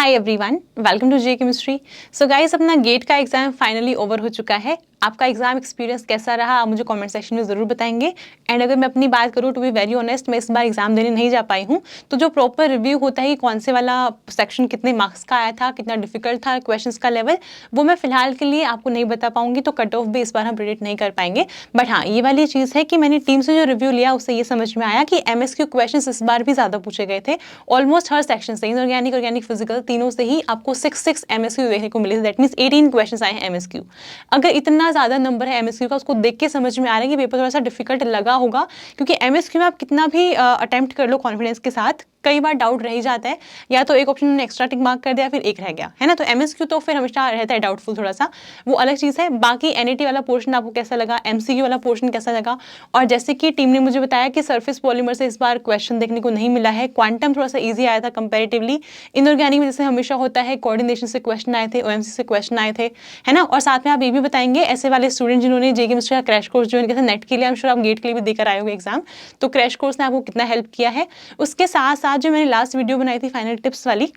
Hi everyone, welcome to J chemistry. So guys, अपना GATE का exam finally over हो चुका है। आपका एग्जाम एक्सपीरियंस कैसा रहा आप मुझे कमेंट सेक्शन में ज़रूर बताएंगे। एंड अगर मैं अपनी बात करूँ, टू बी वेरी ऑनेस्ट, मैं इस बार एग्जाम देने नहीं जा पाई हूँ। तो जो प्रॉपर रिव्यू होता है कि कौन से वाला सेक्शन कितने मार्क्स का आया था, कितना डिफिकल्ट था, क्वेश्चंस का लेवल, वो मैं फिलहाल के लिए आपको नहीं बता पाऊंगी। तो कट ऑफ भी इस बार हम प्रेडिक्ट नहीं कर पाएंगे। बट हाँ, ये वाली चीज़ है कि मैंने टीम से जो रिव्यू लिया उससे ये समझ में आया कि MSQ क्वेश्चन इस बार भी ज़्यादा पूछे गए थे। ऑलमोस्ट हर सेक्शन से, ऑर्गेनिक फिजिकल तीनों से ही आपको 6 MSQ देखने को मिले। दैट मीन्स 18 क्वेश्चन आए हैं MSQ। अगर इतना ज़्यादा नंबर है MSQ का, उसको देख के समझ में आ रहा है कि पेपर थोड़ा सा डिफिकल्ट लगा होगा, क्योंकि MSQ में आप कितना भी अटेम्प्ट कर लो कॉन्फिडेंस के साथ, कई बार डाउट रह ही जाता है। या तो एक ऑप्शन ने एक्स्ट्रा टिक मार्क कर दिया, फिर एक रह गया, है ना। तो MSQ तो फिर हमेशा रहता है डाउटफुल, थोड़ा सा वो अलग चीज़ है। बाकी NAT वाला पोर्शन आपको कैसा लगा, MCQ वाला पोर्शन कैसा लगा। और जैसे कि टीम ने मुझे बताया कि सरफेस पॉलीमर से इस बार क्वेश्चन देखने को नहीं मिला है। क्वांटम थोड़ा सा ईजी आया था कंपेरेटिवली। इनऑर्गेनिक में जैसे हमेशा होता है, कोऑर्डिनेशन से क्वेश्चन आए थे, OMC से क्वेश्चन आए थे, है ना। और साथ में आप ये भी बताएंगे ऐसे वाले स्टूडेंट जिन्होंने जे केमिस्ट्री का क्रैश कोर्स ज्वाइन किया था नेट के लिए, आई एम श्योर आप गेट के लिए भी देकर आए होंगे एग्जाम, तो क्रैश कोर्स ने आपको कितना हेल्प किया है। उसके साथ साथ जो मैंने लास्ट वीडियो बनाई थी फाइनल टिप्स वाली,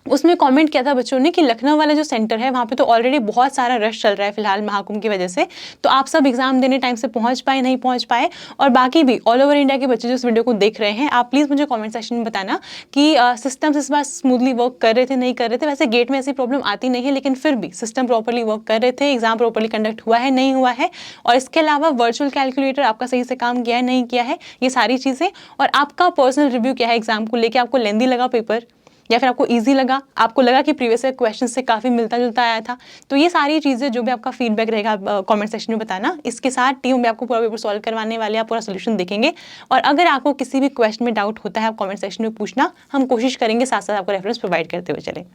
उसमें कमेंट किया था बच्चों ने कि लखनऊ वाला जो सेंटर है वहाँ पे तो ऑलरेडी बहुत सारा रश चल रहा है फिलहाल महाकुंभ की वजह से। तो आप सब एग्जाम देने टाइम से पहुँच पाए नहीं पहुँच पाए। और बाकी भी ऑल ओवर इंडिया के बच्चे जो इस वीडियो को देख रहे हैं, आप प्लीज़ मुझे कमेंट सेक्शन में बताना कि सिस्टम्स इस बार स्मूथली वर्क कर रहे थे नहीं कर रहे थे। वैसे गेट में ऐसी प्रॉब्लम आती नहीं है, लेकिन फिर भी सिस्टम प्रॉपरली वर्क कर रहे थे, एग्जाम प्रॉपरली कंडक्ट हुआ है नहीं हुआ है। और इसके अलावा वर्चुअल कैलकुलेटर आपका सही से काम किया है नहीं किया है, ये सारी चीज़ें। और आपका पर्सनल रिव्यू क्या है एग्जाम को लेकर, आपको लेंदी लगा पेपर या फिर आपको इजी लगा, आपको लगा कि प्रीवियस क्वेश्चन से काफ़ी मिलता जुलता आया था। तो ये सारी चीज़ें जो भी आपका फीडबैक रहेगा आप कमेंट सेक्शन में बताना। इसके साथ टीम में आपको पूरा पेपर सॉल्व करवाने वाले, आप पूरा सोल्यूशन देखेंगे। और अगर आपको किसी भी क्वेश्चन में डाउट होता है, आप कमेंट सेक्शन में पूछना, हम कोशिश करेंगे साथ साथ आपको रेफरेंस प्रोवाइड करते हुए चले।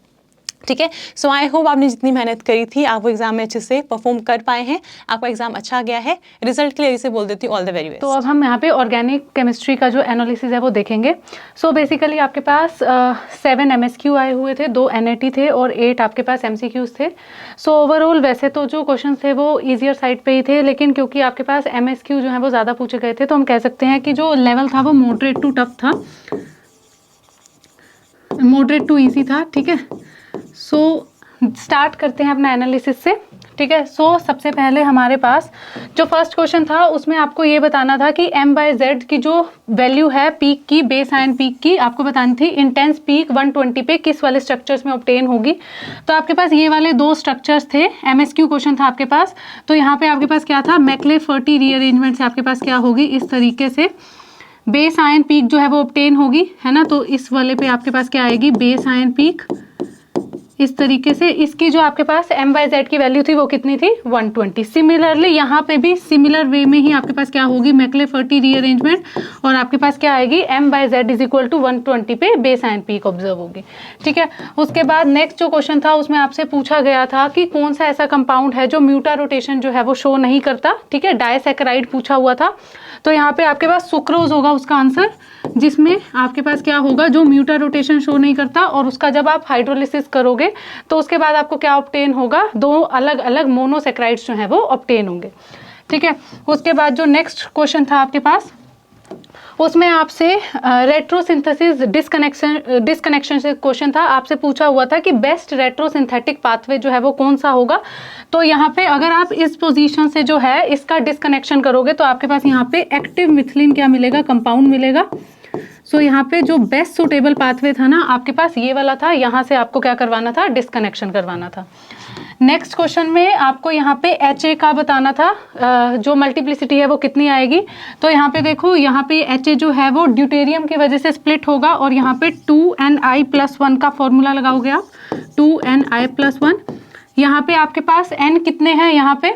ठीक है। सो आई होप आपने जितनी मेहनत करी थी आप वो एग्जाम में अच्छे से परफॉर्म कर पाए हैं, आपका एग्जाम अच्छा गया है। रिजल्ट के लिए इसे बोल देती हूँ ऑल द वेरी बेस्ट। तो अब हम यहाँ पे ऑर्गेनिक केमिस्ट्री का जो एनालिसिस है वो देखेंगे। सो बेसिकली आपके पास 7 MSQ आए हुए थे, 2 NAT थे और 8 आपके पास MCQs थे। सो ओवरऑल वैसे तो जो क्वेश्चन थे वो ईजियर साइड पे ही थे, लेकिन क्योंकि आपके पास MSQ जो है वो ज़्यादा पूछे गए थे, तो हम कह सकते हैं कि जो लेवल था वो मॉडरेट टू टफ था, मॉडरेट टू ईजी था। ठीक है, सो स्टार्ट करते हैं अपना एनालिसिस से। ठीक है, सो सबसे पहले हमारे पास जो फर्स्ट क्वेश्चन था उसमें आपको ये बताना था कि M/Z की जो वैल्यू है पीक की, बेस आयन पीक की, आपको बतानी थी इंटेंस पीक 120 पे किस वाले स्ट्रक्चर्स में ऑब्टेन होगी। तो आपके पास ये वाले 2 स्ट्रक्चर्स थे, MSQ क्वेश्चन था आपके पास। तो यहाँ पे आपके पास क्या था, मैक्ले-फर्टी रीअरेंजमेंट से आपके पास क्या होगी, इस तरीके से बेस आयन पीक जो है वो ऑब्टेन होगी, है ना। तो इस वाले पे आपके पास क्या आएगी, बेस आयन पीक इस तरीके से। इसकी जो आपके पास M/Z की वैल्यू थी वो कितनी थी, 120। सिमिलरली यहाँ पे भी सिमिलर वे में ही आपके पास क्या होगी, मैक्ले-फर्टी रीअरेंजमेंट, और आपके पास क्या आएगी, M/Z इज इक्वल टू 120 पे बेस आयन पीक ऑब्जर्व होगी। ठीक है, उसके बाद नेक्स्ट जो क्वेश्चन था उसमें आपसे पूछा गया था कि कौन सा ऐसा कंपाउंड है जो म्यूटा रोटेशन जो है वो शो नहीं करता। ठीक है, डाइसैकेराइड पूछा हुआ था। तो यहाँ पे आपके पास सुक्रोज होगा उसका आंसर, जिसमें आपके पास क्या होगा, जो म्यूटा रोटेशन शो नहीं करता, और उसका जब आप हाइड्रोलिसिस करोगे तो उसके बाद आपको क्या ऑब्टेन होगा, 2 अलग अलग मोनोसेक्राइड्स जो हैं वो ऑब्टेन होंगे। ठीक है, उसके बाद जो नेक्स्ट क्वेश्चन था आपके पास उसमें आपसे रेट्रोसिंथेसिस डिस्कनेक्शन से क्वेश्चन था। आपसे पूछा हुआ था कि बेस्ट रेट्रोसिंथेटिक पाथवे जो है वो कौन सा होगा। तो यहाँ पे अगर आप इस पोजीशन से जो है इसका डिस्कनेक्शन करोगे तो आपके पास यहाँ पे एक्टिव मिथिलीन क्या मिलेगा, कंपाउंड मिलेगा। सो यहाँ पे जो बेस्ट सुटेबल पाथवे था ना आपके पास ये वाला था, यहाँ से आपको क्या करवाना था, डिस्कनेक्शन करवाना था। नेक्स्ट क्वेश्चन में आपको यहाँ पे HA का बताना था, जो मल्टीप्लिसिटी है वो कितनी आएगी। तो यहाँ पे देखो, यहाँ पे HA जो है वो ड्यूटेरियम की वजह से स्प्लिट होगा, और यहाँ पे 2Ni+1 का फॉर्मूला लगाओगे आप, 2Ni+1। यहाँ पे आपके पास N कितने हैं, यहाँ पे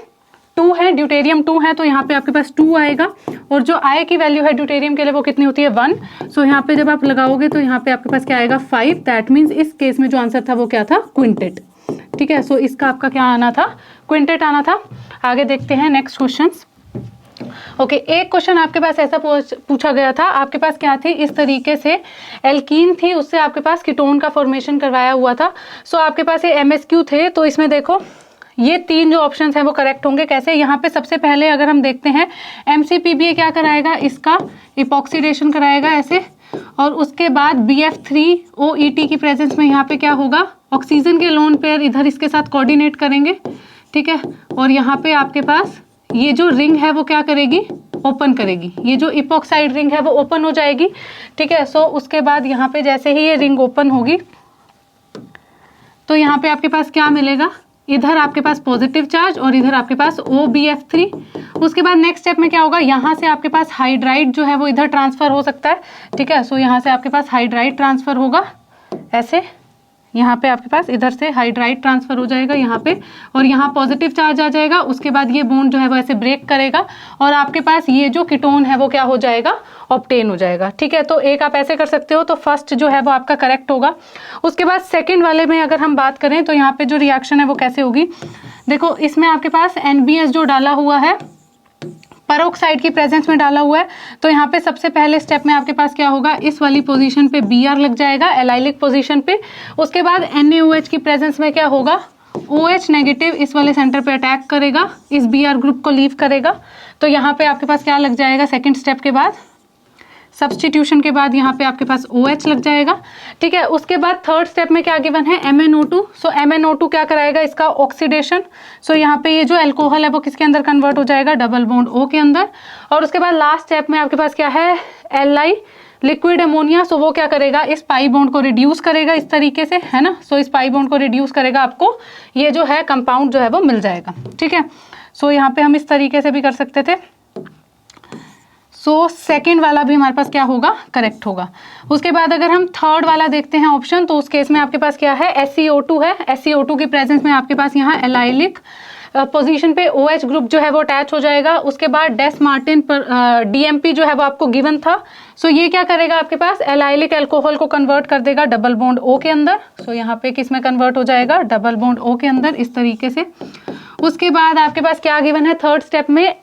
2 है, ड्यूटेरियम 2 है, तो यहाँ पे आपके पास 2 आएगा। और जो I की वैल्यू है ड्यूटेरियम के लिए वो कितनी होती है, 1। सो यहाँ पे जब आप लगाओगे तो यहाँ पे आपके पास क्या आएगा, 5। दैट मीन्स इस केस में जो आंसर था वो क्या था, क्विंटेट। ठीक है, सो इसका आपका क्या आना था, क्विंटेट आना था। आगे देखते हैं नेक्स्ट क्वेश्चन। ओके, एक क्वेश्चन आपके पास ऐसा पूछा गया था, आपके पास क्या थी, इस तरीके से एल्कीन थी, उससे आपके पास कीटोन का फॉर्मेशन करवाया हुआ था। सो आपके पास ये MSQ थे, तो इसमें देखो ये 3 जो ऑप्शंस हैं वो करेक्ट होंगे। कैसे, यहाँ पे सबसे पहले अगर हम देखते हैं MCPBA क्या कराएगा, इसका इपॉक्सीडेशन कराएगा ऐसे, और उसके बाद BF3OET की प्रेजेंस में यहाँ पे क्या होगा, ऑक्सीजन के लोन पेयर इधर इसके साथ कोऑर्डिनेट करेंगे, ठीक है। और यहाँ पे आपके पास ये जो रिंग है वो क्या करेगी, ओपन करेगी, ये जो इपॉक्साइड रिंग है वो ओपन हो जाएगी, ठीक है। सो उसके बाद यहाँ पे जैसे ही ये रिंग ओपन होगी तो यहाँ पे आपके पास क्या मिलेगा, इधर आपके पास पॉजिटिव चार्ज और इधर आपके पास OBF3। उसके बाद नेक्स्ट स्टेप में क्या होगा, यहाँ से आपके पास हाइड्राइड जो है वो इधर ट्रांसफर हो सकता है, ठीक है। सो यहाँ से आपके पास हाइड्राइड ट्रांसफर होगा, ऐसे यहाँ पे आपके पास इधर से हाइड्राइड ट्रांसफर हो जाएगा यहाँ पे, और यहाँ पॉजिटिव चार्ज आ जाएगा। उसके बाद ये बॉन्ड जो है वो ऐसे ब्रेक करेगा और आपके पास ये जो कीटोन है वो क्या हो जाएगा, ऑब्टेन हो जाएगा, ठीक है। तो एक आप ऐसे कर सकते हो, तो फर्स्ट जो है वो आपका करेक्ट होगा। उसके बाद सेकंड वाले में अगर हम बात करें तो यहाँ पे जो रिएक्शन है वो कैसे होगी, देखो इसमें आपके पास NBS जो डाला हुआ है पेरोक्साइड की प्रेजेंस में डाला हुआ है, तो यहाँ पे सबसे पहले स्टेप में आपके पास क्या होगा, इस वाली पोजीशन पे Br लग जाएगा एलाइलिक पोजीशन पे। उसके बाद NaOH की प्रेजेंस में क्या होगा, OH नेगेटिव इस वाले सेंटर पे अटैक करेगा, इस Br ग्रुप को लीव करेगा, तो यहाँ पे आपके पास क्या लग जाएगा, सेकेंड स्टेप के बाद सब्सटीट्यूशन के बाद यहाँ पे आपके पास OH लग जाएगा, ठीक है। उसके बाद थर्ड स्टेप में क्या गिवन है, MnO2। सो MnO2 क्या कराएगा, इसका ऑक्सीडेशन। सो यहाँ पे ये जो अल्कोहल है वो किसके अंदर कन्वर्ट हो जाएगा, डबल बॉन्ड O के अंदर। और उसके बाद लास्ट स्टेप में आपके पास क्या है, Li लिक्विड अमोनिया। सो वो क्या करेगा, इस पाई बॉन्ड को रिड्यूस करेगा इस तरीके से, है ना। सो इस पाई बॉन्ड को रिड्यूस करेगा, आपको ये जो है कंपाउंड जो है वो मिल जाएगा, ठीक है। सो यहाँ पे हम इस तरीके से भी कर सकते थे। सो सेकेंड वाला भी हमारे पास क्या होगा, करेक्ट होगा। उसके बाद अगर हम थर्ड वाला देखते हैं ऑप्शन, तो उस केस में आपके पास क्या है, SeO2 है। SeO2 की प्रेजेंस में आपके पास यहाँ एलाइलिक पोजीशन पे OH ग्रुप जो है वो अटैच हो जाएगा। उसके बाद डेस मार्टिन पर DMP जो है वो आपको गिवन था। सो ये क्या करेगा, आपके पास एलाइलिक अल्कोहल को कन्वर्ट कर देगा डबल बॉन्ड O के अंदर। सो यहाँ पे किस में कन्वर्ट हो जाएगा, डबल बॉन्ड O के अंदर, इस तरीके से। उसके बाद आपके पास क्या गिवन है थर्ड स्टेप में,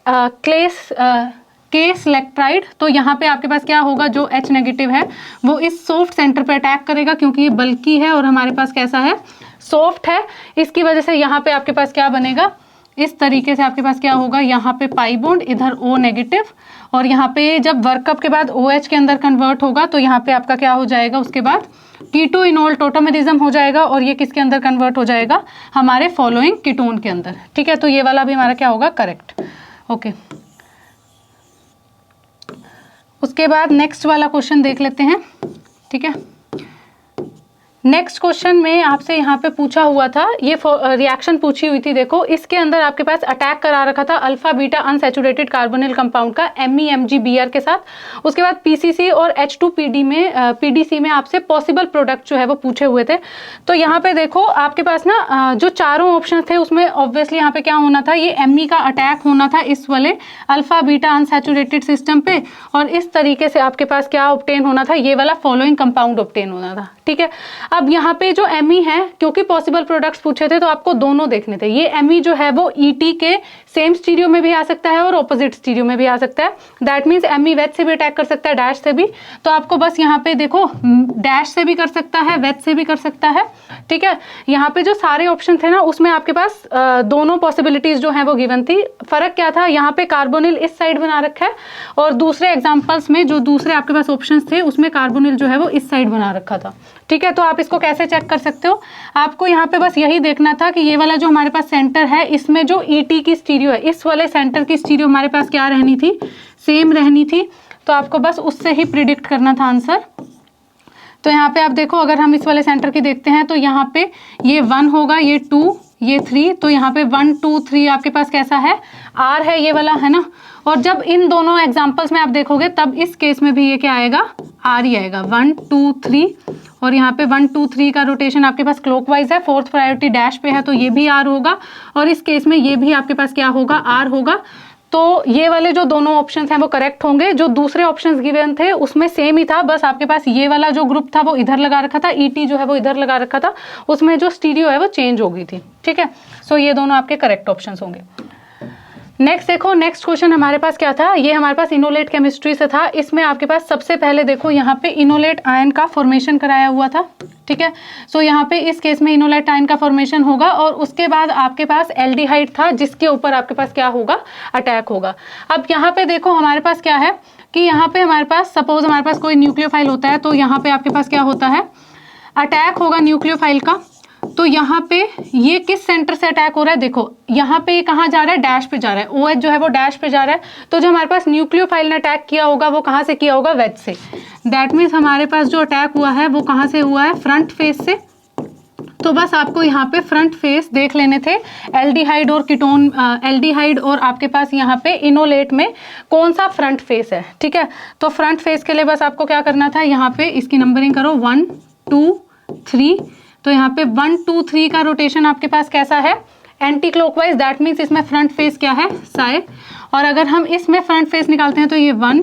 केस इलेक्ट्राइड। तो यहाँ पे आपके पास क्या होगा, जो H नेगेटिव है वो इस सॉफ्ट सेंटर पे अटैक करेगा, क्योंकि ये बल्की है और हमारे पास कैसा है, सॉफ्ट है। इसकी वजह से यहाँ पे आपके पास क्या बनेगा, इस तरीके से आपके पास क्या होगा, यहाँ पे पाई बॉन्ड, इधर O नेगेटिव, और यहाँ पे जब वर्कअप के बाद OH के अंदर कन्वर्ट होगा तो यहाँ पे आपका क्या हो जाएगा, उसके बाद कीटो इनोल टोटोमेरिज्म हो जाएगा, और ये किसके अंदर कन्वर्ट हो जाएगा, हमारे फॉलोइंग कीटोन के अंदर, ठीक है। तो ये वाला भी हमारा क्या होगा, करेक्ट, ओके। उसके बाद नेक्स्ट वाला क्वेश्चन देख लेते हैं, ठीक है। नेक्स्ट क्वेश्चन में आपसे यहाँ पे पूछा हुआ था, ये रिएक्शन पूछी हुई थी। देखो इसके अंदर आपके पास अटैक करा रखा था alpha beta unsaturated carbonyl compound का MEMgBr के साथ। उसके बाद PCC और H2PD में PDC में आपसे पॉसिबल प्रोडक्ट जो है वो पूछे हुए थे। तो यहाँ पे देखो आपके पास ना जो चारों ऑप्शन थे उसमें ऑब्वियसली यहाँ पे क्या होना था, ये Me का अटैक होना था इस वाले अल्फा बीटा अनसैचुरेटेड सिस्टम पे, और इस तरीके से आपके पास क्या ऑब्टेन होना था, ये वाला फॉलोइंग कंपाउंड ऑब्टेन होना था, ठीक है। अब यहाँ पे जो Me है, क्योंकि पॉसिबल प्रोडक्ट्स पूछे थे तो आपको दोनों देखने थे। ये Me जो है वो ET के सेम स्टीरियो में भी आ सकता है और ऑपोजिट स्टीरियो में भी आ सकता है। दैट मीन्स Me वेज से भी अटैक कर सकता है, डैश से भी। तो आपको बस यहाँ पे देखो डैश से भी कर सकता है, वेज से भी कर सकता है, ठीक है। यहाँ पे जो सारे ऑप्शन थे ना उसमें आपके पास दोनों पॉसिबिलिटीज जो है वो गिवन थी। फर्क क्या था, यहाँ पे कार्बोनिल इस साइड बना रखा है और दूसरे एग्जाम्पल्स में जो दूसरे आपके पास ऑप्शन थे उसमें कार्बोनिल जो है वो इस साइड बना रखा था, ठीक है। तो आप इसको कैसे चेक कर सकते हो, आपको यहाँ पे बस यही देखना था कि ये वाला जो हमारे पास सेंटर है इसमें जो ET की स्टीरियो है, इस वाले सेंटर की स्टीरियो हमारे पास क्या रहनी थी, सेम रहनी थी। तो आपको बस उससे ही प्रिडिक्ट करना था आंसर। तो यहाँ पे आप देखो, अगर हम इस वाले सेंटर की देखते हैं तो यहाँ पे ये 1 होगा, ये 2, ये 3, तो यहाँ पे 1 2 3 आपके पास कैसा है, R है ये वाला, है ना। और जब इन दोनों एग्जाम्पल्स में आप देखोगे तब इस केस में भी ये क्या आएगा, R ही आएगा, 1 2 3। और यहाँ पे 1 2 3 का रोटेशन आपके पास क्लॉकवाइज है, फोर्थ प्रायोरिटी डैश पे है तो ये भी R होगा, और इस केस में ये भी आपके पास क्या होगा, R होगा। तो ये वाले जो दोनों ऑप्शंस हैं वो करेक्ट होंगे। जो दूसरे ऑप्शंस गिवन थे उसमें सेम ही था, बस आपके पास ये वाला जो ग्रुप था वो इधर लगा रखा था, ET जो है वो इधर लगा रखा था, उसमें जो स्टीरियो है वो चेंज हो गई थी, ठीक है। सो ये दोनों आपके करेक्ट ऑप्शंस होंगे। नेक्स्ट देखो, नेक्स्ट क्वेश्चन हमारे पास क्या था, ये हमारे पास इनोलेट केमिस्ट्री से था। इसमें आपके पास सबसे पहले देखो यहाँ पे इनोलेट आयन का फॉर्मेशन कराया हुआ था, ठीक है। सो यहाँ पे इस केस में इनोलेट आयन का फॉर्मेशन होगा, और उसके बाद आपके पास एल्डिहाइड था जिसके ऊपर आपके पास क्या होगा, अटैक होगा। अब यहाँ पे देखो हमारे पास क्या है कि यहाँ पे हमारे पास सपोज हमारे पास कोई न्यूक्लियोफाइल होता है, तो यहाँ पे आपके पास क्या होता है, अटैक होगा न्यूक्लियोफाइल का। तो यहाँ पे ये किस सेंटर से अटैक हो रहा है, देखो यहाँ पे कहाँ जा रहा है, डैश पे जा रहा है, OH जो है वो डैश पे जा रहा है। तो जो हमारे पास न्यूक्लियोफाइल ने अटैक किया होगा वो कहाँ से किया होगा, वेज से। दैट मीन्स हमारे पास जो अटैक हुआ है वो कहाँ से हुआ है, फ्रंट फेस से। तो बस आपको यहाँ पे फ्रंट फेस देख लेने थे, एल्डिहाइड और कीटोन, एल्डिहाइड और आपके पास यहाँ पे इनोलेट में कौन सा फ्रंट फेस है, ठीक है। तो फ्रंट फेस के लिए बस आपको क्या करना था, यहाँ पे इसकी नंबरिंग करो 1 2 3। तो यहाँ पे 1 2 3 का रोटेशन आपके पास कैसा है, एंटी क्लॉकवाइज। दैट मीन्स इसमें फ्रंट फेस क्या है, साए। और अगर हम इसमें फ्रंट फेस निकालते हैं तो ये 1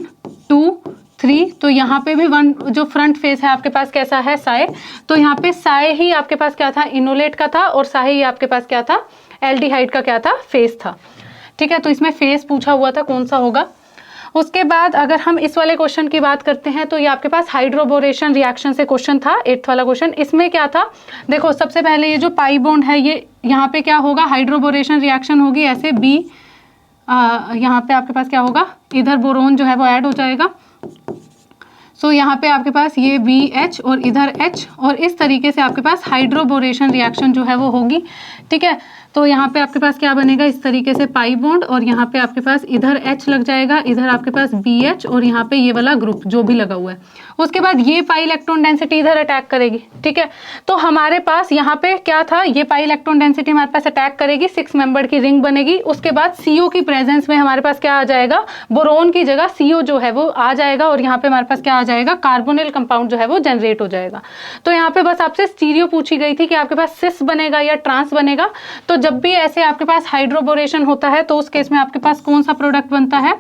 2 3, तो यहाँ पे भी 1 जो फ्रंट फेस है आपके पास कैसा है, साए। तो यहाँ पे साए ही आपके पास क्या था, इनोलेट का था, और साए ही आपके पास क्या था, एल्डिहाइड का क्या था, फेस था, ठीक है। तो इसमें फेस पूछा हुआ था कौन सा होगा। उसके बाद अगर हम इस वाले क्वेश्चन की बात करते हैं तो ये आपके पास हाइड्रोबोरेशन रिएक्शन से क्वेश्चन था, 8th वाला क्वेश्चन। इसमें क्या था, देखो सबसे पहले ये जो पाई बॉन्ड है ये यहाँ पे क्या होगा, हाइड्रोबोरेशन रिएक्शन होगी ऐसे बी, यहाँ पे आपके पास क्या होगा, इधर बोरोन जो है वो ऐड हो जाएगा। सो यहाँ पे आपके पास ये BH और इधर H, और इस तरीके से आपके पास हाइड्रोबोरेशन रिएक्शन जो है वो होगी, ठीक है। तो यहाँ पे आपके पास क्या बनेगा, इस तरीके से पाई बॉन्ड, और यहाँ पे आपके पास इधर H लग जाएगा, इधर आपके पास BH, और यहाँ पे ये वाला ग्रुप जो भी लगा हुआ है। उसके बाद ये पाई इलेक्ट्रॉन डेंसिटी इधर अटैक करेगी, ठीक है। तो हमारे पास यहाँ पे क्या था, ये पाई इलेक्ट्रॉन डेंसिटी हमारे पास अटैक करेगी, 6 मेंबर की रिंग बनेगी। उसके बाद CO की प्रेजेंस में हमारे पास क्या आ जाएगा, बोरोन की जगह CO जो है वो आ जाएगा, और यहाँ पे हमारे पास क्या आ जाएगा, कार्बोनिल कंपाउंड जो है वो जनरेट हो जाएगा। तो यहाँ पे बस आपसे स्टीरियो पूछी गई थी कि आपके पास सिस बनेगा या ट्रांस बनेगा। तो जब भी ऐसे आपके पास हाइड्रोबोरेशन होता है तो उस केस में आपके पास कौन सा प्रोडक्ट बनता है,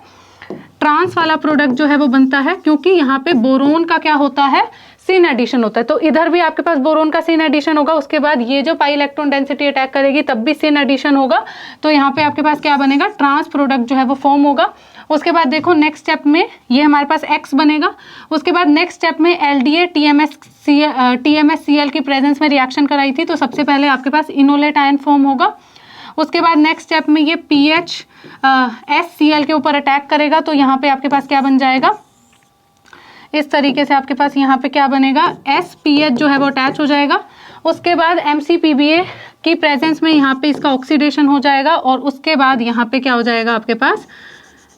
ट्रांस वाला प्रोडक्ट जो है वो बनता है, क्योंकि यहाँ पे बोरोन का क्या होता है, सिन एडिशन होता है। तो इधर भी आपके पास बोरोन का सिन एडिशन होगा, उसके बाद ये जो पाई इलेक्ट्रॉन डेंसिटी अटैक करेगी तब भी सिन एडिशन होगा। तो यहाँ पे आपके पास क्या बनेगा, ट्रांस प्रोडक्ट जो है वो फॉर्म होगा। उसके बाद देखो नेक्स्ट स्टेप में ये हमारे पास X बनेगा। उसके बाद नेक्स्ट स्टेप में LDA TMSCl की प्रेजेंस में रिएक्शन कराई थी, तो सबसे पहले आपके पास इनोलेट आयन फॉर्म होगा। उसके बाद नेक्स्ट स्टेप में ये PH SCl के ऊपर अटैक करेगा, तो यहाँ पे आपके पास क्या बन जाएगा, इस तरीके से आपके पास यहाँ पे क्या बनेगा, SPH जो है वो अटैच हो जाएगा। उसके बाद MCPBA की प्रेजेंस में यहाँ पे इसका ऑक्सीडेशन हो जाएगा, और उसके बाद यहाँ पे क्या हो जाएगा, आपके पास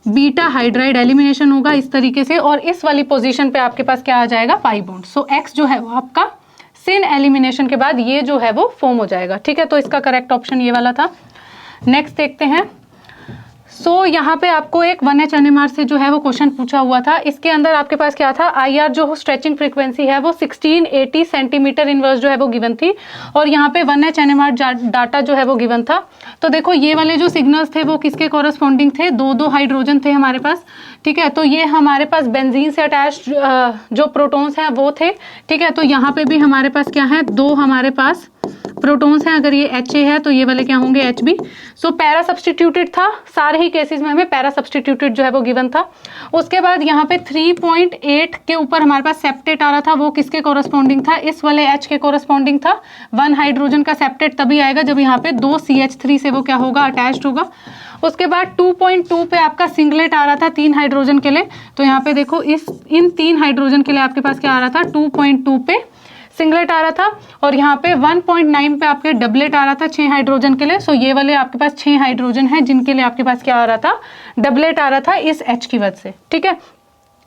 बीटा हाइड्राइड एलिमिनेशन होगा इस तरीके से, और इस वाली पोजीशन पे आपके पास क्या आ जाएगा, पाई बॉन्ड। सो X जो है वो आपका सिन एलिमिनेशन के बाद ये जो है वो फॉर्म हो जाएगा, ठीक है। तो इसका करेक्ट ऑप्शन ये वाला था। नेक्स्ट देखते हैं। सो यहाँ पे आपको एक 1H NMR से जो है वो क्वेश्चन पूछा हुआ था। इसके अंदर आपके पास क्या था, IR जो स्ट्रेचिंग फ्रीक्वेंसी है वो 1680 सेंटीमीटर इनवर्स जो है वो गिवन थी, और यहाँ पे 1H NMR डाटा जो है वो गिवन था। तो देखो ये वाले जो सिग्नल्स थे वो किसके कॉरस्पॉन्डिंग थे, 2 हाइड्रोजन थे हमारे पास, ठीक है। तो ये हमारे पास बेंजीन से अटैच जो प्रोटॉन्स हैं वो थे, ठीक है। तो यहाँ पे भी हमारे पास क्या है, 2 हमारे पास प्रोटॉन्स हैं। अगर ये HA है तो ये वाले क्या होंगे, HB। सो पैरा सब्सटीट्यूटेड था, सारे ही केसेस में हमें पैरा सब्सटीट्यूटेड जो है वो गिवन था। उसके बाद यहाँ पे 3.8 के ऊपर हमारे पास सेप्टेट आ रहा था, वो किसके कॉरस्पॉन्डिंग था, इस वाले H के कॉरस्पॉन्डिंग था। 1 हाइड्रोजन का सेप्टेट तभी आएगा जब यहाँ पे 2 CH3 से वो क्या होगा, अटैच्ड होगा। उसके बाद 2.2 पे आपका सिंगलेट आ रहा था 3 हाइड्रोजन के लिए। तो यहाँ पे देखो इन 3 हाइड्रोजन के लिए आपके पास क्या आ रहा था, 2.2 पे सिंगलेट आ रहा था, और यहाँ पे 1.9 पे आपके डबलेट आ रहा था 6 हाइड्रोजन के लिए। सो ये वाले आपके पास 6 हाइड्रोजन है जिनके लिए आपके पास क्या आ रहा था, डबलेट आ रहा था इस H की वजह से, ठीक है।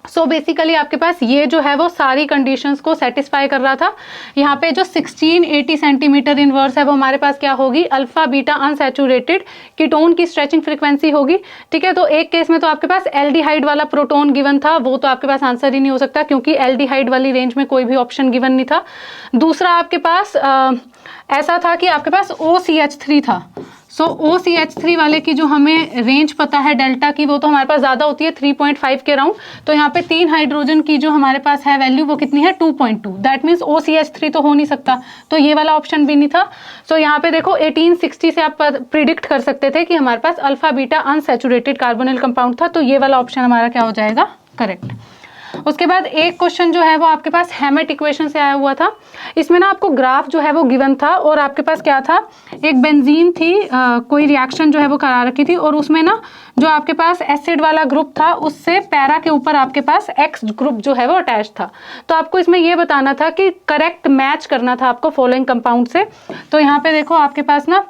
सो बेसिकली आपके पास ये जो है वो सारी कंडीशंस को सेटिस्फाई कर रहा था। यहाँ पे जो 1680 सेंटीमीटर इनवर्स है वो हमारे पास क्या होगी, अल्फा बीटा अनसैचुरेटेड कीटोन की स्ट्रेचिंग फ्रीक्वेंसी होगी, ठीक है। तो एक केस में तो आपके पास एल्डिहाइड वाला प्रोटोन गिवन था, वो तो आपके पास आंसर ही नहीं हो सकता क्योंकि एल्डिहाइड वाली रेंज में कोई भी ऑप्शन गिवन नहीं था। दूसरा आपके पास ऐसा था कि आपके पास OCH3 था। सो OCH3 वाले की जो हमें रेंज पता है डेल्टा की, वो तो हमारे पास ज़्यादा होती है 3.5 के राउंड। तो यहाँ पे 3 हाइड्रोजन की जो हमारे पास है वैल्यू वो कितनी है, 2.2। दैट मीन्स OCH3 तो हो नहीं सकता, तो ये वाला ऑप्शन भी नहीं था। सो यहाँ पे देखो 1860 से आप प्रिडिक्ट कर सकते थे कि हमारे पास alpha beta unsaturated carbonyl compound था, तो ये वाला ऑप्शन हमारा क्या हो जाएगा, करेक्ट। उसके बाद एक क्वेश्चन जो है वो आपके पास हैमेट इक्वेशन से आया हुआ था। इसमें ना आपको ग्राफ जो है वो गिवन था और आपके पास क्या था, एक बेंजीन थी, कोई रिएक्शन जो है वो करा रखी थी और उसमें ना जो आपके पास एसिड वाला ग्रुप था उससे पैरा के ऊपर आपके पास एक्स ग्रुप जो है वो अटैच था। तो आपको इसमें ये बताना था कि करेक्ट मैच करना था आपको फॉलोइंग कंपाउंड से। तो यहाँ पे देखो आपके पास ना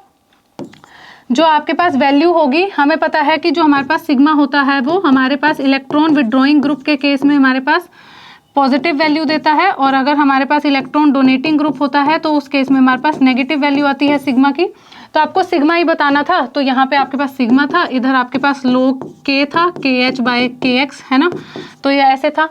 जो आपके पास वैल्यू होगी, हमें पता है कि जो हमारे पास सिग्मा होता है वो हमारे पास इलेक्ट्रॉन विड्रॉइंग ग्रुप के केस में हमारे पास पॉजिटिव वैल्यू देता है और अगर हमारे पास इलेक्ट्रॉन डोनेटिंग ग्रुप होता है तो उस केस में हमारे पास नेगेटिव वैल्यू आती है सिग्मा की। तो आपको सिग्मा ही बताना था, तो यहाँ पे आपके पास सिग्मा था, इधर आपके पास log k था, KH/kx है ना, तो ये ऐसे था।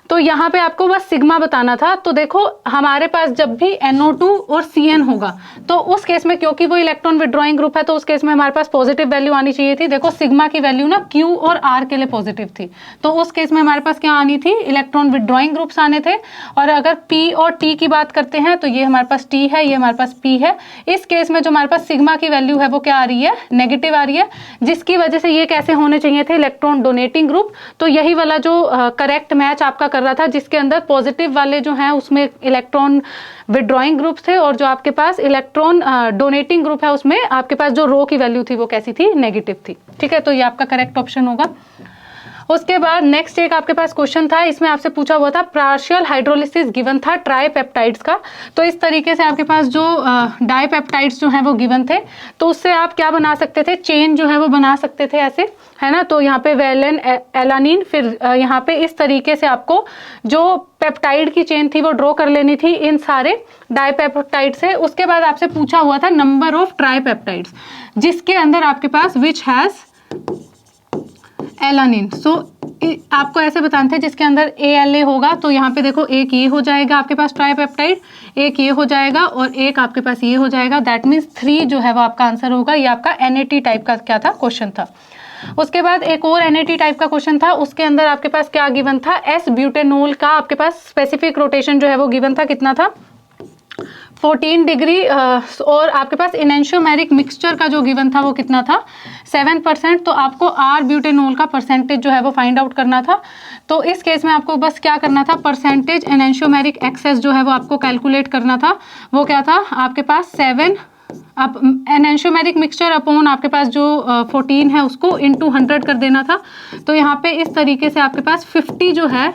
तो यहाँ पे आपको बस सिग्मा बताना था। तो देखो हमारे पास जब भी NO2 और CN होगा तो उस केस में क्योंकि वो इलेक्ट्रॉन विड्रॉइंग ग्रुप है तो उस केस में हमारे पास पॉजिटिव वैल्यू आनी चाहिए थी। देखो सिग्मा की वैल्यू ना Q और R के लिए पॉजिटिव थी, तो उस केस में हमारे पास क्या आनी थी, इलेक्ट्रॉन विड्रॉइंग ग्रुप्स आने थे। और अगर P और T की बात करते हैं तो ये हमारे पास T है, ये हमारे पास P है। इस केस में जो हमारे पास सिग्मा की वैल्यू है वो क्या आ रही है, नेगेटिव आ रही है, जिसकी वजह से ये कैसे होने चाहिए थे, इलेक्ट्रॉन डोनेटिंग ग्रुप। तो यही वाला जो करेक्ट मैच आपका कर रहा था, जिसके अंदर पॉजिटिव वाले जो हैं उसमें इलेक्ट्रॉन विड्रॉइंग ग्रुप थे और जो आपके पास इलेक्ट्रॉन डोनेटिंग ग्रुप है उसमें आपके पास जो रो की वैल्यू थी वो कैसी थी, नेगेटिव थी। ठीक है, तो ये आपका करेक्ट ऑप्शन होगा। उसके बाद नेक्स्ट एक आपके पास क्वेश्चन था, इसमें आपसे पूछा हुआ था पार्शियल हाइड्रोलिसिस गिवन था ट्राइपेप्टाइड्स का। तो इस तरीके से आपके पास जो डाइपेप्टाइड्स जो हैं वो गिवन थे, तो उससे आप क्या बना सकते थे, चेन जो है वो बना सकते थे ऐसे, है ना। तो यहाँ पे वेलेन एलानिन, फिर यहाँ पे इस तरीके से आपको जो पेप्टाइड की चेन थी वो ड्रॉ कर लेनी थी इन सारे डाइपेप्टाइड से। उसके बाद आपसे पूछा हुआ था नंबर ऑफ ट्राइपेप्टाइड्स जिसके अंदर आपके पास विच हैज एलानिन। सो आपको ऐसे बताना था जिसके अंदर ALA होगा, तो यहाँ पे देखो एक ये हो जाएगा आपके पास ट्राइपेप्टाइड, एक ये हो जाएगा और एक आपके पास ये हो जाएगा। दैट मीन्स 3 जो है वो आपका आंसर होगा। ये आपका NAT टाइप का क्या था, क्वेश्चन था। उसके बाद एक और NAT टाइप का क्वेश्चन था, उसके अंदर आपके पास क्या गिवन था, S ब्यूटेनॉल का आपके पास स्पेसिफिक रोटेशन जो है वो गिवन था, कितना था 14 डिग्री। और आपके पास इनेंशियोमेरिक मिक्सचर का जो गिवन था वो कितना था 7%। तो आपको R ब्यूटेनॉल का परसेंटेज जो है वो फाइंड आउट करना था। तो इस केस में आपको बस क्या करना था, परसेंटेज इनेंशियोमेरिक एक्सेस जो है वो आपको कैलकुलेट करना था। वो क्या था आपके पास 7 अब एनेंशियोमेरिक मिक्सचर अपॉन आपके पास जो 14 है उसको इनटू 100 कर देना था। तो यहाँ पे इस तरीके से आपके पास 50 जो है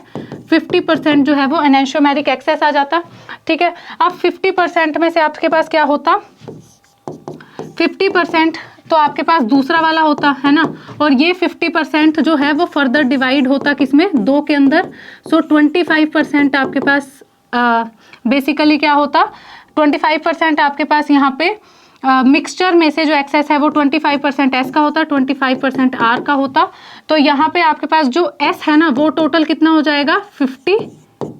50% जो है वो एनेंशियोमेरिक एक्सेस आ जाता। ठीक है, अब 50% में से आपके पास क्या होता, 50% तो आपके पास दूसरा वाला होता है ना, और ये 50% जो है वो फर्दर डिवाइड होता किसमें, 2 के अंदर। सो 25% आपके पास बेसिकली क्या होता, 25% आपके पास यहाँ पे मिक्सचर में से जो एक्सेस है वो 25% S का होता, 25% R का होता। तो यहाँ पे आपके पास जो S है ना वो टोटल कितना हो जाएगा 50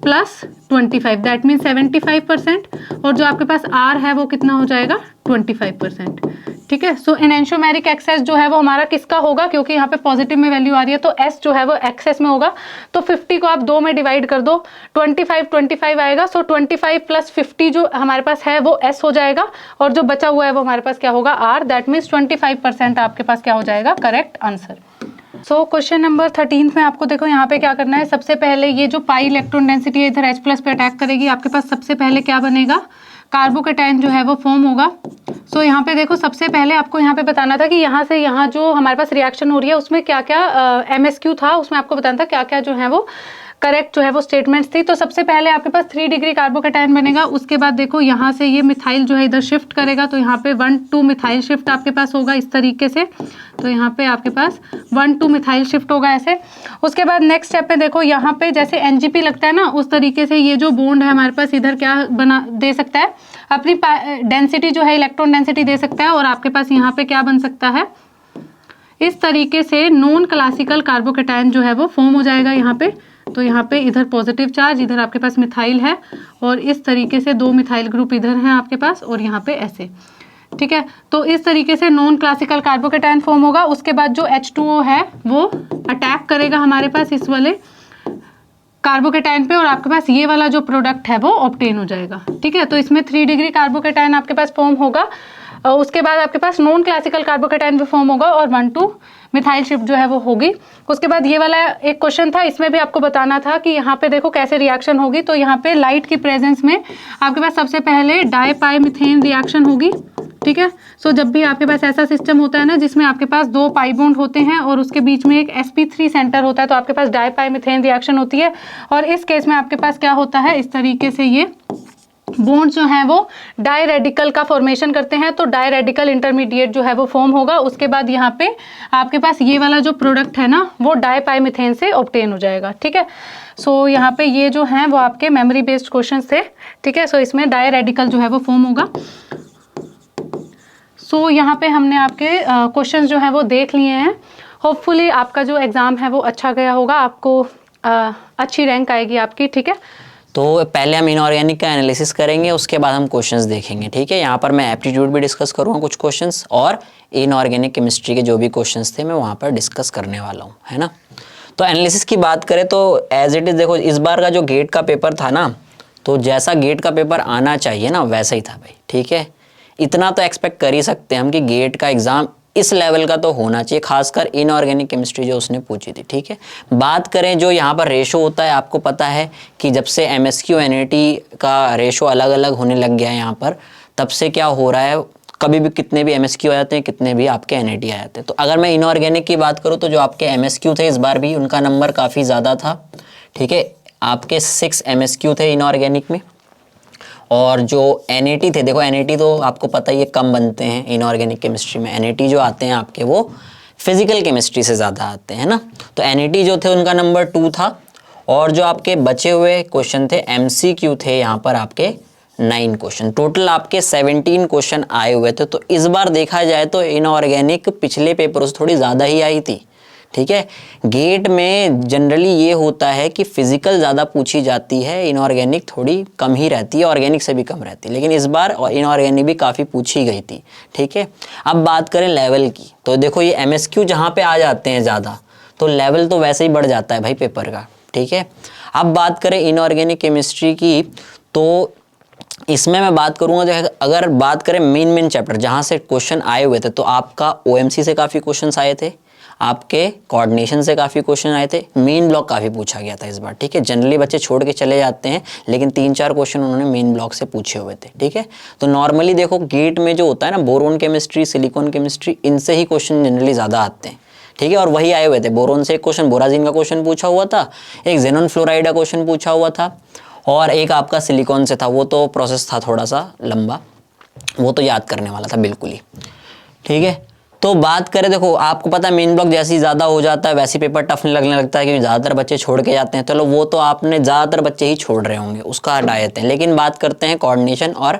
प्लस 25, दैट मीन 75%, और जो आपके पास R है वो कितना हो जाएगा 25%। ठीक है, सो एनेंशियोमेरिक एक्सेस जो है वो हमारा किसका होगा, क्योंकि यहाँ पे पॉजिटिव में वैल्यू आ रही है तो S जो है वो एक्सेस में होगा। तो 50 को आप 2 में डिवाइड कर दो, 25 आएगा। सो 25 प्लस 50 जो हमारे पास है वो S हो जाएगा और जो बचा हुआ है वो हमारे पास क्या होगा R, दैट मीन्स 25% आपके पास क्या हो जाएगा correct answer. So question number 13 में आपको देखो यहाँ पे क्या करना है, सबसे पहले ये जो पाई इलेक्ट्रॉन डेंसिटी है इधर H+ पे अटैक करेगी, आपके पास सबसे पहले क्या बनेगा, कार्बोकेटायन जो है वो फॉर्म होगा। सो यहाँ पे देखो सबसे पहले आपको यहाँ पे बताना था कि यहाँ से यहाँ जो हमारे पास रिएक्शन हो रही है उसमें क्या क्या MSQ था, उसमें आपको बताना था क्या क्या जो है वो करेक्ट जो है वो स्टेटमेंट्स थी। तो सबसे पहले आपके पास 3 डिग्री कार्बोकेटायन बनेगा। उसके बाद देखो यहाँ से ये मिथाइल जो है इधर शिफ्ट करेगा, तो यहाँ पे 1,2 मिथाइल शिफ्ट आपके पास होगा इस तरीके से। तो यहाँ पे आपके पास 1,2 मिथाइल शिफ्ट होगा ऐसे। उसके बाद नेक्स्ट स्टेप पे देखो यहाँ पे जैसे NGP लगता है ना, उस तरीके से ये जो बॉन्ड है हमारे पास इधर क्या बना दे सकता है, अपनी डेंसिटी जो है इलेक्ट्रॉन डेंसिटी दे सकता है, और आपके पास यहाँ पे क्या बन सकता है, इस तरीके से नॉन क्लासिकल कार्बोकेटायन जो है वो फॉर्म हो जाएगा यहाँ पे। तो यहाँ पे इधर पॉजिटिव चार्ज, इधर आपके पास मिथाइल है, और इस तरीके से 2 मिथाइल ग्रुप इधर हैं आपके पास, और यहाँ पे ऐसे। ठीक है, तो इस तरीके से नॉन क्लासिकल कार्बोकेटायन फॉर्म होगा। उसके बाद जो H2O है वो अटैक करेगा हमारे पास इस वाले कार्बोकेटायन पे, और आपके पास ये वाला जो प्रोडक्ट है वो ऑब्टेन हो जाएगा। ठीक है, तो इसमें 3 डिग्री कार्बोकेटायन आपके पास फॉर्म होगा। उसके बाद आपके पास नॉन क्लासिकल कार्बोकेटाइन भी फॉर्म होगा और 1,2 मिथाइल शिफ्ट जो है वो होगी। उसके बाद ये वाला एक क्वेश्चन था, इसमें भी आपको बताना था कि यहाँ पे देखो कैसे रिएक्शन होगी। तो यहाँ पे लाइट की प्रेजेंस में आपके पास सबसे पहले डाईपाइमिथेन रिएक्शन होगी, ठीक है। सो जब भी आपके पास ऐसा सिस्टम होता है ना जिसमें आपके पास 2 पाई बॉन्ड होते हैं और उसके बीच में एक sp3 सेंटर होता है, तो आपके पास डाईपाइमिथेन रिएक्शन होती है। और इस केस में आपके पास क्या होता है, इस तरीके से ये बॉन्ड जो है वो डाई रेडिकल का फॉर्मेशन करते हैं, तो डाई रेडिकल इंटरमीडिएट जो है वो फॉर्म होगा। उसके बाद यहाँ पे आपके पास ये वाला जो प्रोडक्ट है ना वो डाईपाइमिथेन से ऑब्टेन हो जाएगा, ठीक है। सो यहाँ पे ये जो हैं वो आपके मेमोरी बेस्ड क्वेश्चंस थे, ठीक है। सो इसमें डाई रेडिकल जो है वो फॉर्म होगा। सो यहाँ पे हमने आपके क्वेश्चंस जो हैं वो देख लिए हैं। होपफुली आपका जो एग्ज़ाम है वो अच्छा गया होगा, आपको अच्छी रैंक आएगी आपकी, ठीक है। तो पहले हम इनऑर्गेनिक का एनालिसिस करेंगे, उसके बाद हम क्वेश्चंस देखेंगे, ठीक है। यहाँ पर मैं एप्टीट्यूड भी डिस्कस करूँगा कुछ क्वेश्चंस, और इनऑर्गेनिक केमिस्ट्री के जो भी क्वेश्चंस थे मैं वहाँ पर डिस्कस करने वाला हूँ, है ना। तो एनालिसिस की बात करें तो एज इट इज़ देखो, इस बार का जो गेट का पेपर था ना, तो जैसा गेट का पेपर आना चाहिए ना वैसा ही था भाई, ठीक है। इतना तो एक्सपेक्ट कर ही सकते हैं हम कि गेट का एग्ज़ाम इस लेवल का तो होना चाहिए, खासकर इनऑर्गेनिक केमिस्ट्री जो उसने पूछी थी, ठीक है। बात करें जो यहाँ पर रेशो होता है, आपको पता है कि जब से MSQ NAT का रेशो अलग अलग होने लग गया है यहाँ पर, तब से क्या हो रहा है, कभी भी कितने भी MSQ आ जाते हैं, कितने भी आपके NAT आ जाते हैं। तो अगर मैं इनऑर्गेनिक की बात करूँ तो जो आपके MSQ थे इस बार भी उनका नंबर काफ़ी ज़्यादा था, ठीक है। आपके 6 MSQ थे इनऑर्गेनिक में, और जो NAT थे, देखो NAT तो आपको पता ही है कम बनते हैं इनऑर्गेनिक केमिस्ट्री में। NAT जो आते हैं आपके वो फिजिकल केमिस्ट्री से ज़्यादा आते हैं ना। तो NAT जो थे उनका नंबर 2 था, और जो आपके बचे हुए क्वेश्चन थे MCQ थे यहाँ पर आपके 9 क्वेश्चन, टोटल आपके 17 क्वेश्चन आए हुए थे। तो इस बार देखा जाए तो इनऑर्गेनिक पिछले पेपरों से थोड़ी ज़्यादा ही आई थी, ठीक है। गेट में जनरली ये होता है कि फिजिकल ज़्यादा पूछी जाती है, इनऑर्गेनिक थोड़ी कम ही रहती है, ऑर्गेनिक से भी कम रहती है, लेकिन इस बार इनऑर्गेनिक भी काफ़ी पूछी गई थी, ठीक है। अब बात करें लेवल की, तो देखो ये MSQ जहाँ पे आ जाते हैं ज़्यादा, तो लेवल तो वैसे ही बढ़ जाता है भाई पेपर का, ठीक है। अब बात करें इनऑर्गेनिक केमिस्ट्री की, तो इसमें मैं बात करूंगा जो है, अगर बात करें मेन चैप्टर जहाँ से क्वेश्चन आए हुए थे, तो आपका OMC से काफ़ी क्वेश्चन आए थे, आपके कोऑर्डिनेशन से काफ़ी क्वेश्चन आए थे, मेन ब्लॉक काफ़ी पूछा गया था इस बार, ठीक है। जनरली बच्चे छोड़ के चले जाते हैं, लेकिन 3-4 क्वेश्चन उन्होंने मेन ब्लॉक से पूछे हुए थे, ठीक है। तो नॉर्मली देखो गेट में जो होता है ना, बोरोन केमिस्ट्री, सिलिकॉन केमिस्ट्री, इनसे ही क्वेश्चन जनरली ज़्यादा आते हैं, ठीक है। और वही आए हुए थे, बोरोन से एक क्वेश्चन, बोराजिन का क्वेश्चन पूछा हुआ था, एक जेनॉन फ्लोराइड का क्वेश्चन पूछा हुआ था, और एक आपका सिलिकॉन से था। वो तो प्रोसेस था थोड़ा सा लंबा, वो तो याद करने वाला था बिल्कुल ही, ठीक है। तो बात करें, देखो आपको पता है मेन ब्लॉक जैसे ही ज़्यादा हो जाता है वैसे पेपर टफ लगने लगता है, क्योंकि ज़्यादातर बच्चे छोड़ के जाते हैं। चलो वो तो आपने ज़्यादातर बच्चे ही छोड़ रहे होंगे, उसका हटा देते हैं। लेकिन बात करते हैं कोऑर्डिनेशन और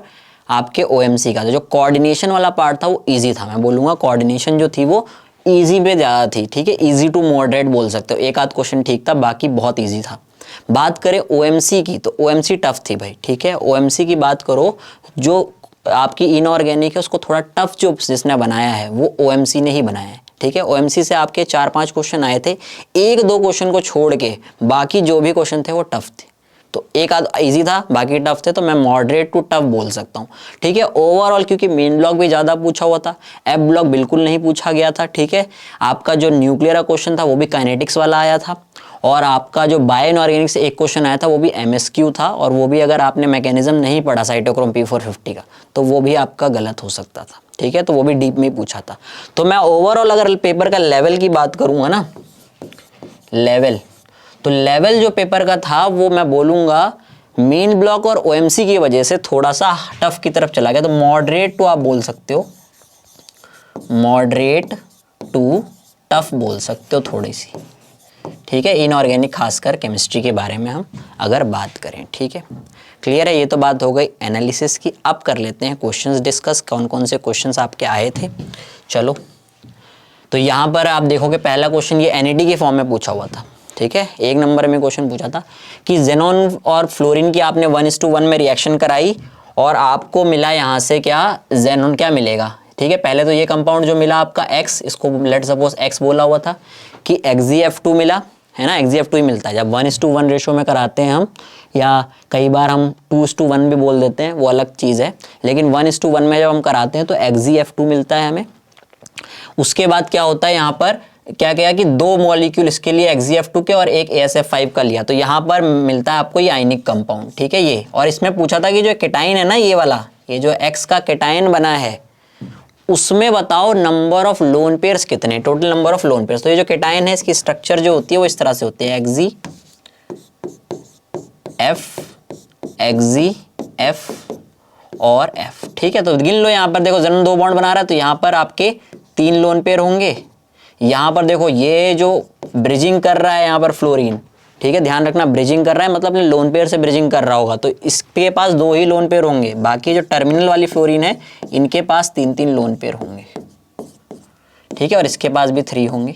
आपके OMC का। तो जो कोऑर्डिनेशन वाला पार्ट था वो ईजी था, मैं बोलूँगा कोऑर्डिनेशन जो थी वो ईजी पे ज़्यादा थी, ठीक है। ईजी टू मॉडरेट बोल सकते हो, एक आध क्वेश्चन ठीक था, बाकी बहुत ईजी था। बात करें OMC की, तो OMC टफ थी भाई, ठीक है। OMC की बात करो, जो आपकी इनऑर्गेनिक है उसको थोड़ा टफ जो जिसने बनाया है वो OMC ने ही बनाया है, ठीक है। OMC से आपके 4-5 क्वेश्चन आए थे, 1-2 क्वेश्चन को छोड़ के बाकी जो भी क्वेश्चन थे वो टफ थे। तो एक आध इजी था, बाकी टफ थे, तो मैं मॉडरेट टू टफ बोल सकता हूँ, ठीक है। ओवरऑल क्योंकि मेन ब्लॉक भी ज़्यादा पूछा हुआ था, एफ ब्लॉक बिल्कुल नहीं पूछा गया था, ठीक है। आपका जो न्यूक्लियर का क्वेश्चन था वो भी काइनेटिक्स वाला आया था, और आपका जो बायो इनऑर्गेनिक से एक क्वेश्चन आया था वो भी MSQ था, और वो भी अगर आपने मैकेनिज्म नहीं पढ़ा साइटोक्रोम P450 का तो वो भी आपका गलत हो सकता था, ठीक है। तो वो भी डीप में पूछा था। तो मैं ओवरऑल अगर पेपर का लेवल की बात करूँगा ना, लेवल, तो लेवल जो पेपर का था वो मैं बोलूँगा मेन ब्लॉक और OMC की वजह से थोड़ा सा टफ की तरफ चला गया। तो मॉडरेट टू आप बोल सकते हो, मॉडरेट टू टफ बोल सकते हो थोड़ी सी, ठीक है। इनऑर्गेनिक खासकर केमिस्ट्री के बारे में हम अगर बात करें, ठीक है। क्लियर है, ये तो बात हो गई एनालिसिस की। अब कर लेते हैं क्वेश्चंस डिस्कस, कौन कौन से क्वेश्चंस आपके आए थे। चलो, तो यहाँ पर आप देखोगे पहला क्वेश्चन ये NAD के फॉर्म में पूछा हुआ था, ठीक है। 1 नंबर में क्वेश्चन पूछा था कि जेनॉन और फ्लोरीन की आपने 1:1 में रिएक्शन कराई और आपको मिला यहाँ से क्या, जेनॉन क्या मिलेगा, ठीक है। पहले तो ये कंपाउंड जो मिला आपका X, इसको लेट सपोज X बोला हुआ था कि XgF2 मिला, है ना, Xgf2 ही मिलता है। जब 1:1 रेशो में कराते हैं हम, या कई बार हम 2:1 भी बोल देते हैं, वो अलग चीज़ है, लेकिन 1:1 में जब हम कराते हैं तो Xgf2 मिलता है हमें। उसके बाद क्या होता है, यहाँ पर क्या किया कि 2 मॉलिक्यूल इसके लिए Xgf2 के और एक ASF5 का लिया, तो यहाँ पर मिलता है आपको ये आयनिक कंपाउंड, ठीक है ये। और इसमें पूछा था कि जो केटाइन है ना, ये वाला, ये जो X का केटाइन बना है, उसमें बताओ नंबर ऑफ लोन पेयर्स कितने, total number of lone pairs. तो ये जो केटाइन है, इसकी स्ट्रक्चर जो होती है वो इस तरह से होती है, XgF और F, ठीक है। तो गिन लो, यहाँ पर देखो जन 2 बॉन्ड बना रहा है, तो यहाँ पर आपके 3 लोन पेयर होंगे। यहाँ पर देखो ये जो ब्रिजिंग कर रहा है यहाँ पर फ्लोरीन, ठीक है, ध्यान रखना ब्रिजिंग कर रहा है मतलब अपने लोन पेयर से ब्रिजिंग कर रहा होगा, तो इसके पास 2 ही लोन पेयर होंगे। बाकी जो टर्मिनल वाली फ्लोरीन है, इनके पास 3-3 लोन पेयर होंगे, ठीक है, और इसके पास भी 3 होंगे।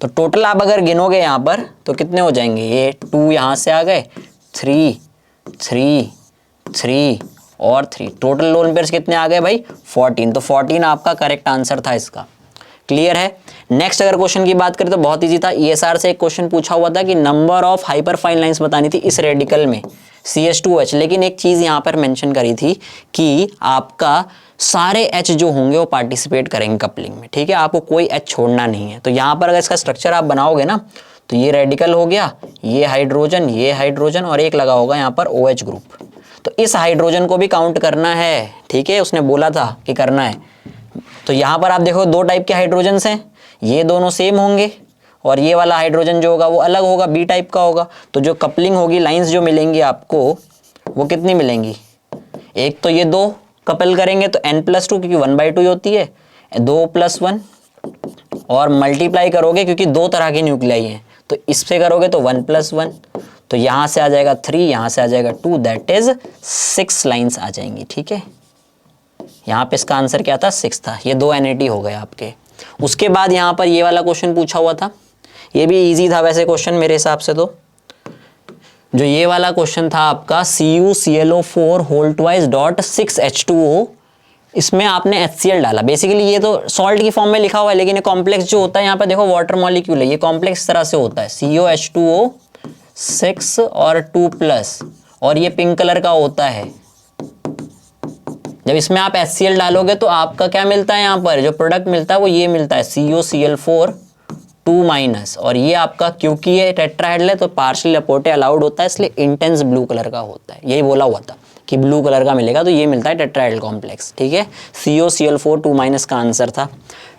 तो टोटल आप अगर गिनोगे यहाँ पर तो कितने हो जाएंगे, ये 2 यहाँ से आ गए, 3 3 3 और 3, टोटल लोन पेयर्स कितने आ गए भाई, 14। तो 14 आपका करेक्ट आंसर था इसका। क्लियर है। नेक्स्ट अगर क्वेश्चन की बात करें तो बहुत इजी था, ESR से एक क्वेश्चन पूछा हुआ था कि नंबर ऑफ हाइपरफाइन लाइंस बतानी थी इस रेडिकल में CH2H, लेकिन एक चीज यहाँ पर मेंशन करी थी कि आपका सारे H जो होंगे वो पार्टिसिपेट करेंगे कपलिंग में, ठीक है, आपको कोई H छोड़ना नहीं है। तो यहाँ पर अगर इसका स्ट्रक्चर आप बनाओगे ना, तो ये रेडिकल हो गया, ये हाइड्रोजन और एक लगा होगा यहाँ पर OH ग्रुप। तो इस हाइड्रोजन को भी काउंट करना है, ठीक है, उसने बोला था कि करना है। तो यहाँ पर आप देखो 2 टाइप के हाइड्रोजन्स हैं, ये दोनों सेम होंगे और ये वाला हाइड्रोजन जो होगा वो अलग होगा, B टाइप का होगा। तो जो कपलिंग होगी, लाइंस जो मिलेंगी आपको वो कितनी मिलेंगी, एक तो ये 2 कपल करेंगे तो N+2, क्योंकि 1/2 होती है, 2+1 और मल्टीप्लाई करोगे क्योंकि 2 तरह की न्यूक्लियाई हैं, तो इससे करोगे तो 1+1, तो यहाँ से आ जाएगा 3, यहाँ से आ जाएगा 2, दैट इज 6 लाइन्स आ जाएंगी, ठीक है। यहाँ पे इसका आंसर क्या था, 6 था। ये 2 NAT हो गए आपके। उसके बाद यहाँ पर ये वाला क्वेश्चन पूछा हुआ था, ये भी इजी था वैसे क्वेश्चन मेरे हिसाब से। तो जो ये वाला क्वेश्चन था आपका CuClO4 इसमें आपने HCl डाला। बेसिकली ये तो सॉल्ट की फॉर्म में लिखा हुआ है, लेकिन ये कॉम्प्लेक्स जो होता है यहाँ पे देखो वाटर मॉलिक्यूल है, ये कॉम्प्लेक्स इस तरह से होता है, COH2O 6 और 2+, और ये पिंक कलर का होता है। जब इसमें आप HCl डालोगे तो आपका क्या मिलता है, यहाँ पर जो प्रोडक्ट मिलता है वो ये मिलता है COCl4 2-, और ये आपका क्योंकि ये टेट्राहेड्रल है तो पार्शियल लपोटे अलाउड होता है, इसलिए इंटेंस ब्लू कलर का होता है। यही बोला हुआ था कि ब्लू कलर का मिलेगा, तो ये मिलता है टेट्राहेड्रल कॉम्प्लेक्स, ठीक है। COCl4 2- का आंसर था।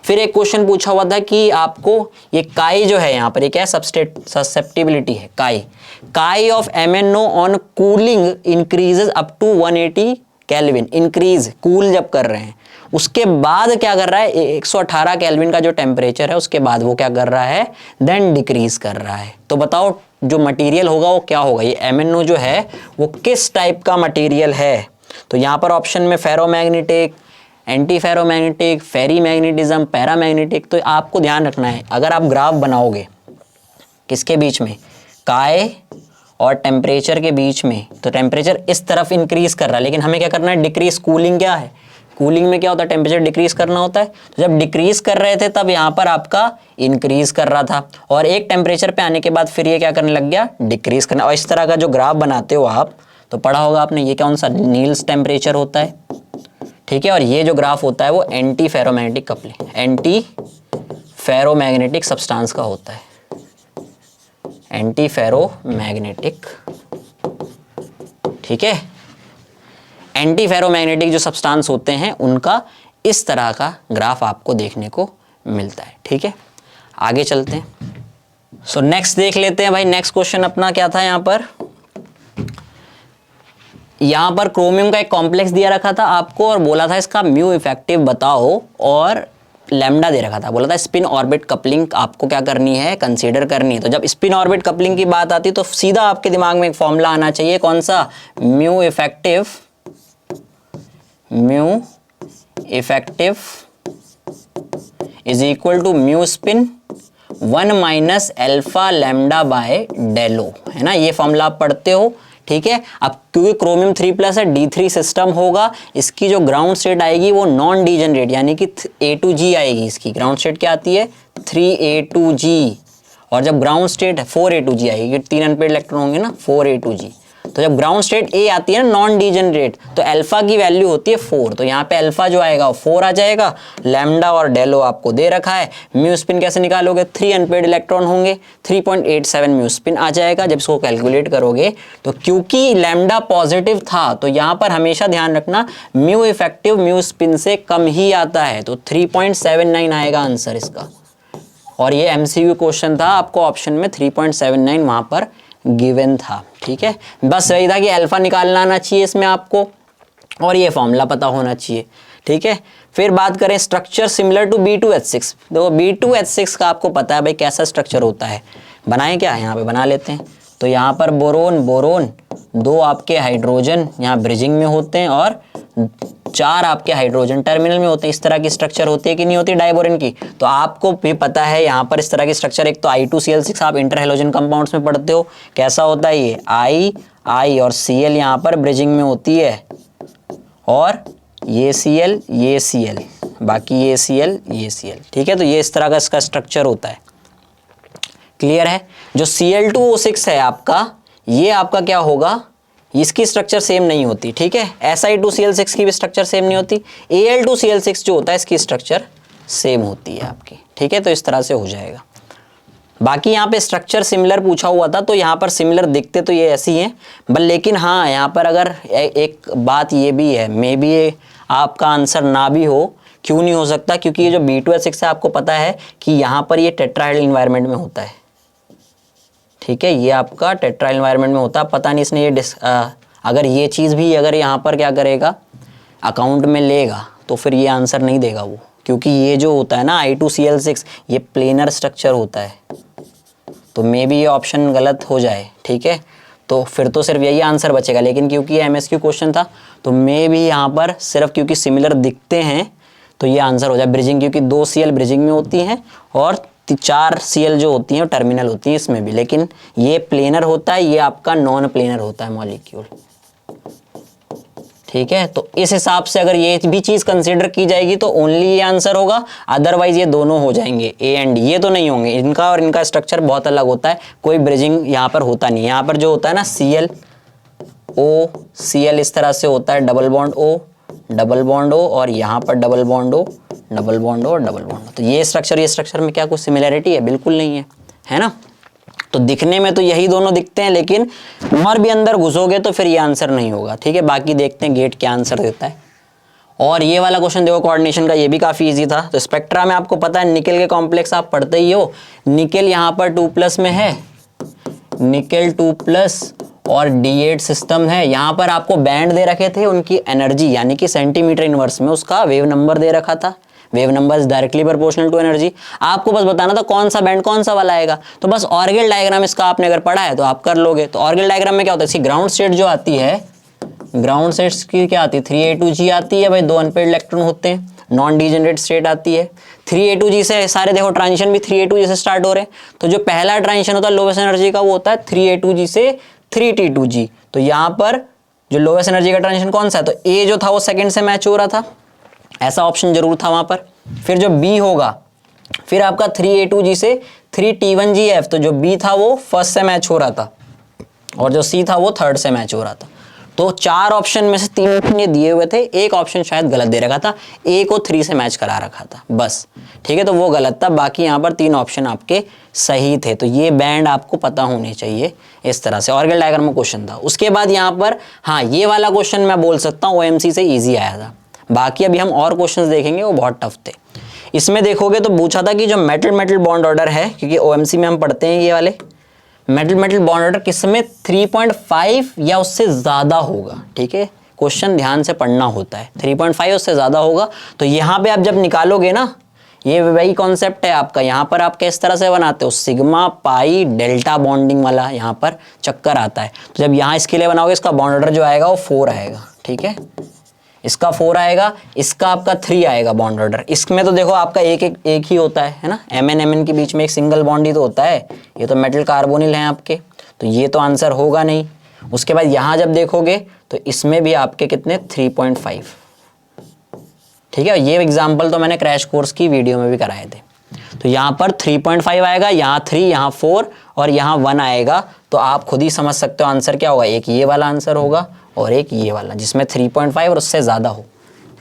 फिर एक क्वेश्चन पूछा हुआ था कि आपको ये काई जो है यहाँ पर, ये क्या ससेप्टिबिलिटी है, chi of MnO on cooling increases up to 180 kelvin, increase cool जब कर रहे हैं, उसके बाद क्या कर रहा है, 118 केल्विन का जो टेम्परेचर है उसके बाद वो क्या कर रहा है, देन डिक्रीज कर रहा है। तो बताओ जो मटेरियल होगा वो क्या होगा, ये MnO जो है वो किस टाइप का मटेरियल है। तो यहाँ पर ऑप्शन में फेरोमैग्नेटिक, एंटी फेरोमैग्नेटिक, फेरी मैग्नेटिज्म, पैरामैग्नेटिक। तो आपको ध्यान रखना है, अगर आप ग्राफ बनाओगे किसके बीच में, काय और टेम्परेचर के बीच में, तो टेम्परेचर इस तरफ इंक्रीज कर रहा है, लेकिन हमें क्या करना है, डिक्रीज। कूलिंग क्या है, कूलिंग में क्या होता है, टेम्परेचर डिक्रीज करना होता है। तो जब डिक्रीज कर रहे थे तब यहाँ पर आपका इंक्रीज कर रहा था, और एक टेम्परेचर पे आने के बाद फिर ये क्या करने लग गया, डिक्रीज करना। और इस तरह का जो ग्राफ बनाते हो आप, तो पढ़ा होगा आपने, ये कौन सा नील्स टेम्परेचर होता है, ठीक है। और ये जो ग्राफ होता है वो anti ferromagnetic coupling, anti ferromagnetic substance का होता है, एंटी फेरोमैग्नेटिक, ठीक है। एंटी फेरोमैग्नेटिक जो सब्सटेंस होते हैं उनका इस तरह का ग्राफ आपको देखने को मिलता है, ठीक है। आगे चलते हैं। सो नेक्स्ट देख लेते हैं भाई। नेक्स्ट क्वेश्चन अपना क्या था, यहाँ पर क्रोमियम का एक कॉम्प्लेक्स दिया रखा था आपको और बोला था इसका म्यू इफेक्टिव बताओ, और लैम्डा दे रखा था, बोला था स्पिन ऑर्बिट कपलिंग आपको क्या करनी है, कंसीडर करनी है। तो जब स्पिन ऑर्बिट कपलिंग की बात आती है तो सीधा आपके दिमाग में एक फॉर्मूला आना चाहिए, कौन सा, mu effective is equal to mu spin 1 - alpha lambda by डेलो, है ना, ये फॉर्मूला आप पढ़ते हो, ठीक है। अब क्योंकि क्रोमियम 3+ है, D3 सिस्टम होगा, इसकी जो ग्राउंड स्टेट आएगी वो नॉन डीजेनरेट यानी कि A2G आएगी। इसकी ग्राउंड स्टेट क्या आती है, 3A2G, और जब ग्राउंड स्टेट 4A2G आएगी, 3 अनपेड इलेक्ट्रॉन होंगे ना 4A2G। तो जब ग्राउंड स्टेट ए आती है ना नॉन डीजेनरेट, तो अल्फा की वैल्यू होती है 4, तो यहाँ पे अल्फा जो आएगा वो 4 आ जाएगा। लैम्डा और डेलो आपको दे रखा है। म्यू स्पिन कैसे निकालोगे, 3 अनपेड इलेक्ट्रॉन होंगे, 3.87 म्यू स्पिन आ जाएगा जब इसको कैलकुलेट करोगे। तो क्योंकि लैम्डा पॉजिटिव था तो यहाँ पर हमेशा ध्यान रखना म्यू इफेक्टिव म्यू स्पिन से कम ही आता है, तो 3.79 आएगा आंसर इसका। और ये MCQ क्वेश्चन था, आपको ऑप्शन में 3.79 वहां पर गिवन था। ठीक है, बस वही था कि अल्फा निकालना आना चाहिए इसमें आपको और ये फॉर्मूला पता होना चाहिए। ठीक है, फिर बात करें स्ट्रक्चर सिमिलर टू B2H6। देखो B2H6 का आपको पता है भाई कैसा स्ट्रक्चर होता है, बनाएं क्या, यहाँ पे बना लेते हैं। तो यहाँ पर बोरोन बोरोन 2 आपके हाइड्रोजन यहाँ ब्रिजिंग में होते हैं और 4 आपके हाइड्रोजन टर्मिनल में होते हैं। इस तरह की स्ट्रक्चर होती है कि नहीं होती डाइबोरेन की, तो आपको भी पता है यहाँ पर इस तरह की स्ट्रक्चर। एक तो I2Cl6 आप इंटर हेलोजन कंपाउंड्स में पढ़ते हो, कैसा होता है ये I और Cl यहाँ पर ब्रिजिंग में होती है और ये Cl बाकी ये Cl। ठीक है, तो ये इस तरह का इसका स्ट्रक्चर होता है। क्लियर है। जो Cl2O6 है आपका, ये आपका क्या होगा, इसकी स्ट्रक्चर सेम नहीं होती। ठीक है, Si2Cl6 की भी स्ट्रक्चर सेम नहीं होती। Al2Cl6 जो होता है इसकी स्ट्रक्चर सेम होती है आपकी। ठीक है, तो इस तरह से हो जाएगा। बाकी यहाँ पे स्ट्रक्चर सिमिलर पूछा हुआ था, तो यहाँ पर सिमिलर दिखते तो ये ऐसी हैं, बट लेकिन हाँ यहाँ पर अगर एक बात ये भी है, मे बी आपका आंसर ना भी हो। क्यों नहीं हो सकता, क्योंकि ये जो B2H6 है आपको पता है कि यहाँ पर ये टेट्राहेड्रल इन्वायरमेंट में होता है। ठीक है, ये आपका टेट्राहेड्रल इन्वायरमेंट में होता है। पता नहीं इसने ये अगर ये चीज़ भी अगर यहाँ पर क्या करेगा अकाउंट में लेगा तो फिर ये आंसर नहीं देगा वो, क्योंकि ये जो होता है ना I2Cl6 ये प्लेनर स्ट्रक्चर होता है, तो मे बी ये ऑप्शन गलत हो जाए। ठीक है, तो फिर तो सिर्फ यही आंसर बचेगा। लेकिन क्योंकि ये MSQ क्वेश्चन था तो मे बी यहाँ पर सिर्फ क्योंकि सिमिलर दिखते हैं तो ये आंसर हो जाए ब्रिजिंग, क्योंकि 2 Cl ब्रिजिंग में होती हैं और 4 Cl जो होती हैं टर्मिनल होती हैं इसमें भी। लेकिन ये प्लेनर होता है, ये आपका नॉन प्लेनर होता है मॉलिक्यूल। ठीक है, तो इस हिसाब से अगर ये भी चीज कंसीडर की जाएगी तो ओनली ये आंसर होगा, अदरवाइज ये दोनों हो जाएंगे A एंड D, ये तो नहीं होंगे। इनका और इनका स्ट्रक्चर बहुत अलग होता है, कोई ब्रिजिंग यहाँ पर होता नहीं। यहाँ पर जो होता है ना Cl इस तरह से होता है, डबल बॉन्ड O और यहाँ पर डबल बॉन्ड O और डबल बॉन्ड। तो ये स्ट्रक्चर में क्या कुछ सिमिलैरिटी है, बिल्कुल नहीं है ना। तो दिखने में तो यही दोनों दिखते हैं, लेकिन और भी अंदर घुसोगे तो फिर ये आंसर नहीं होगा। ठीक है, बाकी देखते हैं गेट क्या आंसर देता है। और ये वाला क्वेश्चन देखो कोऑर्डिनेशन का, ये भी काफी इजी था। तो स्पेक्ट्रा में आपको पता है निकेल के कॉम्प्लेक्स आप पढ़ते ही हो। निकेल यहाँ पर 2+ में है, निकेल 2+ और D8 सिस्टम है। यहाँ पर आपको बैंड दे रखे थे उनकी एनर्जी, यानी कि सेंटीमीटर इनवर्स में उसका वेव नंबर दे रखा था। Wave number is directly proportional to energy. आपको बस बताना था कौन सा बैंड कौन सा वाला आएगा। तो बस ऑर्गेल डायग्राम इसका आपने अगर पढ़ा है तो आप कर लोगे। तो ऑर्गेल डायग्राम में क्या होता है, इसकी ग्राउंड स्टेट जो आती है, ग्राउंड स्टेट्स की क्या आती है, 3A2G आती है भाई, 2 अनपेड इलेक्ट्रॉन होते हैं। नॉन डीजेनरेट स्टेट आती है 3A2G से। सारे देखो ट्रांजिशन भी 3A2G से स्टार्ट हो रहे हैं। तो जो पहला ट्रांजिशन होता है लोवेस्ट एनर्जी का वो होता है 3A2G से 3T2G। तो यहाँ पर जो लोवेस्ट एनर्जी का ट्रांजिशन कौन सा है, तो A जो था वो सेकंड से मैच हो रहा था, ऐसा ऑप्शन जरूर था वहां पर। फिर जो B होगा, फिर आपका 3A2G से 3T1GF, तो जो B था वो फर्स्ट से मैच हो रहा था और जो C था वो थर्ड से मैच हो रहा था। तो 4 ऑप्शन में से 3 ऑप्शन ये दिए हुए थे, एक ऑप्शन शायद गलत दे रखा था, A को 3 से मैच करा रखा था बस। ठीक है, तो वो गलत था, बाकी यहाँ पर 3 ऑप्शन आपके सही थे। तो ये बैंड आपको पता होने चाहिए। इस तरह से ऑर्गेल डायग्राम में क्वेश्चन था। उसके बाद यहाँ पर हाँ, ये वाला क्वेश्चन मैं बोल सकता हूँ OMC से ईजी आया था। बाकी अभी हम और क्वेश्चंस देखेंगे वो बहुत टफ थे। इसमें देखोगे तो पूछा था कि जो मेटल बॉन्ड ऑर्डर है, क्योंकि OMC में हम पढ़ते हैं ये वाले मेटल बॉन्ड ऑर्डर किसमें 3.5 या उससे ज़्यादा होगा। ठीक है, क्वेश्चन ध्यान से पढ़ना होता है, 3.5 उससे ज़्यादा होगा। तो यहाँ पे आप जब निकालोगे ना, ये वही कॉन्सेप्ट है आपका। यहाँ पर आप किस तरह से बनाते हो, सिग्मा पाई डेल्टा बॉन्डिंग वाला यहाँ पर चक्कर आता है। तो जब यहाँ इसके लिए बनाओगे, इसका बॉन्ड ऑर्डर जो आएगा वो 4 आएगा। ठीक है, इसका 4 आएगा, इसका आपका 3 आएगा बॉन्ड ऑर्डर। इसमें तो देखो आपका एक ही होता है ना, MN के बीच में एक सिंगल बॉन्ड ही तो होता है। ये तो मेटल कार्बोनिल हैं आपके, तो ये तो आंसर होगा नहीं। उसके बाद यहाँ जब देखोगे तो इसमें भी आपके कितने 3.5। ठीक है, ये एग्जाम्पल तो मैंने क्रैश कोर्स की वीडियो में भी कराए थे। तो यहाँ पर 3.5 आएगा, यहाँ 3, यहाँ 4 और यहाँ 1 आएगा। तो आप खुद ही समझ सकते हो आंसर क्या होगा, एक ये वाला आंसर होगा और एक ये वाला जिसमें 3.5 और उससे ज़्यादा हो।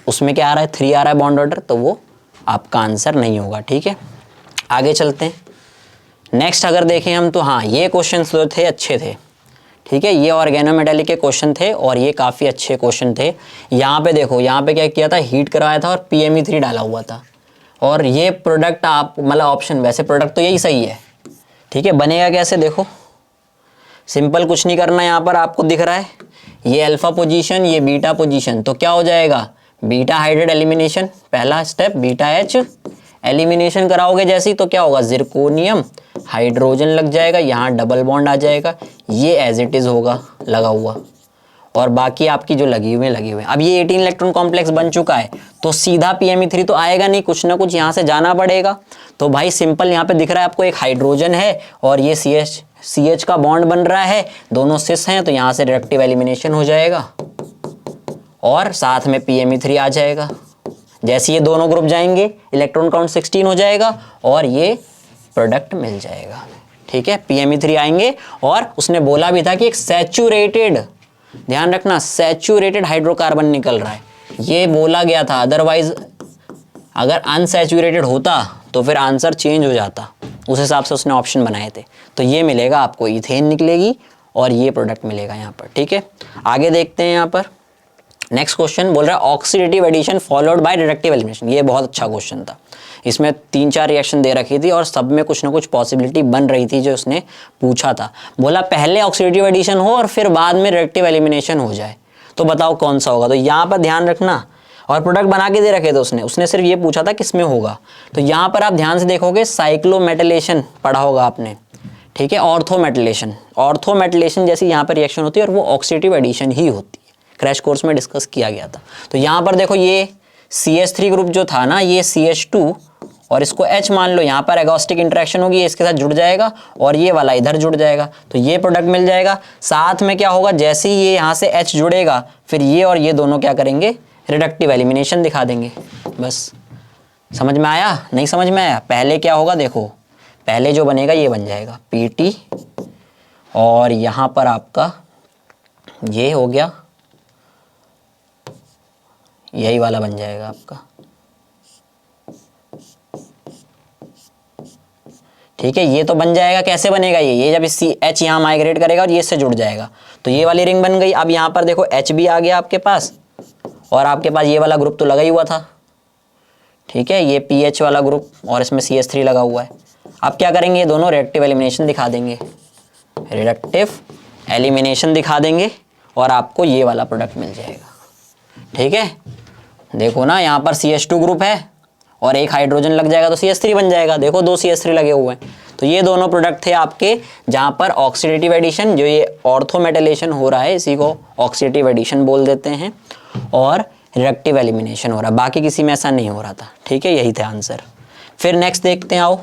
उसमें क्या आ रहा है, 3 आ रहा है बॉन्ड ऑर्डर, तो वो आपका आंसर नहीं होगा। ठीक है, आगे चलते हैं। नेक्स्ट अगर देखें हम तो हाँ, ये क्वेश्चन जो थे अच्छे थे। ठीक है, ये ऑर्गेनोमेटेलिक के क्वेश्चन थे और ये काफ़ी अच्छे क्वेश्चन थे। यहाँ पे देखो, यहाँ पे क्या किया था, हीट करवाया था और PME3 डाला हुआ था। और ये प्रोडक्ट आप मतलब ऑप्शन, वैसे प्रोडक्ट तो यही सही है। ठीक है, बनेगा कैसे देखो, सिंपल कुछ नहीं करना। यहाँ पर आपको दिख रहा है ये अल्फा पोजीशन, ये बीटा पोजीशन, तो क्या हो जाएगा, बीटा हाइड्रेट एलिमिनेशन, पहला स्टेप बीटा H एलिमिनेशन कराओगे जैसे ही, तो क्या होगा, जिरकोनियम हाइड्रोजन लग जाएगा, यहाँ डबल बॉन्ड आ जाएगा, ये एज इट इज होगा लगा हुआ और बाकी आपकी जो लगी हुए। अब ये 18 इलेक्ट्रॉन कॉम्प्लेक्स बन चुका है तो सीधा PME3 तो आएगा नहीं, कुछ ना कुछ यहाँ से जाना पड़ेगा। तो भाई सिंपल यहाँ पे दिख रहा है आपको, एक हाइड्रोजन है और ये CH का बॉन्ड बन रहा है, दोनों सिस हैं, तो यहाँ से रिडक्टिव एलिमिनेशन हो जाएगा और साथ में PME3 आ जाएगा। जैसे ये दोनों ग्रुप जाएंगे इलेक्ट्रॉन काउंट 16 हो जाएगा और ये प्रोडक्ट मिल जाएगा। ठीक है, PME3 आएंगे और उसने बोला भी था कि एक सैचुरेटेड, ध्यान रखना, सैचुरेटेड हाइड्रोकार्बन निकल रहा है, ये बोला गया था। अदरवाइज अगर अनसैचुरेटेड होता तो फिर आंसर चेंज हो जाता, उस हिसाब से उसने ऑप्शन बनाए थे। तो ये मिलेगा आपको, इथेन निकलेगी और ये प्रोडक्ट मिलेगा यहाँ पर। ठीक है, आगे देखते हैं। यहाँ पर नेक्स्ट क्वेश्चन बोल रहा है oxidative addition followed by reductive elimination. ये बहुत अच्छा क्वेश्चन था, इसमें 3-4 रिएक्शन दे रखी थी और सब में कुछ ना कुछ पॉसिबिलिटी बन रही थी जो उसने पूछा था। बोला पहले ऑक्सीडेटिव एडिशन हो और फिर बाद में रिडक्टिव एलिमिनेशन हो जाए, तो बताओ कौन सा होगा। तो यहाँ पर ध्यान रखना, और प्रोडक्ट बना के दे रखे थे उसने सिर्फ ये पूछा था किसमें होगा। तो यहाँ पर आप ध्यान से देखोगे साइक्लोमेटिलेशन पढ़ा होगा आपने। ठीक है, ऑर्थोमेटिलेशन जैसी यहाँ पर रिएक्शन होती है और वो ऑक्सीडेटिव एडिशन ही होती है, क्रैश कोर्स में डिस्कस किया गया था। तो यहाँ पर देखो ये CH3 ग्रुप जो था ना, ये CH2 और इसको H मान लो, यहाँ पर एगोस्टिक इंटरेक्शन होगी, ये इसके साथ जुड़ जाएगा और ये वाला इधर जुड़ जाएगा, तो ये प्रोडक्ट मिल जाएगा। साथ में क्या होगा, जैसे ही ये यहाँ से H जुड़ेगा फिर ये और ये दोनों क्या करेंगे, रिडक्टिव एलिमिनेशन दिखा देंगे। बस समझ में आया, नहीं समझ में आया? पहले क्या होगा देखो, पहले जो बनेगा ये बन जाएगा PT और यहाँ पर आपका ये हो गया, यही वाला बन जाएगा आपका। ठीक है, ये तो बन जाएगा, कैसे बनेगा ये जब इस H यहाँ माइग्रेट करेगा और ये इससे जुड़ जाएगा तो ये वाली रिंग बन गई। अब यहाँ पर देखो H भी आ गया आपके पास और आपके पास ये वाला ग्रुप तो लगा ही हुआ था। ठीक है, ये PH वाला ग्रुप और इसमें CH3 लगा हुआ है। अब क्या करेंगे, ये दोनों रिडक्टिव एलिमिनेशन दिखा देंगे, और आपको ये वाला प्रोडक्ट मिल जाएगा। ठीक है, देखो ना यहाँ पर CH2 ग्रुप है और एक हाइड्रोजन लग जाएगा तो CH3 बन जाएगा। देखो 2 CH3 लगे हुए हैं, तो ये दोनों प्रोडक्ट थे आपके, जहाँ पर ऑक्सीडेटिव एडिशन, जो ये ऑर्थोमेटिलेशन हो रहा है इसी को ऑक्सीडेटिव एडिशन बोल देते हैं, और रिडक्टिव एलिमिनेशन हो रहा है। बाकी किसी में ऐसा नहीं हो रहा था। ठीक है, यही थे आंसर। फिर नेक्स्ट देखते हैं, आओ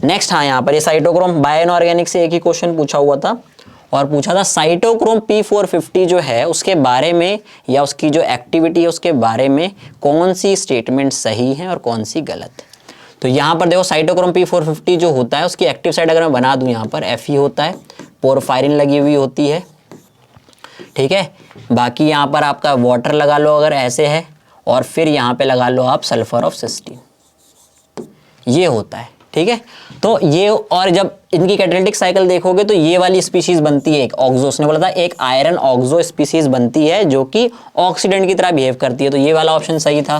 नेक्स्ट। हाँ, यहाँ पर ये साइटोक्रोम बायो इनऑर्गेनिक से एक ही क्वेश्चन पूछा हुआ था और पूछा था साइटोक्रोम P450 जो है उसके बारे में, या उसकी जो एक्टिविटी है उसके बारे में कौन सी स्टेटमेंट सही है और कौन सी गलत। तो यहाँ पर देखो साइटोक्रोम P450 जो होता है उसकी एक्टिव साइट अगर मैं बना दूँ, यहाँ पर Fe होता है, पोरफायरिन लगी हुई होती है। ठीक है, बाकी यहाँ पर आपका वाटर लगा लो अगर ऐसे है, और फिर यहाँ पे लगा लो आप सल्फर ऑफ सिस्टीन, ये होता है। ठीक है, तो ये, और जब इनकी कैटालिटिक साइकिल देखोगे तो ये वाली स्पीशीज बनती है एक ऑक्सो, उसने बोला था एक आयरन ऑक्सो स्पीशीज बनती है जो कि ऑक्सीडेंट की तरह बिहेव करती है, तो ये वाला ऑप्शन सही था।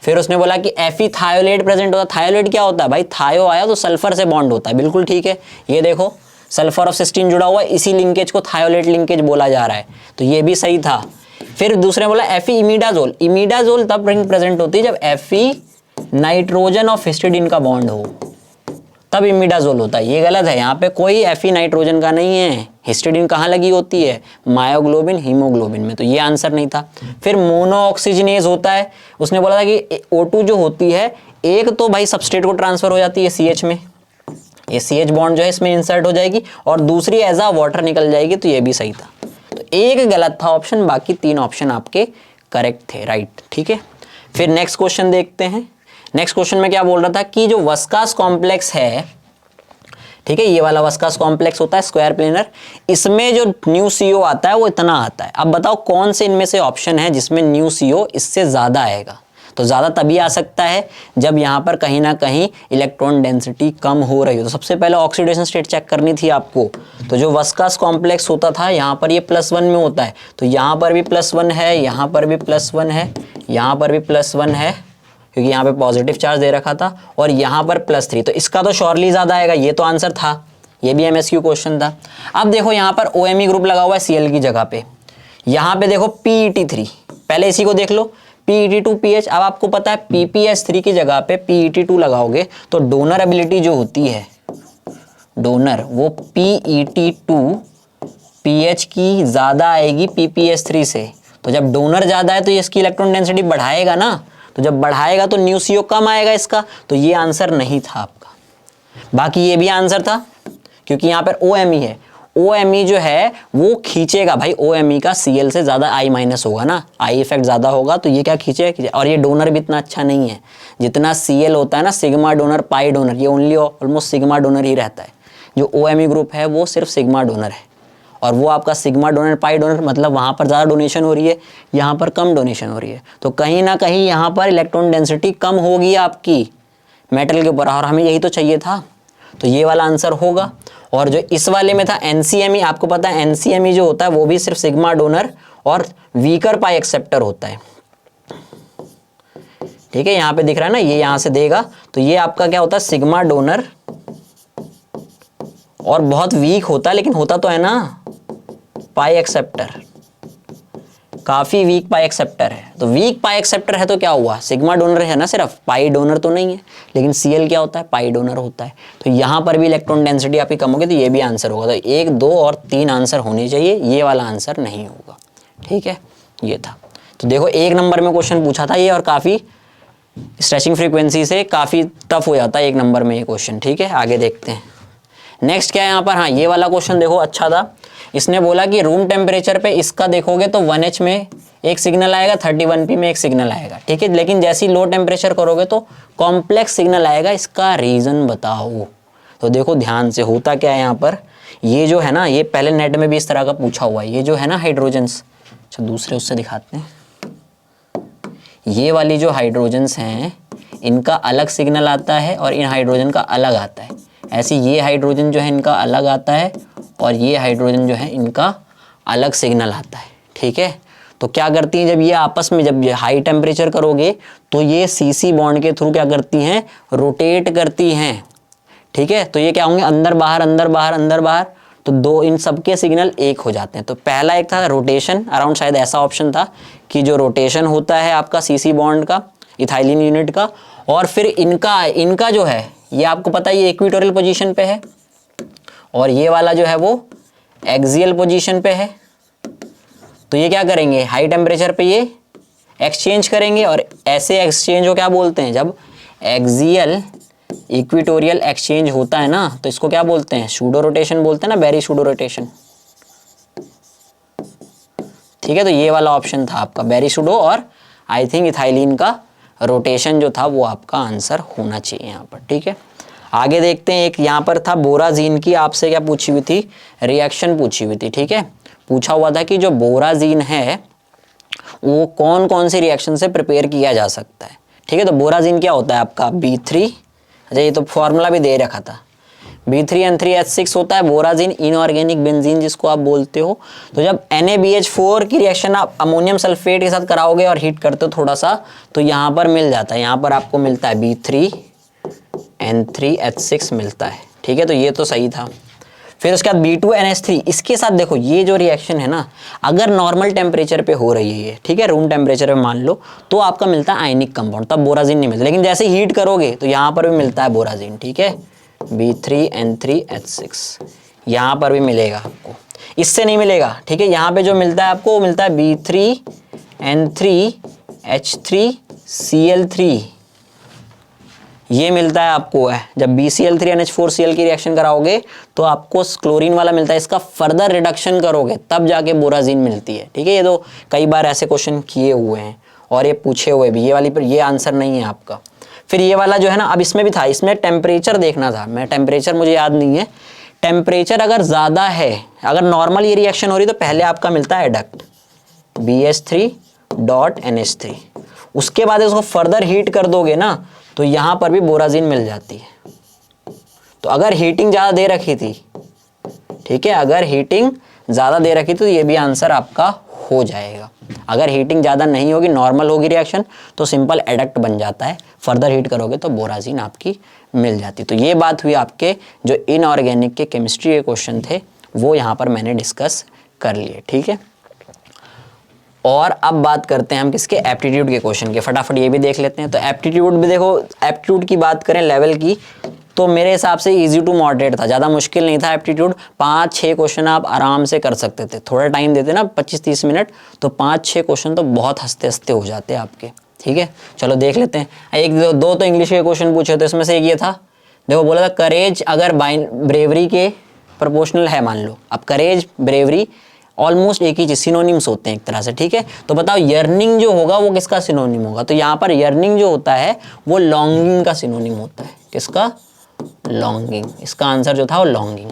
फिर उसने बोला कि Fe थायोलेट प्रेजेंट होता है। थायोलेट क्या होता है भाई, थायो आया तो सल्फर से बॉन्ड होता है, बिल्कुल ठीक है। ये देखो सल्फर ऑफ सिस्टीन जुड़ा हुआ है, इसी लिंकेज को थायोलेट लिंकेज बोला जा रहा है, तो ये भी सही था। फिर दूसरे बोला Fe इमिडाजोल, इमिडाजोल तब रिंग प्रेजेंट होती है जब Fe नाइट्रोजन और हिस्टिडीन का बॉन्ड हो, तब इमिडाजोल होता है। ये गलत है, यहाँ पे कोई Fe नाइट्रोजन का नहीं है। हिस्टिडीन कहाँ लगी होती है, मायोग्लोबिन हीमोग्लोबिन में, तो ये आंसर नहीं था। फिर मोनो ऑक्सीजनेज होता है, उसने बोला था कि O2 जो होती है, एक तो भाई सबस्ट्रेट को ट्रांसफर हो जाती है CH में, ये CH बॉन्ड जो है इसमें इंसर्ट हो जाएगी, और दूसरी एज आ वाटर निकल जाएगी, तो ये भी सही था। तो एक गलत था ऑप्शन, बाकी 3 ऑप्शन आपके करेक्ट थे, राइट। ठीक है, फिर नेक्स्ट क्वेश्चन देखते हैं। नेक्स्ट क्वेश्चन में क्या बोल रहा था कि जो वस्कास कॉम्प्लेक्स है, ठीक है, ये वाला वस्कास कॉम्प्लेक्स होता है स्क्वायर प्लेनर, इसमें जो न्यू CO आता है वो इतना आता है। अब बताओ कौन से इनमें से ऑप्शन है जिसमें न्यू CO इससे ज्यादा आएगा। तो ज्यादा तभी आ सकता है जब यहाँ पर कहीं ना कहीं इलेक्ट्रॉन डेंसिटी कम हो रही हो। तो सबसे पहले ऑक्सीडेशन स्टेट चेक करनी थी आपको। तो जो वस्कास कॉम्प्लेक्स होता था यहाँ पर ये +1 में होता है, तो यहाँ पर भी +1 है, यहाँ पर भी +1 है, यहाँ पर भी +1 है क्योंकि यहाँ पे पॉजिटिव चार्ज दे रखा था, और यहाँ पर +3। तो इसका तो श्योरली ज्यादा आएगा, ये तो आंसर था, ये भी MSQ क्वेश्चन था। अब देखो यहाँ पर OMe ग्रुप लगा हुआ है Cl की जगह पे, यहाँ पे देखो PET3, पहले इसी को देख लो PET2PH। अब आपको पता है PPH3 की जगह पे PET2 लगाओगे तो डोनर एबिलिटी जो होती है, डोनर, वो PET2PH की ज्यादा आएगी PPH3 से। तो जब डोनर ज्यादा है तो ये इसकी इलेक्ट्रॉन डेंसिटी बढ़ाएगा ना, तो जब बढ़ाएगा तो न्यू CO कम आएगा इसका, तो ये आंसर नहीं था आपका। बाकी ये भी आंसर था क्योंकि यहाँ पर OMe है, OMe जो है वो खींचेगा भाई, OMe का Cl से ज्यादा I- होगा ना, I इफेक्ट ज्यादा होगा, तो ये क्या खींचेगा। और ये डोनर भी इतना अच्छा नहीं है, जितना Cl होता है ना सिग्मा डोनर पाई डोनर, ये ओनली ऑलमोस्ट सिग्मा डोनर ही रहता है। जो OMe ग्रुप है वो सिर्फ सिग्मा डोनर है, और वो आपका सिग्मा डोनर पाई डोनर, मतलब वहाँ पर ज़्यादा डोनेशन हो रही है, यहाँ पर कम डोनेशन हो रही है। तो कहीं ना कहीं यहाँ पर इलेक्ट्रॉन डेंसिटी कम होगी आपकी मेटल के ऊपर, और हमें यही तो चाहिए था, तो ये वाला आंसर होगा। और जो इस वाले में था NCMe, आपको पता है NCMe जो होता है वो भी सिर्फ सिग्मा डोनर और वीकर पाई एक्सेप्टर होता है, ठीक है, यहाँ पे दिख रहा है ना, ये यहाँ से देगा, तो ये आपका क्या होता है सिग्मा डोनर, और बहुत वीक होता है, लेकिन होता तो है ना पाई एक्सेप्टर, काफी वीक पाई एक्सेप्टर है। तो वीक पाई एक्सेप्टर है तो क्या हुआ, सिग्मा डोनर है ना सिर्फ, पाई डोनर तो नहीं है, लेकिन Cl क्या होता है, पाई डोनर होता है। तो यहाँ पर भी इलेक्ट्रॉन डेंसिटी आपकी कम होगी, तो ये भी आंसर होगा। तो 1, 2 और 3 आंसर होने चाहिए, ये वाला आंसर नहीं होगा, ठीक है, ये था। तो देखो 1 नंबर में क्वेश्चन पूछा था ये, और काफी स्ट्रेचिंग फ्रीक्वेंसी से काफी टफ हो जाता है 1 नंबर में ये क्वेश्चन, ठीक है। आगे देखते हैं नेक्स्ट क्या है यहाँ पर। हाँ, ये वाला क्वेश्चन देखो अच्छा था, इसने बोला कि रूम टेम्परेचर पे इसका देखोगे तो 1H में एक सिग्नल आएगा, 31P में एक सिग्नल आएगा, ठीक है, लेकिन जैसे ही लो टेम्परेचर करोगे तो कॉम्प्लेक्स सिग्नल आएगा, इसका रीजन बताओ। तो देखो ध्यान से होता क्या है यहाँ पर, ये जो है ना, ये पहले नेट में भी इस तरह का पूछा हुआ है, ये जो है ना हाइड्रोजन्स, अच्छा दूसरे उससे दिखाते हैं, ये वाली जो हाइड्रोजन्स हैं इनका अलग सिग्नल आता है और इन हाइड्रोजन का अलग आता है। ऐसे ये हाइड्रोजन जो है इनका अलग आता है, और ये हाइड्रोजन जो है इनका अलग सिग्नल आता है, ठीक है। तो क्या करती हैं, जब ये आपस में जब ये हाई टेम्परेचर करोगे तो ये CC बॉन्ड के थ्रू क्या करती हैं, रोटेट करती हैं, ठीक है। तो ये क्या होंगे, अंदर बाहर अंदर बाहर अंदर बाहर, तो दो इन सबके सिग्नल एक हो जाते हैं। तो पहला एक था रोटेशन, अराउंड शायद ऐसा ऑप्शन था कि जो रोटेशन होता है आपका CC बॉन्ड का, इथाइलिन यूनिट का, और फिर इनका जो है ये आपको पता है ये इक्वेटोरियल पोजीशन पे है, और ये वाला जो है वो एक्सियल पोजीशन पे है। तो ये क्या करेंगे, हाई टेम्परेचर पे ये एक्सचेंज करेंगे, और ऐसे एक्सचेंज को क्या बोलते हैं, जब एक्सियल इक्वेटोरियल एक्सचेंज होता है ना, तो इसको क्या बोलते हैं, सूडो रोटेशन बोलते हैं ना, बेरी सूडो रोटेशन, ठीक है। तो ये वाला ऑप्शन था आपका बेरी सूडो, और आई थिंक इथाइलिन का रोटेशन जो था वो आपका आंसर होना चाहिए यहाँ पर, ठीक है। आगे देखते हैं, एक यहाँ पर था बोराजीन की, आपसे क्या पूछी हुई थी, रिएक्शन पूछी हुई थी, ठीक है। पूछा हुआ था कि जो बोराजीन है वो कौन कौन सी रिएक्शन से प्रिपेयर किया जा सकता है, ठीक है। तो बोराजीन क्या होता है आपका B3, अच्छा ये तो फॉर्मूला भी दे रखा था, B3N3H6 होता है बोराजीन, इनऑर्गेनिक बेंजीन जिसको आप बोलते हो। तो जब NaBH4 की रिएक्शन आप अमोनियम सल्फेट के साथ कराओगे और हीट करते हो थोड़ा सा, तो यहाँ पर मिल जाता है, यहाँ पर आपको मिलता है B3N3H6 मिलता है, ठीक है। तो ये तो सही था। फिर उसके बाद B2NH3, इसके साथ देखो ये जो रिएक्शन है ना, अगर नॉर्मल टेम्परेचर पे हो रही है ये, ठीक है, रूम टेम्परेचर पे मान लो, तो आपका मिलता है आयनिक कंपाउंड, तब बोराजीन नहीं मिलता। लेकिन जैसे हीट करोगे तो यहाँ पर भी मिलता है बोराजीन, ठीक है, B3N3H6 यहाँ पर भी मिलेगा आपको, इससे नहीं मिलेगा, ठीक है। यहाँ पे जो मिलता है आपको वो मिलता है B3N3H3Cl3, ये मिलता है आपको है। जब BCl3NH4Cl की रिएक्शन कराओगे तो आपको क्लोरीन वाला मिलता है, इसका फर्दर रिडक्शन करोगे तब जाके बोराजीन मिलती है, ठीक है। ये तो कई बार ऐसे क्वेश्चन किए हुए हैं और ये पूछे हुए भी, ये वाली पर ये आंसर नहीं है आपका। फिर ये वाला जो है ना, अब इसमें भी था, इसमें टेम्परेचर देखना था, मैं टेम्परेचर मुझे याद नहीं है, टेम्परेचर अगर ज़्यादा है, अगर नॉर्मल ये रिएक्शन हो रही तो पहले आपका मिलता है एडक्ट BH3.NH3, उसके बाद इसको फर्दर हीट कर दोगे ना तो यहाँ पर भी बोराजिन मिल जाती है। तो अगर हीटिंग ज़्यादा दे रखी थी, ठीक है, अगर हीटिंग ज़्यादा दे रखी तो ये भी आंसर आपका हो जाएगा। अगर हीटिंग ज़्यादा नहीं होगी, नॉर्मल होगी रिएक्शन, तो सिंपल एडक्ट बन जाता है, फर्दर हीट करोगे तो बोराजिन आपकी मिल जाती। तो ये बात हुई आपके जो इनऑर्गेनिक के केमिस्ट्री के क्वेश्चन थे वो यहाँ पर मैंने डिस्कस कर लिए, ठीक है। और अब बात करते हैं हम किसके, एप्टीट्यूड के क्वेश्चन के, फटाफट ये भी देख लेते हैं। तो एप्टीट्यूड भी देखो, एप्टीट्यूड की बात करें लेवल की तो मेरे हिसाब से इजी टू मॉडरेट था, ज़्यादा मुश्किल नहीं था एप्टीट्यूड। 5-6 क्वेश्चन आप आराम से कर सकते थे, थोड़ा टाइम देते ना 25-30 मिनट, तो 5-6 क्वेश्चन तो बहुत हंसते हंसते हो जाते हैं आपके, ठीक है। चलो देख लेते हैं। एक दो तो इंग्लिश के क्वेश्चन पूछे थे, इसमें से एक ये था, देखो बोला था करेज अगर ब्रेवरी के प्रोपोर्शनल है मान लो। अब करेज ब्रेवरी ऑलमोस्ट एक ही चीज, सिनोनिम्स होते हैं एक तरह से, ठीक है। तो बताओ यर्निंग जो होगा वो किसका सिनोनिम होगा, तो यहाँ पर यर्निंग जो होता है वो लॉन्गिंग का सिनोनिम होता है। किसका? लॉन्गिंग। इसका आंसर जो था वो लॉन्गिंग।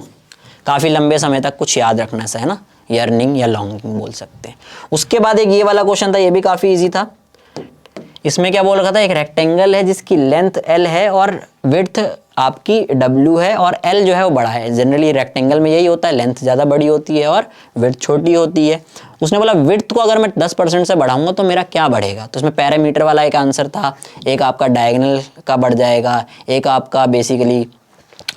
काफ़ी लंबे समय तक कुछ याद रखना सा है ना, यर्निंग या लॉन्गिंग बोल सकते हैं। उसके बाद एक ये वाला क्वेश्चन था, ये भी काफ़ी ईजी था। इसमें क्या बोल रखा था, एक रेक्टेंगल है जिसकी लेंथ L है और विड्थ आपकी W है और L जो है वो बड़ा है। जनरली रेक्टेंगल में यही होता है, लेंथ ज़्यादा बड़ी होती है और विड्थ छोटी होती है। उसने बोला विड्थ को अगर मैं 10% से बढ़ाऊंगा तो मेरा क्या बढ़ेगा, तो इसमें पैरामीटर वाला एक आंसर था, एक आपका डायगोनल का बढ़ जाएगा, एक आपका बेसिकली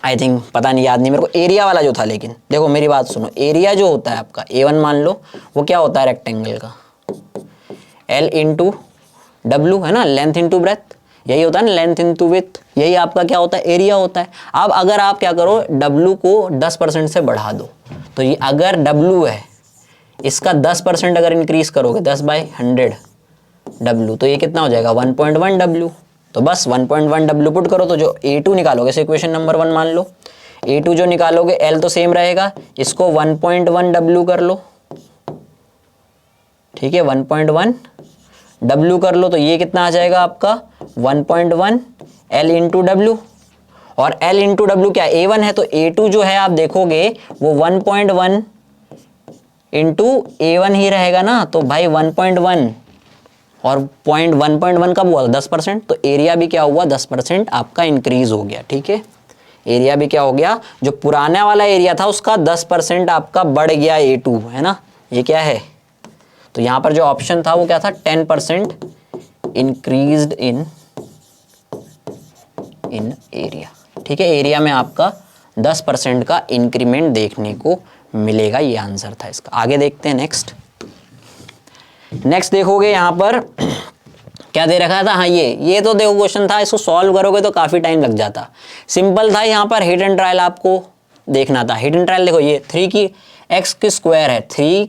आई थिंक पता नहीं, याद नहीं मेरे को, एरिया वाला जो था। लेकिन देखो मेरी बात सुनो, एरिया जो होता है आपका A1 मान लो, वो क्या होता है रेक्टेंगल का, L इंटू W है ना, लेंथ इंटू ब्रेथ, यही होता है ना, लेंथ इंटू विड्थ, यही आपका क्या होता है, एरिया होता है। अब अगर आप क्या करो, W को 10% से बढ़ा दो, तो ये अगर W है इसका 10% अगर इंक्रीज करोगे 10/100 W, तो ये कितना हो जाएगा 1.1 W। तो बस 1.1 W पुट करो, तो जो A2 निकालोगे, इक्वेशन नंबर 1 मान लो, A2 जो निकालोगे, L तो सेम रहेगा, इसको 1.1 W कर लो, ठीक है, 1.1 W कर लो, तो ये कितना आ जाएगा आपका 1.1 L इंटू W। और L इंटू W क्या, A1 है, तो A2 जो है आप देखोगे वो 1.1 इंटू A1 ही रहेगा ना, तो भाई 1.1 और 1.1 कब हुआ, 10%, तो एरिया भी क्या हुआ 10% आपका इंक्रीज हो गया, ठीक है। एरिया भी क्या हो गया, जो पुराना वाला एरिया था उसका 10% आपका बढ़ गया A2, है ना, ये क्या है। तो यहाँ पर जो ऑप्शन था वो क्या था, 10% इंक्रीज्ड इन एरिया, ठीक है। एरिया में आपका 10% का इंक्रीमेंट देखने को मिलेगा, ये आंसर था इसका। आगे देखते हैं नेक्स्ट देखोगे यहाँ पर क्या दे रखा था, हाँ ये तो देखो क्वेश्चन था, इसको सॉल्व करोगे तो काफ़ी टाइम लग जाता। सिंपल था, यहाँ पर हिट एंड ट्रायल आपको देखना था। हिट एंड ट्रायल देखो, ये 3 की x की स्क्वायर है, 3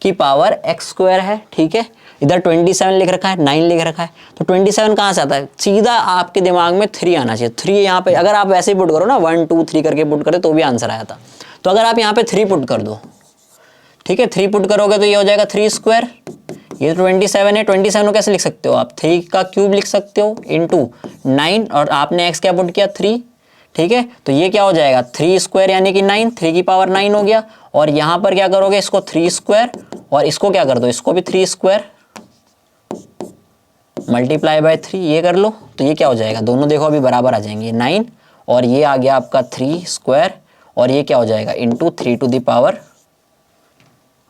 की पावर x स्क्वायर है, ठीक है। इधर 27 लिख रखा है, 9 लिख रखा है, तो 27 कहाँ से आता है, सीधा आपके दिमाग में 3 आना चाहिए। 3 यहाँ पे अगर आप वैसे ही पुट करो ना, 1 2 3 करके पुट करें तो भी आंसर आया था। तो अगर आप यहाँ पे 3 पुट कर दो, ठीक है, 3 पुट करोगे तो ये हो जाएगा 3 स्क्वायर। ये 27 है, 27 को कैसे लिख सकते हो आप, 3 का क्यूब लिख सकते हो इंटू 9, और आपने x क्या पुट किया 3, ठीक है। तो ये क्या हो जाएगा 3 स्क्वायर यानी कि 9, 3 की पावर 9 हो गया। और यहाँ पर क्या करोगे, इसको 3 स्क्वायर और इसको क्या कर दो, इसको भी 3 स्क्वायर मल्टीप्लाई बाय 3, ये कर लो, तो ये क्या हो जाएगा, दोनों देखो अभी बराबर आ जाएंगे, 9 और ये आ गया आपका 3 स्क्वायर, और ये क्या हो जाएगा into 3 to the power,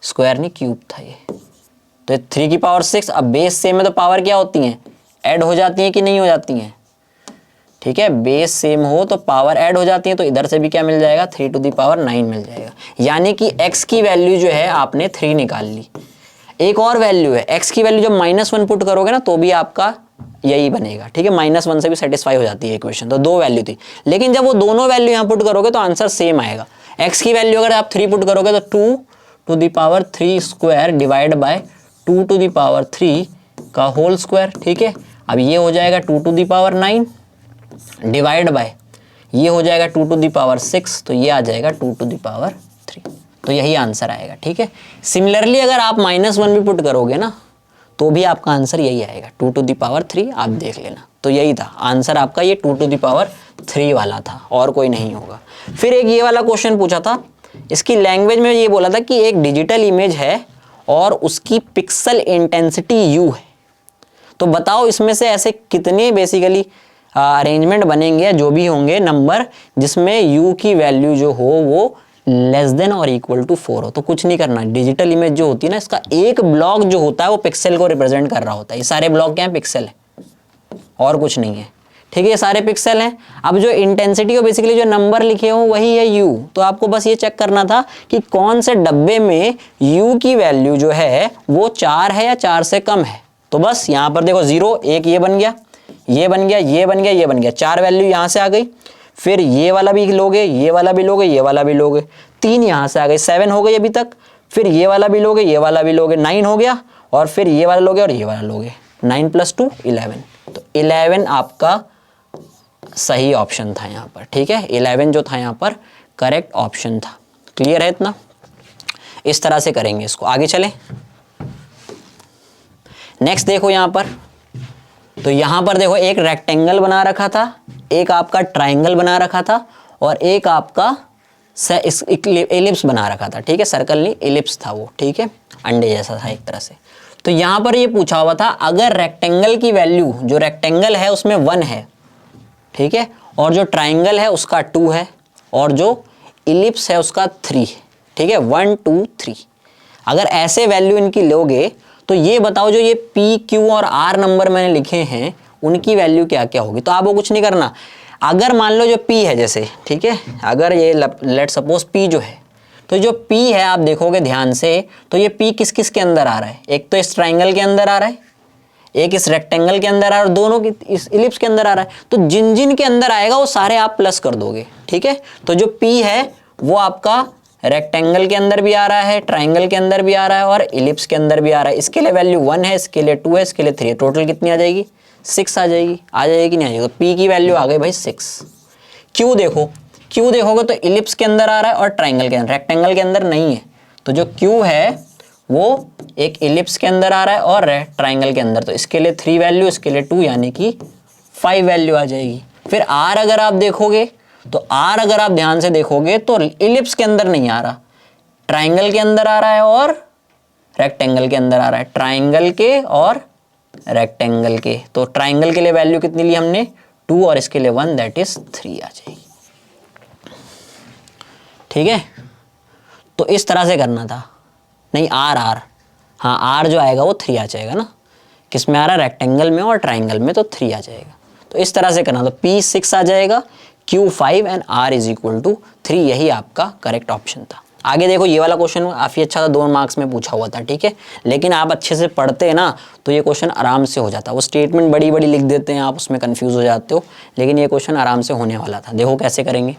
square नहीं क्यूब था ये, तो 3 की पावर 6। अब बेस सेम है तो पावर क्या होती हैं, ऐड हो जाती हैं कि नहीं हो जाती हैं, ठीक है। बेस सेम हो तो पावर ऐड हो जाती है, तो इधर से भी क्या मिल जाएगा 3 टू द पावर 9 मिल जाएगा। यानी कि x की वैल्यू जो है आपने 3 निकाल ली। एक और वैल्यू है, x की वैल्यू जब -1 पुट करोगे ना तो भी आपका यही बनेगा, ठीक है। -1 से भी सेटिस्फाई हो जाती है इक्वेशन। तो 2 वैल्यू थी, लेकिन जब वो दोनों वैल्यू यहाँ पुट करोगे तो आंसर सेम आएगा। x की वैल्यू अगर आप 3 पुट करोगे तो 2 to the power 3 square divide by 2 to the power 3 का होल स्क्वायर, ठीक है। अब ये हो जाएगा 2 to the power 9 divide by ये हो जाएगा 2 टू द पावर 6, तो ये आ जाएगा 2 टू द पावर 3, तो यही आंसर आएगा, ठीक है। सिमिलरली अगर आप -1 भी पुट करोगे ना तो भी आपका आंसर यही आएगा 2 टू द पावर 3, आप देख लेना। तो यही था आंसर आपका, ये 2 टू द पावर 3 वाला था और कोई नहीं होगा। फिर एक ये वाला क्वेश्चन पूछा था, इसकी लैंग्वेज में ये बोला था कि एक डिजिटल इमेज है और उसकी पिक्सल इंटेंसिटी U है, तो बताओ इसमें से ऐसे कितने बेसिकली अरेंजमेंट बनेंगे या जो भी होंगे नंबर जिसमें U की वैल्यू जो हो वो लेस देन और इक्वल टू 4 हो। तो कुछ नहीं करना, डिजिटल इमेज जो होती है ना, इसका एक ब्लॉक जो होता है वो पिक्सल को रिप्रेजेंट कर रहा होता है। ये सारे ब्लॉक क्या है, पिक्सल है और कुछ नहीं है, ठीक है, ये सारे पिक्सल हैं। अब जो इंटेंसिटी और बेसिकली जो नंबर लिखे हो वही है U, तो आपको बस ये चेक करना था कि कौन से डब्बे में U की वैल्यू जो है वो 4 है या 4 से कम है। तो बस यहाँ पर देखो 0, एक ये बन गया, ये बन गया, ये बन गया, ये बन गया, 4 वैल्यू यहाँ से आ गई। फिर ये वाला भी लोगे, ये वाला भी लोगे, ये वाला भी लोगे, 3 यहाँ से आ गए, 7 हो गई अभी तक। फिर ये वाला भी लोगे, ये वाला भी लोगे, 9 हो गया, और फिर ये वाला लोगे और ये वाला लोगे, 9 + 2 11। तो 11 आपका सही ऑप्शन था यहाँ पर, ठीक है, 11 जो था यहाँ पर करेक्ट ऑप्शन था। क्लियर है इतना? इस तरह से करेंगे इसको, आगे चलें। नेक्स्ट देखो यहाँ पर, तो यहाँ पर देखो एक रेक्टेंगल बना रखा था, एक आपका ट्राइंगल बना रखा था, और एक आपका एलिप्स बना रखा था, ठीक है, सर्कल नहीं एलिप्स था वो, ठीक है, अंडे जैसा था एक तरह से। तो यहाँ पर ये पूछा हुआ था अगर रेक्टेंगल की वैल्यू, जो रेक्टेंगल है उसमें 1 है, ठीक है, और जो ट्राइंगल है उसका 2 है, और जो इलिप्स है उसका 3 है, ठीक है, 1 2 3। अगर ऐसे वैल्यू इनकी लोगे तो ये बताओ जो ये P Q और R नंबर मैंने लिखे हैं उनकी वैल्यू क्या क्या होगी। तो आपको कुछ नहीं करना, अगर मान लो जो P है जैसे, ठीक है, अगर ये लेट सपोज P जो है, तो जो P है आप देखोगे ध्यान से, तो ये P किस किस के अंदर आ रहा है, एक तो इस ट्राइंगल के अंदर आ रहा है, एक इस रेक्टेंगल के अंदर आ रहा है, और दोनों की इस इलिप्स के अंदर आ रहा है। तो जिन जिन के अंदर आएगा वो सारे आप प्लस कर दोगे, ठीक है। तो जो P है वो आपका रेक्टेंगल के अंदर भी आ रहा है, ट्राइंगल के अंदर भी आ रहा है, और इलिप्स के अंदर भी आ रहा है। इसके लिए वैल्यू 1 है, इसके लिए 2 है, इसके लिए 3 है। टोटल कितनी आ जाएगी, 6 आ जाएगी। आ जाएगी नहीं आ जाएगी? तो P की वैल्यू आ गई भाई 6। Q देखो, Q देखोगे तो इलिप्स के अंदर आ रहा है और ट्राइंगल के अंदर, रेक्टेंगल के अंदर नहीं है। तो जो Q है वो एक इलिप्स के अंदर आ रहा है और ट्राइंगल के अंदर, तो इसके लिए 3 वैल्यू, इसके लिए 2, यानी कि 5 वैल्यू आ जाएगी। फिर R अगर आप देखोगे तो R अगर आप ध्यान से देखोगे तो इलिप्स के अंदर नहीं आ रहा, ट्राइंगल के अंदर आ रहा है और रेक्टेंगल के अंदर आ रहा है, ट्राइंगल के और रेक्टेंगल के। तो ट्राइंगल के लिए वैल्यू कितनी ली हमने, 2, और इसके लिए 1, दैट इज 3 आ जाएगी, ठीक है। तो इस तरह से करना था, नहीं R, हाँ R जो आएगा वो 3 आ जाएगा ना, किस में आ रहा है, रेक्टेंगल में और ट्राइंगल में, तो 3 आ जाएगा। तो इस तरह से करना, तो P 6 आ जाएगा, Q 5 and R is equal to 3, यही आपका करेक्ट ऑप्शन था। आगे देखो, ये वाला क्वेश्चन काफ़ी अच्छा था, 2 मार्क्स में पूछा हुआ था, ठीक है, लेकिन आप अच्छे से पढ़ते हैं ना तो ये क्वेश्चन आराम से हो जाता। वो स्टेटमेंट बड़ी बड़ी लिख देते हैं, आप उसमें कंफ्यूज हो जाते हो, लेकिन ये क्वेश्चन आराम से होने वाला था। देखो कैसे करेंगे,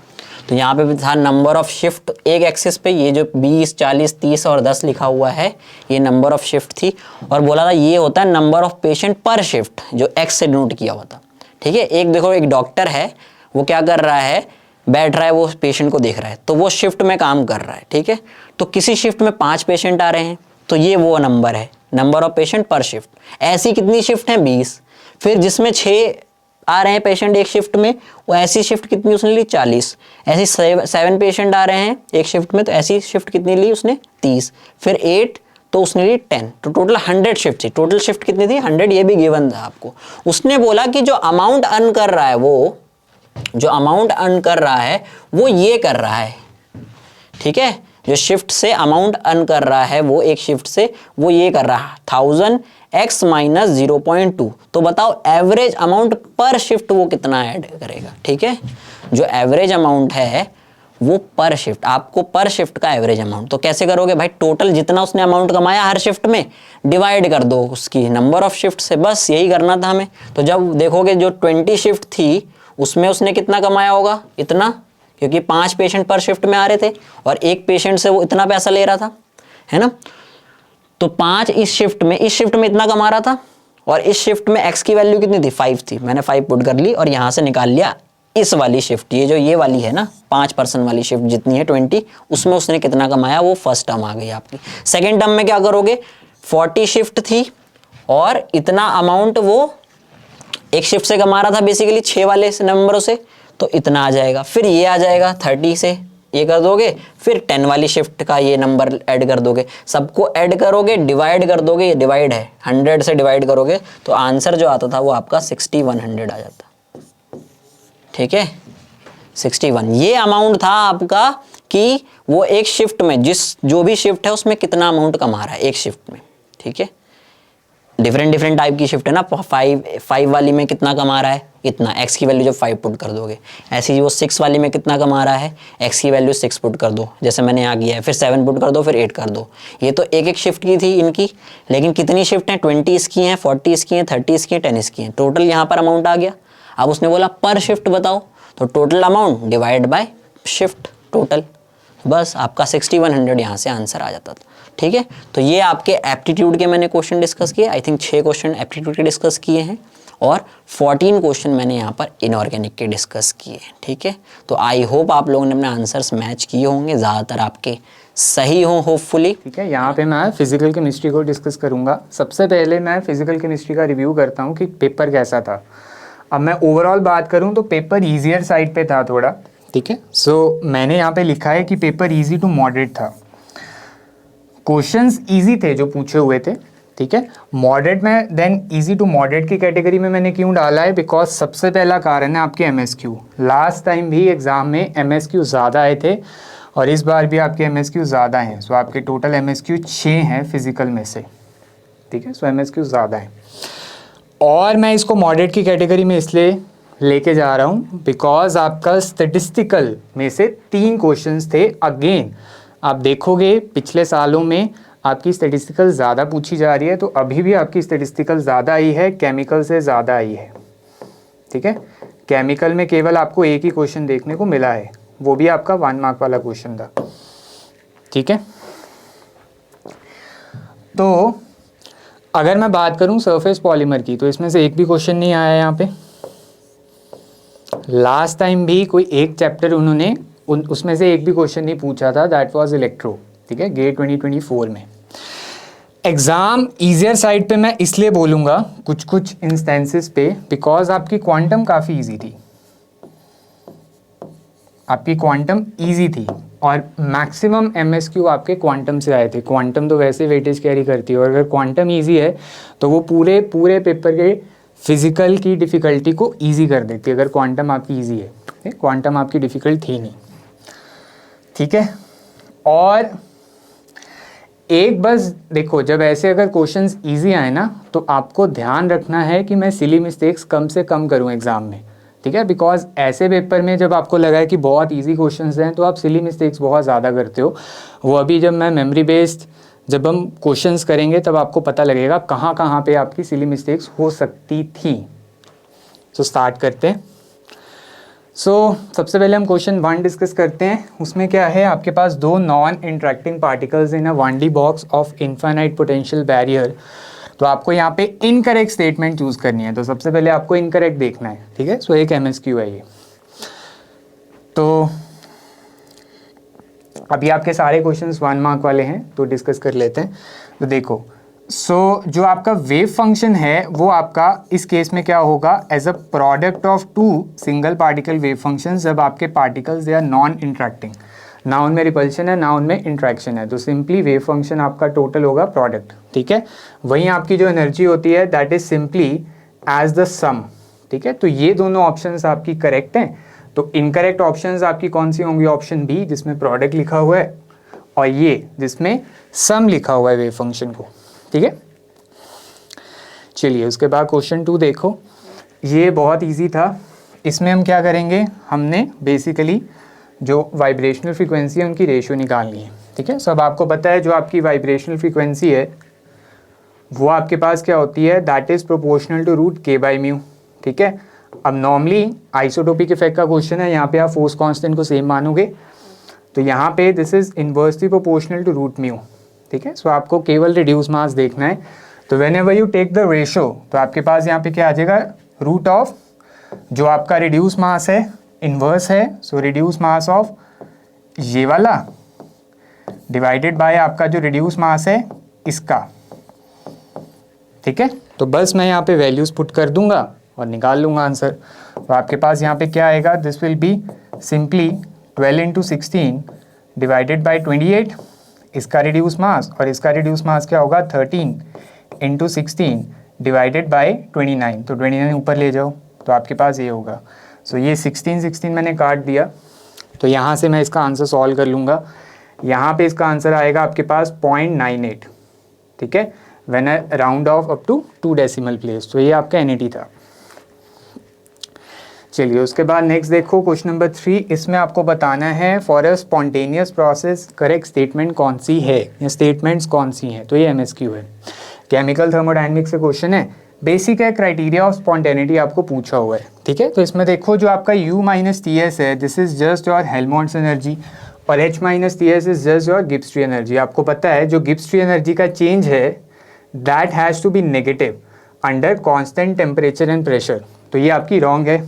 तो यहाँ पे भी था नंबर ऑफ शिफ्ट एक एक्सिस पे, ये जो 20 40 30 और 10 लिखा हुआ है ये नंबर ऑफ शिफ्ट थी, और बोला था ये होता है नंबर ऑफ पेशेंट पर शिफ्ट, जो एक्स से नोट किया हुआ था, ठीक है। एक देखो, एक डॉक्टर है, वो क्या कर रहा है, बैठ रहा है, वो पेशेंट को देख रहा है, तो वो शिफ्ट में काम कर रहा है, ठीक है। तो किसी शिफ्ट में 5 पेशेंट आ रहे हैं, तो ये वो नंबर है, नंबर ऑफ पेशेंट पर शिफ्ट। ऐसी कितनी शिफ्ट है, 20। फिर जिसमें 6 आ रहे हैं पेशेंट एक शिफ्ट में, वो ऐसी शिफ्ट कितनी उसने ली, 40। ऐसी 7 पेशेंट आ रहे हैं एक शिफ्ट में, तो ऐसी शिफ्ट कितनी ली उसने, 30। फिर 8, तो उसने ली 10, तो टोटल 100 शिफ्ट थी। टोटल शिफ्ट कितनी थी, 100, ये भी गिवन था आपको। उसने बोला कि जो अमाउंट अर्न कर रहा है वो, जो अमाउंट अर्न कर रहा है वो ये कर रहा है, ठीक है, जो शिफ्ट से अमाउंट अर्न कर रहा है वो एक शिफ्ट से वो ये कर रहा है 1000 x माइनस 0.2। तो बताओ एवरेज अमाउंट पर शिफ्ट वो कितना ऐड करेगा, ठीक है। जो एवरेज अमाउंट है वो पर शिफ्ट, आपको पर शिफ्ट का एवरेज अमाउंट, तो कैसे करोगे भाई, टोटल जितना उसने अमाउंट कमाया हर शिफ्ट में डिवाइड कर दो उसकी नंबर ऑफ शिफ्ट से, बस यही करना था हमें। तो जब देखोगे जो 20 शिफ्ट थी उसमें उसने कितना कमाया होगा, इतना, क्योंकि 5 पेशेंट पर शिफ्ट में आ रहे थे और एक पेशेंट से वो इतना पैसा ले रहा था, है ना। तो 5 इस शिफ्ट में इतना कमा रहा था, और इस शिफ्ट में एक्स की वैल्यू कितनी थी, 5 थी, मैंने 5 पुट कर ली, और यहाँ से निकाल लिया इस वाली शिफ्ट, ये जो ये वाली है ना 5 पर्सन वाली शिफ्ट जितनी है 20, उसमें उसने कितना कमाया, वो फर्स्ट टर्म आ गई आपकी। सेकेंड टर्म में क्या करोगे, 40 शिफ्ट थी और इतना अमाउंट वो एक शिफ्ट से कमा रहा था बेसिकली 6 वाले नंबरों से, तो इतना आ जाएगा। फिर ये आ जाएगा 30 से ये कर दोगे, फिर 10 वाली शिफ्ट का ये नंबर ऐड कर दोगे, सबको ऐड करोगे, डिवाइड कर दोगे, ये डिवाइड है 100 से डिवाइड करोगे तो आंसर जो आता था वो आपका 6100 आ जाता। ठीक है, 61 ये अमाउंट था आपका कि वो एक शिफ्ट में जो भी शिफ्ट है उसमें कितना अमाउंट कमा रहा है एक शिफ्ट में। ठीक है, डिफरेंट टाइप की शिफ्ट है ना, 5 वाली में कितना कमा रहा है इतना, x की वैल्यू जब 5 पुट कर दोगे, ऐसे ही वो 6 वाली में कितना कमा रहा है, x की वैल्यू 6 पुट कर दो जैसे मैंने यहाँ किया है, फिर 7 पुट कर दो, फिर 8 कर दो। ये तो एक शिफ्ट की थी इनकी, लेकिन कितनी शिफ्ट हैं, 20 इसकी हैं, 40 इसकी हैं, 30 इसकी हैं, 10 इसकी हैं, टोटल यहाँ पर अमाउंट आ गया। अब उसने बोला पर शिफ्ट बताओ, तो total amount divide by shift total, बस आपका 6100 यहाँ से आंसर आ जाता था। ठीक है, तो ये आपके एप्टीट्यूड के मैंने क्वेश्चन डिस्कस किए, आई थिंक 6 क्वेश्चन एप्टीट्यूड के डिस्कस किए हैं और 14 क्वेश्चन मैंने यहाँ पर इनऑर्गेनिक के डिस्कस किए हैं। ठीक है, तो आई होप आप लोगों ने अपने आंसर्स मैच किए होंगे, ज़्यादातर आपके सही हो होपफुली। ठीक है, यहाँ पे मैं फिजिकल केमिस्ट्री को डिस्कस करूँगा। सबसे पहले मैं फिजिकल केमिस्ट्री का रिव्यू करता हूँ कि पेपर कैसा था। अब मैं ओवरऑल बात करूँ तो पेपर ईजियर साइड पे था थोड़ा। ठीक है, सो मैंने यहाँ पे लिखा है कि पेपर इजी टू मॉडरेट था, क्वेश्चंस इजी थे जो पूछे हुए थे। ठीक है, मॉडरेट में देन इजी टू मॉडरेट की कैटेगरी में मैंने क्यों डाला है, बिकॉज सबसे पहला कारण है आपके एमएसक्यू। लास्ट टाइम भी एग्जाम में एमएसक्यू ज़्यादा आए थे और इस बार भी आपके एमएसक्यू ज़्यादा हैं। सो आपके टोटल एमएसक्यू 6 हैं फिजिकल में से। ठीक है, सो एमएसक्यू ज़्यादा हैं और मैं इसको मॉडरेट की कैटेगरी में इसलिए लेके जा रहा हूँ बिकॉज आपका स्टेटिस्टिकल में से 3 क्वेश्चंस थे। अगेन आप देखोगे पिछले सालों में आपकी स्टेटिस्टिकल ज़्यादा पूछी जा रही है, तो अभी भी आपकी स्टेटिस्टिकल ज़्यादा आई है, केमिकल से ज़्यादा आई है। ठीक है, केमिकल में केवल आपको एक ही क्वेश्चन देखने को मिला है, वो भी आपका 1 मार्क वाला क्वेश्चन था। ठीक है, तो अगर मैं बात करूं सरफेस पॉलीमर की, तो इसमें से एक भी क्वेश्चन नहीं आया यहाँ पे। लास्ट टाइम भी कोई एक चैप्टर उन्होंने उसमें से एक भी क्वेश्चन नहीं पूछा था, दैट वाज इलेक्ट्रो। ठीक है, गेट 2024 में एग्ज़ाम ईजियर साइड पे मैं इसलिए बोलूँगा कुछ इंस्टेंसेस पे, बिकॉज आपकी क्वांटम काफ़ी इजी थी, आपकी क्वांटम इजी थी और मैक्सिमम एमएसक्यू आपके क्वांटम से आए थे। क्वांटम तो वैसे वेटेज कैरी करती है और अगर क्वांटम इजी है तो वो पूरे पेपर के फिजिकल की डिफ़िकल्टी को इजी कर देती है, अगर क्वांटम आपकी इजी है। क्वांटम आपकी डिफ़िकल्ट थी नहीं। ठीक है, और एक बस देखो, जब ऐसे अगर क्वेश्चंस इजी आए ना तो आपको ध्यान रखना है कि मैं सिली मिस्टेक्स कम से कम करूं एग्ज़ाम में। ठीक है, बिकॉज ऐसे पेपर में जब आपको लगा है कि बहुत इजी क्वेश्चंस हैं तो आप सिली मिस्टेक्स बहुत ज़्यादा करते हो। वो अभी जब मैं मेमोरी बेस्ड जब हम क्वेश्चंस करेंगे तब आपको पता लगेगा कहाँ कहाँ पे आपकी सिली मिस्टेक्स हो सकती थी। सो स्टार्ट करते हैं। सबसे पहले हम क्वेश्चन 1 डिस्कस करते हैं। उसमें क्या है, आपके पास 2 non interacting particles in a 1D box of infinite potential barrier. तो आपको यहाँ पे इनकरेक्ट स्टेटमेंट चूज करनी है, तो सबसे पहले आपको इनकरेक्ट देखना है। ठीक है, सो एक एमएसक्यू है ये। तो अभी आपके सारे क्वेश्चंस 1 मार्क वाले हैं, तो डिस्कस कर लेते हैं। तो देखो, जो आपका वेव फंक्शन है वो आपका इस केस में क्या होगा, as a product of 2 single particle wave functions, जब आपके particles they are non interacting, ना उनमें रिपल्शन है ना उनमें इंट्रैक्शन है, तो सिंपली वेव फंक्शन आपका टोटल होगा प्रोडक्ट। ठीक है, वहीं आपकी जो एनर्जी होती है that is simply as the sum. ठीक है, तो ये दोनों ऑप्शंस आपकी करेक्ट हैं। तो इनकरेक्ट ऑप्शंस आपकी कौन सी होंगी, ऑप्शन बी जिसमें प्रोडक्ट लिखा हुआ है और ये जिसमें सम लिखा हुआ है वेव फंक्शन को। ठीक है, चलिए उसके बाद क्वेश्चन 2 देखो, ये बहुत इजी था। इसमें हम क्या करेंगे, हमने बेसिकली जो वाइब्रेशनल फ्रीक्वेंसी है उनकी रेशियो निकालनी है। ठीक है, सब आपको पता है जो आपकी वाइब्रेशनल फ्रीक्वेंसी है वो आपके पास क्या होती है, that is proportional to root के बाई म्यू। ठीक है, अब नॉर्मली आइसोटोपिक इफेक्ट का क्वेश्चन है, यहाँ पे आप फोर्स कांस्टेंट को सेम मानोगे, तो यहाँ पे this is inversely proportional to root mu. ठीक है, सो आपको केवल रिड्यूस मास देखना है। तो whenever you take the ratio, तो आपके पास यहाँ पे क्या आ जाएगा, रूट ऑफ जो आपका रिड्यूस मास है इनवर्स है, सो रिड्यूस मास ऑफ ये वाला डिवाइडेड बाय आपका जो रिड्यूस मास है इसका। ठीक है, तो बस मैं यहाँ पे वैल्यूज़ पुट कर दूंगा और निकाल लूँगा आंसर। तो आपके पास यहाँ पे क्या आएगा, this will be simply 12 into 16 divided by 28, इसका रिड्यूस मास और इसका रिड्यूस मास क्या होगा 13 इंटू 16 डिवाइडेड बाई 29, तो 29 ऊपर ले जाओ तो आपके पास ये होगा। सो ये 16 मैंने काट दिया, तो यहाँ से मैं इसका आंसर सॉल्व कर लूँगा। यहाँ पे इसका आंसर आएगा आपके पास 0.98, ठीक है, when I round off up to 2 decimal place. तो ये आपका NAT था। चलिए उसके बाद नेक्स्ट देखो क्वेश्चन नंबर 3, इसमें आपको बताना है for a spontaneous process correct statement कौन सी है या स्टेटमेंट्स कौन सी हैं। तो ये MSQ है, केमिकल थर्मोडायनेमिक्स से क्वेश्चन है, बेसिक है, क्राइटेरिया ऑफ स्पॉन्टेनिटी आपको पूछा हुआ है, ठीक है। तो इसमें देखो जो आपका U माइनस TS है, this is just your Helmholtz energy और H minus TS is just your Gibbs free energy. आपको पता है जो गिब्स ट्री एनर्जी का चेंज है that has to be negative under constant temperature and pressure, तो ये आपकी रॉन्ग है।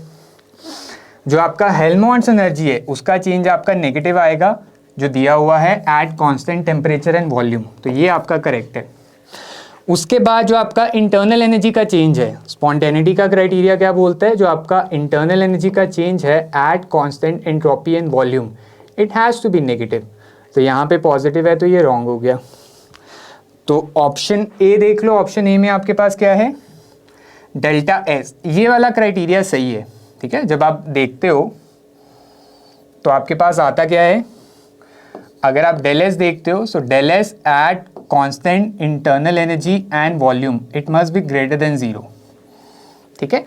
जो आपका हेल्महोल्ट्ज़ एनर्जी है उसका चेंज आपका नेगेटिव आएगा जो दिया हुआ है at constant temperature and volume, तो ये आपका करेक्ट है। उसके बाद जो आपका इंटरनल एनर्जी का चेंज है, स्पॉन्टेनिटी का क्राइटेरिया क्या बोलता है, जो आपका इंटरनल एनर्जी का चेंज है at constant entropy and volume it has to be negative, तो यहाँ पे पॉजिटिव है तो ये रॉन्ग हो गया। तो ऑप्शन ए देख लो, ऑप्शन ए में आपके पास क्या है डेल्टा एस, ये वाला क्राइटेरिया सही है, ठीक है। जब आप देखते हो तो आपके पास आता क्या है, अगर आप डेल एस देखते हो so del S at constant internal energy and volume it must be greater than 0, ठीक है।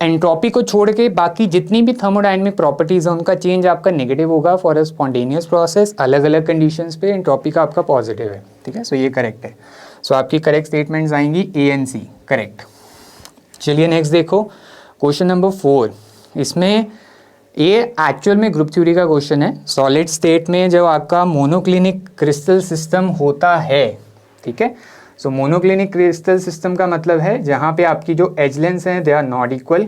एंट्रोपी को छोड़ के बाकी जितनी भी थर्मोडायनेमिक प्रॉपर्टीज हैं उनका चेंज आपका नेगेटिव होगा फॉर अ स्पॉन्टेनियस प्रोसेस, अलग अलग कंडीशंस पे एंट्रोपी का आपका पॉजिटिव है, ठीक है। सो ये करेक्ट है। सो आपकी करेक्ट स्टेटमेंट्स आएंगी ए एंड सी, करेक्ट। चलिए नेक्स्ट देखो क्वेश्चन नंबर 4, इसमें ये एक्चुअल में ग्रुप थ्योरी का क्वेश्चन है। सॉलिड स्टेट में जब आपका मोनोक्लिनिक क्रिस्टल सिस्टम होता है, ठीक है, सो मोनोक्लिनिक क्रिस्टल सिस्टम का मतलब है जहाँ पे आपकी जो एज लेंस हैं दे आर नॉट इक्वल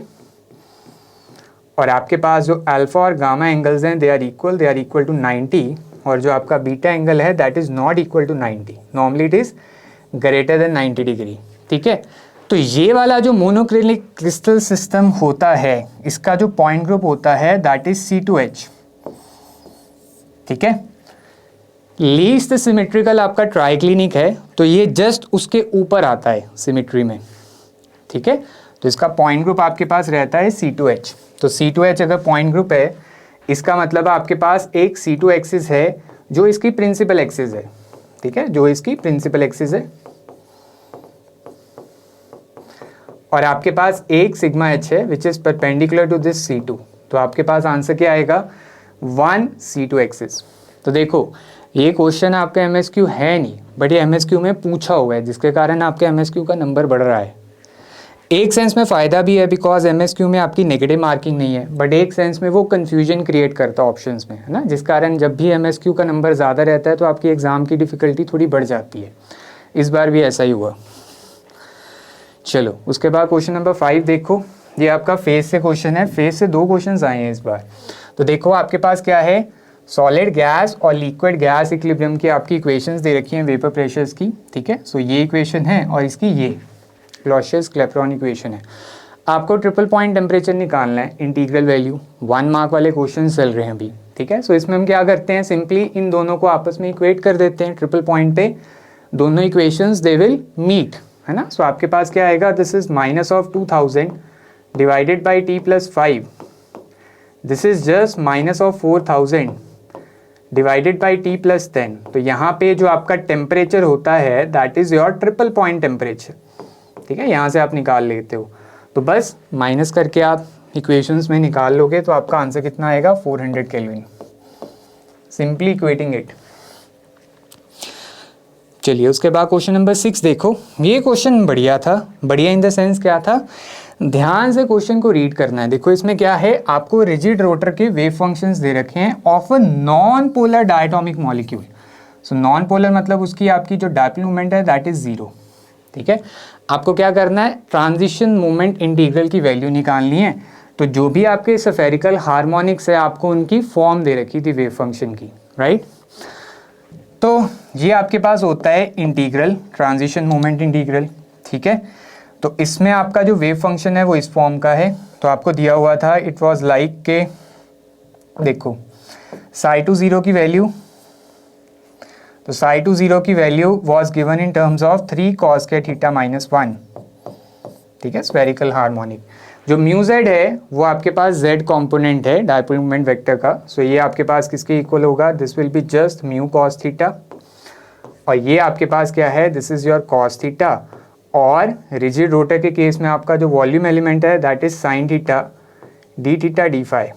और आपके पास जो अल्फा और गामा एंगल्स हैं दे आर इक्वल टू 90 और जो आपका बीटा एंगल है that is not equal to 90, normally it is greater than 90 degree, ठीक है। तो ये वाला जो मोनोक्लिनिक क्रिस्टल सिस्टम होता है इसका जो पॉइंट ग्रुप होता है दैट इज C2H, ठीक है। लीस्ट सिमेट्रिकल आपका ट्राइक्लिनिक है तो ये जस्ट उसके ऊपर आता है सिमेट्री में, ठीक है। तो इसका पॉइंट ग्रुप आपके पास रहता है C2H, तो C2H अगर पॉइंट ग्रुप है इसका मतलब आपके पास एक C2 एक्सिस है जो इसकी प्रिंसिपल एक्सिस है, ठीक है, जो इसकी प्रिंसिपल एक्सिस है और आपके पास एक सिग्मा H है which is perpendicular to this C2, तो आपके पास आंसर क्या आएगा 1 C2 एक्सिस। तो देखो ये क्वेश्चन आपका MSQ है नहीं बट ये MSQ में पूछा हुआ है जिसके कारण आपके MSQ का नंबर बढ़ रहा है। एक सेंस में फ़ायदा भी है बिकॉज MSQ में आपकी नेगेटिव मार्किंग नहीं है, बट एक सेंस में वो कन्फ्यूजन क्रिएट करता है ऑप्शंस में, है ना, जिस कारण जब भी MSQ का नंबर ज़्यादा रहता है तो आपकी एग्ज़ाम की डिफ़िकल्टी थोड़ी बढ़ जाती है। इस बार भी ऐसा ही हुआ। चलो उसके बाद क्वेश्चन नंबर 5 देखो, ये आपका फेज से क्वेश्चन है। फेज से 2 क्वेश्चन आए हैं इस बार। तो देखो आपके पास क्या है, सॉलिड गैस और लिक्विड गैस इक्विलिब्रियम की आपकी इक्वेशंस दे रखी हैं वेपर प्रेशर्स की, ठीक है। सो ये इक्वेशन है और इसकी ये क्लॉसियस-क्लैपेरॉन इक्वेशन है। आपको ट्रिपल पॉइंट टेम्परेचर निकालना है, इंटीग्रल वैल्यू 1 मार्क वाले क्वेश्चन चल रहे हैं अभी, ठीक है। सो इसमें हम क्या करते हैं, सिंपली इन दोनों को आपस में इक्वेट कर देते हैं। ट्रिपल पॉइंट पे दोनों इक्वेशंस दे विल मीट, है ना। सो आपके पास क्या आएगा, this is -2000 divided by t+5, this is just -4000 divided by t+10। तो यहाँ पे जो आपका टेम्परेचर होता है that is your triple point temperature, ठीक है। यहाँ से आप निकाल लेते हो तो बस माइनस करके आप इक्वेशंस में निकाल लोगे तो आपका आंसर कितना आएगा 400 केल्विन, सिंपली इक्वेटिंग इट। चलिए उसके बाद क्वेश्चन नंबर 6 देखो। ये क्वेश्चन बढ़िया था, बढ़िया इन द सेंस क्या था, ध्यान से क्वेश्चन को रीड करना है। देखो इसमें क्या है, आपको रिजिड रोटर के वेव फंक्शंस दे रखे हैं of a non polar diatomic molecule. So non polar मतलब उसकी आपकी जो डायपोल मूवमेंट है दैट इज 0, ठीक है। आपको क्या करना है, ट्रांजिशन मोमेंट इंटीग्रल की वैल्यू निकालनी है। तो जो भी आपके स्फेरिकल हार्मोनिक्स है आपको उनकी फॉर्म दे रखी थी वेव फंक्शन की, राइट। तो ये आपके पास होता है इंटीग्रल, ट्रांजिशन मोमेंट इंटीग्रल, ठीक है। तो इसमें आपका जो वेव फंक्शन है वो इस फॉर्म का है। तो आपको दिया हुआ था इट वाज लाइक के, देखो साई टू 0 की वैल्यू, तो साई टू 0 की value was given in terms of 3 cos के थीटा -1, ठीक है, स्फेरिकल हार्मोनिक। जो म्यू जेड है वो आपके पास जेड कंपोनेंट है डायपोल मोमेंट वेक्टर का, सो ये आपके पास किसके इक्वल होगा, this will be just mu cos theta, और ये आपके पास क्या है, this is your cos theta, और रिजिड रोटर के केस में आपका जो वॉल्यूम एलिमेंट है that is sine theta d theta d phi,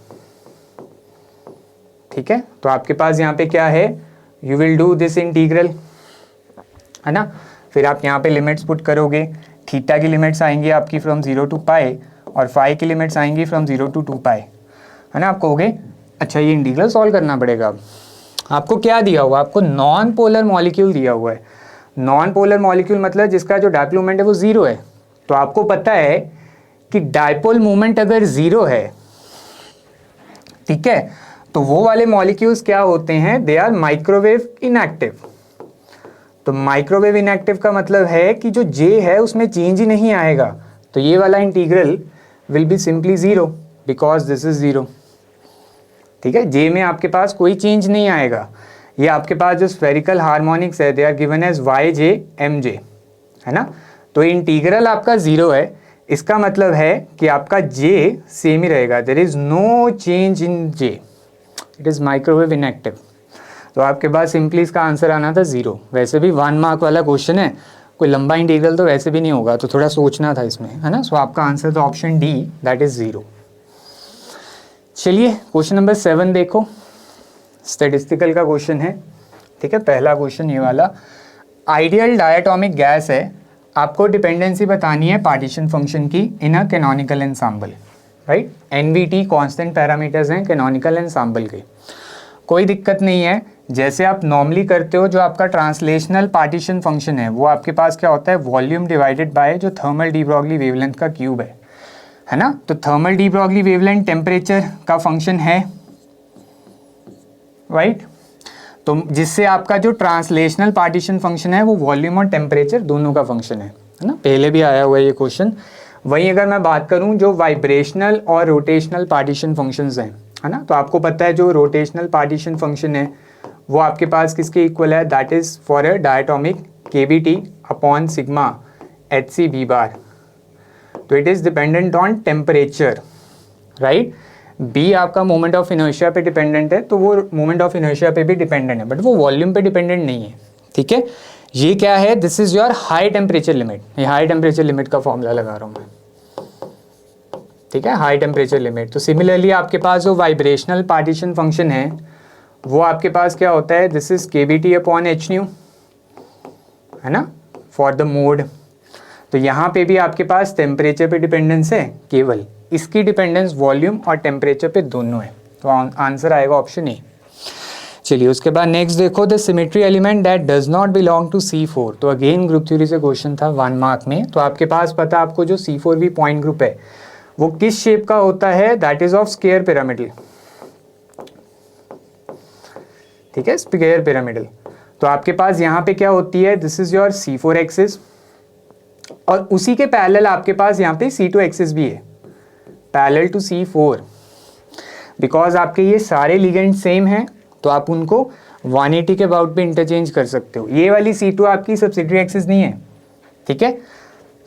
ठीक है। तो आपके पास यहाँ पे क्या है, you will do this integral, है ना, फिर आप यहाँ पे लिमिट्स पुट करोगे, थीटा की लिमिट्स आएंगी आपकी फ्रॉम 0 टू पाई और फाई की लिमिट्स आएंगी फ्रॉम 0 टू 2 पाई, है ना। आप कहोगे अच्छा ये इंटीग्रल सॉल्व करना पड़ेगा। अब आपको क्या दिया हुआ, आपको नॉन पोलर मॉलिक्यूल दिया हुआ है। नॉन पोलर मॉलिक्यूल मतलब जिसका जो डायपोल मोमेंट है वो 0 है। तो आपको पता है कि डायपोल मोमेंट अगर 0 है, ठीक है, तो वो वाले मॉलिक्यूल्स क्या होते हैं, दे आर माइक्रोवेव इनएक्टिव। तो माइक्रोवेव इनएक्टिव का मतलब है कि जो J है उसमें चेंज ही नहीं आएगा। तो ये वाला integral will be simply 0 because this is 0, ठीक है। J में आपके पास कोई चेंज नहीं आएगा। ये आपके पास जो स्फेरिकल हार्मोनिक्स है they are given as Yj Mj, है ना। तो इंटीग्रल आपका 0 है, इसका मतलब है कि आपका J सेम ही रहेगा, there is no change in J, it is microwave inactive. तो आपके पास सिंपली इसका आंसर आना था 0। वैसे भी 1 मार्क वाला क्वेश्चन है, कोई लंबा इंटीग्रल तो वैसे भी नहीं होगा, तो थोड़ा सोचना था इसमें, है ना। सो आपका आंसर तो ऑप्शन डी दैट इज 0। चलिए क्वेश्चन नंबर 7 देखो, स्टैटिस्टिकल का क्वेश्चन है, ठीक है। पहला क्वेश्चन ये वाला, आइडियल डायटोमिक गैस है, आपको डिपेंडेंसी बतानी है पार्टीशन फंक्शन की in a canonical ensemble, right. NVT constant parameters हैं कैनोनिकल एंसेंबल के, कोई दिक्कत नहीं है। जैसे आप नॉर्मली करते हो, जो आपका ट्रांसलेशनल पार्टीशन फंक्शन है वो आपके पास क्या होता है, वॉल्यूम डिवाइडेड बाय जो थर्मल डी ब्रॉगली वेवलेंथ का क्यूब है ना। तो thermal D Broglie wavelength temperature का फंक्शन है, राइट। तो जिससे आपका जो ट्रांसलेशनल पार्टीशन फंक्शन है वो वॉल्यूम और टेम्परेचर दोनों का फंक्शन है ना। पहले भी आया हुआ है ये क्वेश्चन। वहीं अगर मैं बात करूं जो वाइब्रेशनल और रोटेशनल पार्टीशन फंक्शंस हैं, है ना, तो आपको पता है जो रोटेशनल पार्टीशन फंक्शन है वो आपके पास किसके इक्वल है, that is for a diatomic KBT upon sigma HC V बार। तो it is dependent on temperature, right. B आपका मोमेंट ऑफ इनर्शिया पे डिपेंडेंट है, तो वो मोमेंट ऑफ इनर्शिया पे भी डिपेंडेंट है, बट वो वॉल्यूम पे डिपेंडेंट नहीं है, ठीक है। ये क्या है, this is your high temperature limit, ये हाई टेम्परेचर लिमिट का फॉर्मूला लगा रहा हूँ मैं, ठीक है, हाई टेम्परेचर लिमिट। तो सिमिलरली आपके पास जो वाइब्रेशनल पार्टीशन फंक्शन है वो आपके पास क्या होता है, this is KBT upon H new, है ना, फॉर द मोड। तो यहाँ पे भी आपके पास टेम्परेचर पे डिपेंडेंस है, केवल इसकी डिपेंडेंस वॉल्यूम और टेम्परेचर पे दोनों है। तो आंसर आएगा ऑप्शन ए। चलिए उसके बाद नेक्स्ट देखो, the symmetry element that does not belong to C4। तो अगेन ग्रुप थ्योरी से क्वेश्चन था 1 मार्क में। तो आपके पास पता आपको जो C4V पॉइंट ग्रुप है वो किस शेप का होता है, that is of square pyramidal, ठीक है, स्क्वायर पिरामिडल। तो आपके पास यहाँ पे क्या होती है, this is your C4 axis, और उसी के पैरेलल आपके पास यहाँ पे C2 एक्सिस भी है, पैरेलल टू C4। बिकॉज आपके ये सारे लिगेंड सेम हैं तो आप उनको 180 के अबाउट पे इंटरचेंज कर सकते हो। ये वाली C2 आपकी सब्सिडियरी एक्सिस नहीं है, ठीक है।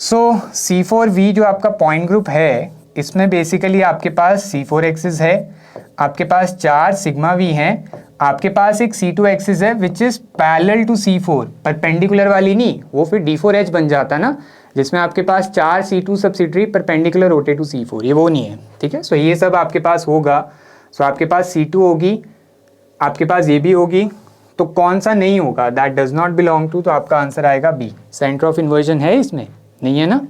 सो C4V जो आपका पॉइंट ग्रुप है इसमें बेसिकली आपके पास C4 एक्सिस है, आपके पास 4 सिग्मा V हैं, आपके पास एक C2 एक्सिस है which is parallel to C4, perpendicular वाली नहीं, वो फिर D4H बन जाता ना, जिसमें आपके पास 4 C2 सब्सिडियरी परपेंडिकुलर होते टू C4, ये वो नहीं है, ठीक है। सो ये सब आपके पास होगा। सो आपके पास C2 होगी, आपके पास ये भी होगी, तो कौन सा नहीं होगा, that does not belong to. तो आपका आंसर आएगा बी, सेंटर ऑफ इन्वर्जन है इसमें, नहीं है ना।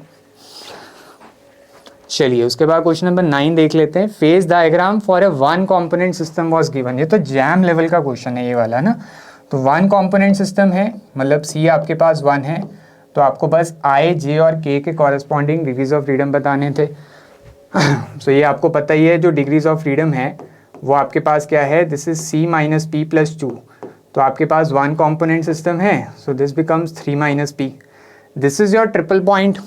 चलिए उसके बाद क्वेश्चन नंबर 9 देख लेते हैं, phase diagram for a 1 component system was given. ये तो जैम लेवल का क्वेश्चन है ये वाला ना। तो 1 कंपोनेंट सिस्टम है, मतलब C आपके पास 1 है, तो आपको बस I, J और K के कॉरेस्पॉन्डिंग डिग्रीज ऑफ फ्रीडम बताने थे। सो ये आपको पता ही है, जो डिग्रीज ऑफ फ्रीडम है वो आपके पास क्या है, this is C minus P plus 2। तो आपके पास 1 कंपोनेंट सिस्टम है, so this becomes 3 minus P। This is your triple point.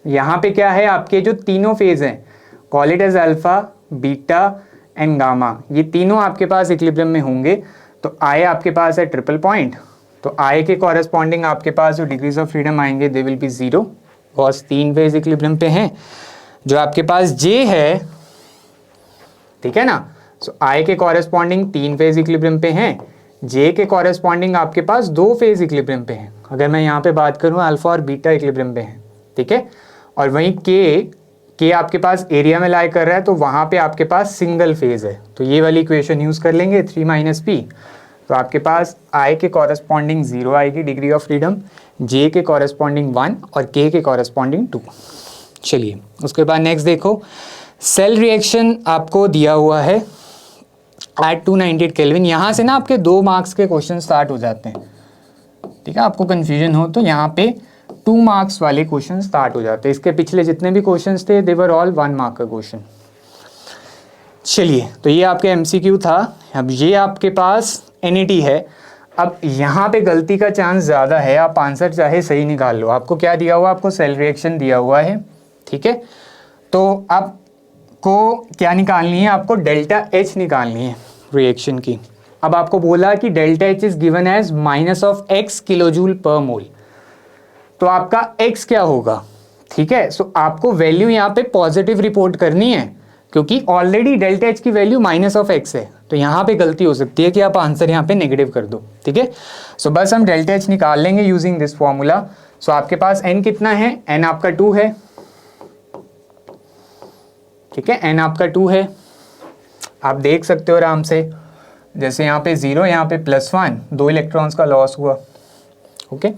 यहाँ पे क्या है, आपके जो तीनों फेज हैं, call it as alpha, beta and gamma, ये तीनों आपके पास इक्विलिब्रियम में होंगे। तो आई आपके पास है ट्रिपल पॉइंट, तो आई के कॉरेस्पॉन्डिंग आपके पास जो डिग्रीज ऑफ फ्रीडम आएंगे दे विल बी 0, बिकॉज तीन फेज इक्विलिब्रियम पे हैं। जो आपके पास जे है, ठीक है ना, सो आई के कॉरेस्पॉन्डिंग तीन फेज इक्विलिब्रियम पे हैं, जे के कॉरेस्पॉन्डिंग आपके पास दो फेज इक्विलिब्रियम पे हैं। अगर मैं यहाँ पे बात करूँ अल्फा और बीटा इक्विलिब्रियम पे हैं, ठीक है। और वहीं के आपके पास एरिया में लाई कर रहा है, तो वहाँ पे आपके पास सिंगल फेज है, तो ये वाली इक्वेशन यूज़ कर लेंगे 3 - p। तो आपके पास आई के कॉरेस्पॉन्डिंग 0 आएगी डिग्री ऑफ फ्रीडम, जे के कॉरेस्पॉन्डिंग 1 और के कॉरेस्पॉन्डिंग 2। चलिए उसके बाद नेक्स्ट देखो, सेल रिएक्शन आपको दिया हुआ है एट 298 केल्विन। यहाँ से ना आपके 2 मार्क्स के क्वेश्चन स्टार्ट हो जाते हैं, ठीक है। आपको कन्फ्यूजन हो तो यहाँ पे 2 मार्क्स वाले क्वेश्चन स्टार्ट हो जाते हैं। इसके पिछले जितने भी क्वेश्चन थे दे वर ऑल 1 मार्क का क्वेश्चन। चलिए तो ये आपके MCQ था। अब ये आपके पास NET है। अब यहाँ पे गलती का चांस ज़्यादा है, आप आंसर चाहे सही निकाल लो। आपको क्या दिया हुआ, आपको सेल रिएक्शन दिया हुआ है, ठीक है। तो आपको क्या निकालनी है, आपको डेल्टा H निकालनी है रिएक्शन की। अब आपको बोला कि delta H is given as -(x) kilojoule per mole, तो आपका x क्या होगा, ठीक है। सो आपको वैल्यू यहाँ पे पॉजिटिव रिपोर्ट करनी है, क्योंकि ऑलरेडी डेल्टा H की वैल्यू -(x) है। तो यहाँ पे गलती हो सकती है कि आप आंसर यहाँ पे नेगेटिव कर दो, ठीक है। सो बस हम डेल्टा H निकाल लेंगे यूजिंग दिस फॉर्मूला। सो आपके पास n कितना है, n आपका 2 है, ठीक है, n आपका 2 है। आप देख सकते हो आराम से, जैसे यहाँ पे 0, यहाँ पे +1, 2 इलेक्ट्रॉन्स का लॉस हुआ, okay.